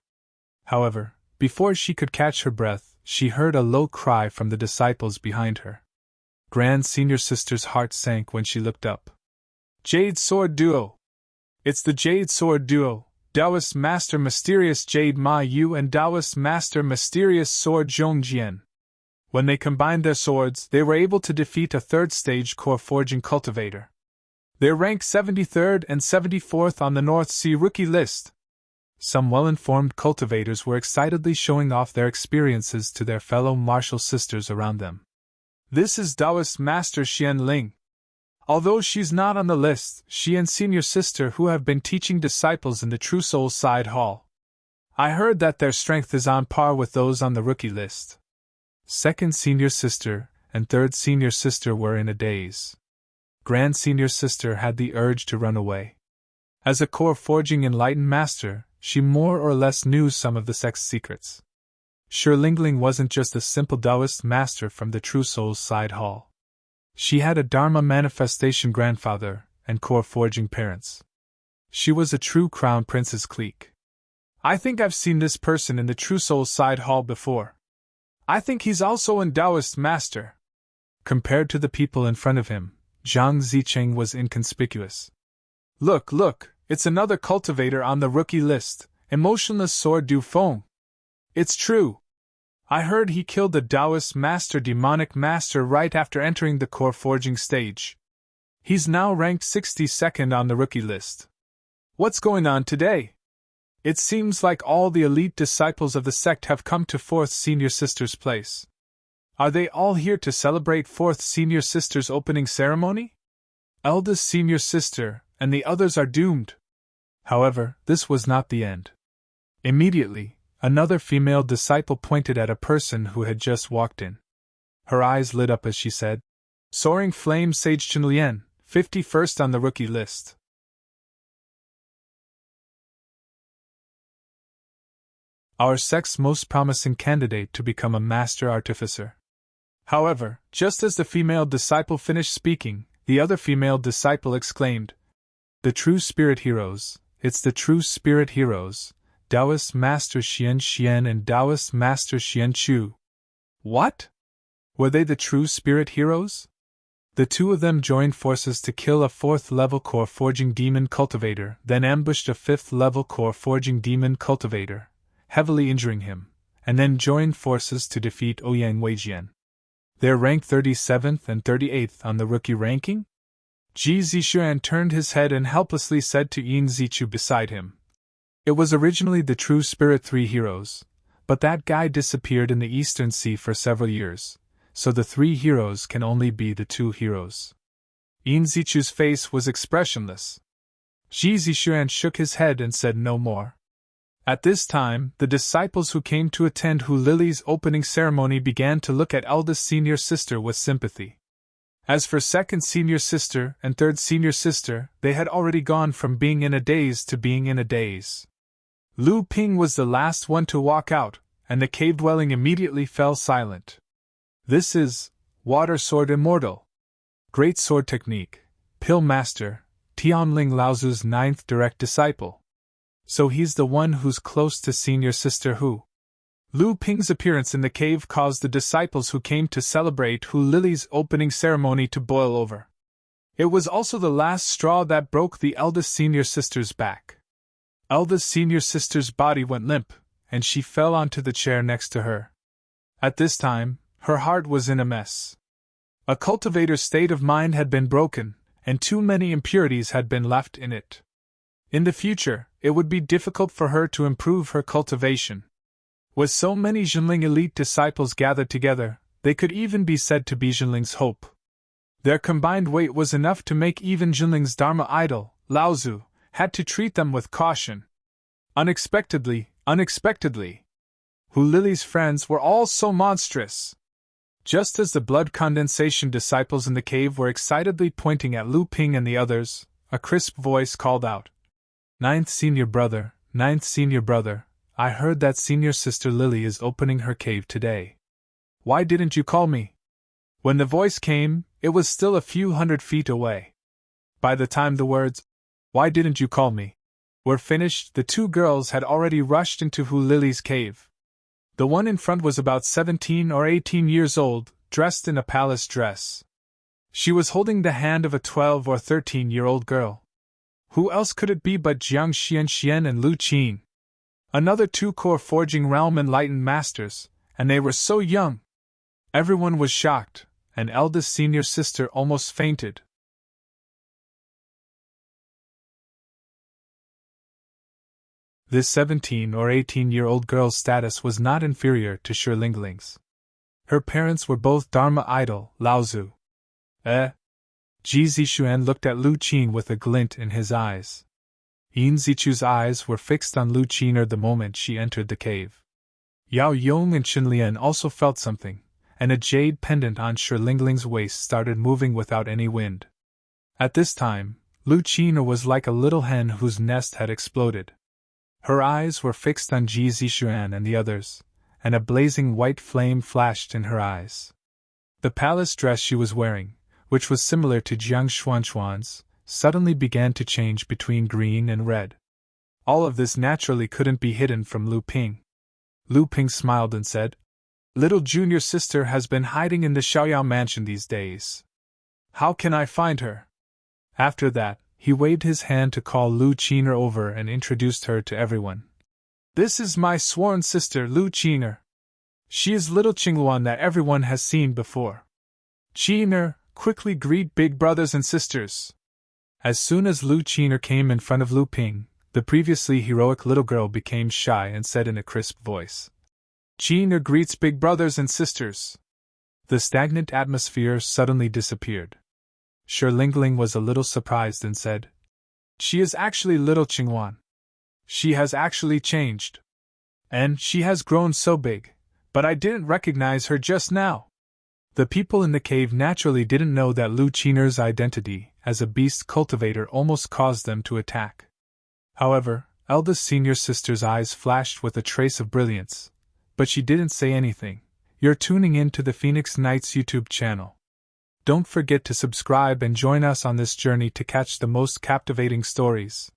Speaker 1: However, before she could catch her breath, she heard a low cry from the disciples behind her. Grand Senior Sister's heart sank when she looked up. Jade Sword Duo! It's the Jade Sword Duo, Taoist Master Mysterious Jade Ma Yu and Taoist Master Mysterious Sword Zhong Jian. When they combined their swords, they were able to defeat a third-stage core forging cultivator. They're ranked 73rd and 74th on the North Sea rookie list. Some well-informed cultivators were excitedly showing off their experiences to their fellow martial sisters around them. This is Taoist Master Xian Ling. Although she's not on the list, she and Senior Sister who have been teaching disciples in the True Soul Side Hall. I heard that their strength is on par with those on the rookie list. Second Senior Sister and Third Senior Sister were in a daze. Grand Senior Sister had the urge to run away. As a core forging enlightened master, she more or less knew some of the sect's secrets. Sure, Lingling wasn't just a simple Taoist master from the True Soul's Side Hall. She had a Dharma manifestation grandfather and core forging parents. She was a true Crown Prince's clique. I think I've seen this person in the True Soul's Side Hall before. I think he's also a Taoist master. Compared to the people in front of him, Zhang Zicheng was inconspicuous. Look, it's another cultivator on the rookie list, Emotionless Sword Du Feng. It's true. I heard he killed the Taoist Master Demonic Master right after entering the core forging stage. He's now ranked 62nd on the rookie list. What's going on today? It seems like all the elite disciples of the sect have come to 4th Senior Sister's place. Are they all here to celebrate 4th Senior Sister's opening ceremony? Eldest Senior Sister and the others are doomed. However, this was not the end. Immediately, another female disciple pointed at a person who had just walked in. Her eyes lit up as she said, Soaring Flame Sage Chenlian, 51st on the rookie list. Our sect's most promising candidate to become a master artificer. However, just as the female disciple finished speaking, the other female disciple exclaimed, The true spirit heroes, it's the true spirit heroes, Taoist Master Xian and Taoist Master Xian Chu. What? Were they the true spirit heroes? The two of them joined forces to kill a 4th-level core forging demon cultivator, then ambushed a 5th-level core forging demon cultivator, heavily injuring him, and then joined forces to defeat Ouyang Weijian. They're ranked 37th and 38th on the rookie ranking? Ji Zishuan turned his head and helplessly said to Yin Zichu beside him, It was originally the True Spirit 3 heroes, but that guy disappeared in the Eastern Sea for several years, so the 3 heroes can only be the 2 heroes. Yin Zichu's face was expressionless. Ji Zishuan shook his head and said no more. At this time, the disciples who came to attend Hu Lily's opening ceremony began to look at eldest Senior Sister with sympathy. As for second Senior Sister and third Senior Sister, they had already gone from being in a daze to being in a daze. Lu Ping was the last one to walk out, and the cave-dwelling immediately fell silent. This is Water Sword Immortal. Great Sword Technique, Pill Master, Tianling Laozu's 9th direct disciple. So he's the one who's close to Senior Sister Hu. Lu Ping's appearance in the cave caused the disciples who came to celebrate Hu Lily's opening ceremony to boil over. It was also the last straw that broke the eldest Senior Sister's back. Eldest Senior Sister's body went limp, and she fell onto the chair next to her. At this time, her heart was in a mess. A cultivator's state of mind had been broken, and too many impurities had been left in it. In the future, it would be difficult for her to improve her cultivation. With so many Zhenling elite disciples gathered together, they could even be said to be Zhenling's hope. Their combined weight was enough to make even Zhenling's Dharma idol, Laozu, had to treat them with caution. Unexpectedly, Hu Lily's friends were all so monstrous. Just as the blood condensation disciples in the cave were excitedly pointing at Lu Ping and the others, a crisp voice called out, Ninth Senior Brother, I heard that senior sister Lily is opening her cave today. Why didn't you call me? When the voice came, it was still a few hundred feet away. By the time the words, "Why didn't you call me?" were finished, the two girls had already rushed into Lily's cave. The one in front was about 17 or 18 years old, dressed in a palace dress. She was holding the hand of a 12 or 13-year-old girl. Who else could it be but Jiang Xianxian and Lu Qin? Another two core forging realm enlightened masters, and they were so young. Everyone was shocked, and eldest senior sister almost fainted. This 17 or 18-year-old girl's status was not inferior to Shirlingling's. Her parents were both Dharma idol, Laozu. Ji Zixuan looked at Lu Qin with a glint in his eyes. Yin Zichu's eyes were fixed on Lu Qin the moment she entered the cave. Yao Yong and Qinlian also felt something, and a jade pendant on Shirlingling's waist started moving without any wind. At this time, Lu Qin was like a little hen whose nest had exploded. Her eyes were fixed on Ji Zixuan and the others, and a blazing white flame flashed in her eyes. The palace dress she was wearing, which was similar to Jiang Xuanxuan's, suddenly began to change between green and red. All of this naturally couldn't be hidden from Lu Ping. Lu Ping smiled and said, "Little junior sister has been hiding in the Xiaoyao mansion these days. How can I find her?" After that, he waved his hand to call Lu Qiner over and introduced her to everyone. "This is my sworn sister Lu Qiner. She is little Qingluan that everyone has seen before. Qiner, quickly greet big brothers and sisters." As soon as Lu Qiner came in front of Lu Ping, the previously heroic little girl became shy and said in a crisp voice, "Qiner greets big brothers and sisters." The stagnant atmosphere suddenly disappeared. Shirlingling was a little surprised and said, "She is actually little Qingluan. She has actually changed. And she has grown so big, but I didn't recognize her just now." The people in the cave naturally didn't know that Lu Qiner's identity as a beast cultivator almost caused them to attack. However, eldest senior sister's eyes flashed with a trace of brilliance, but she didn't say anything. You're tuning in to the Phoenix Knights YouTube channel. Don't forget to subscribe and join us on this journey to catch the most captivating stories.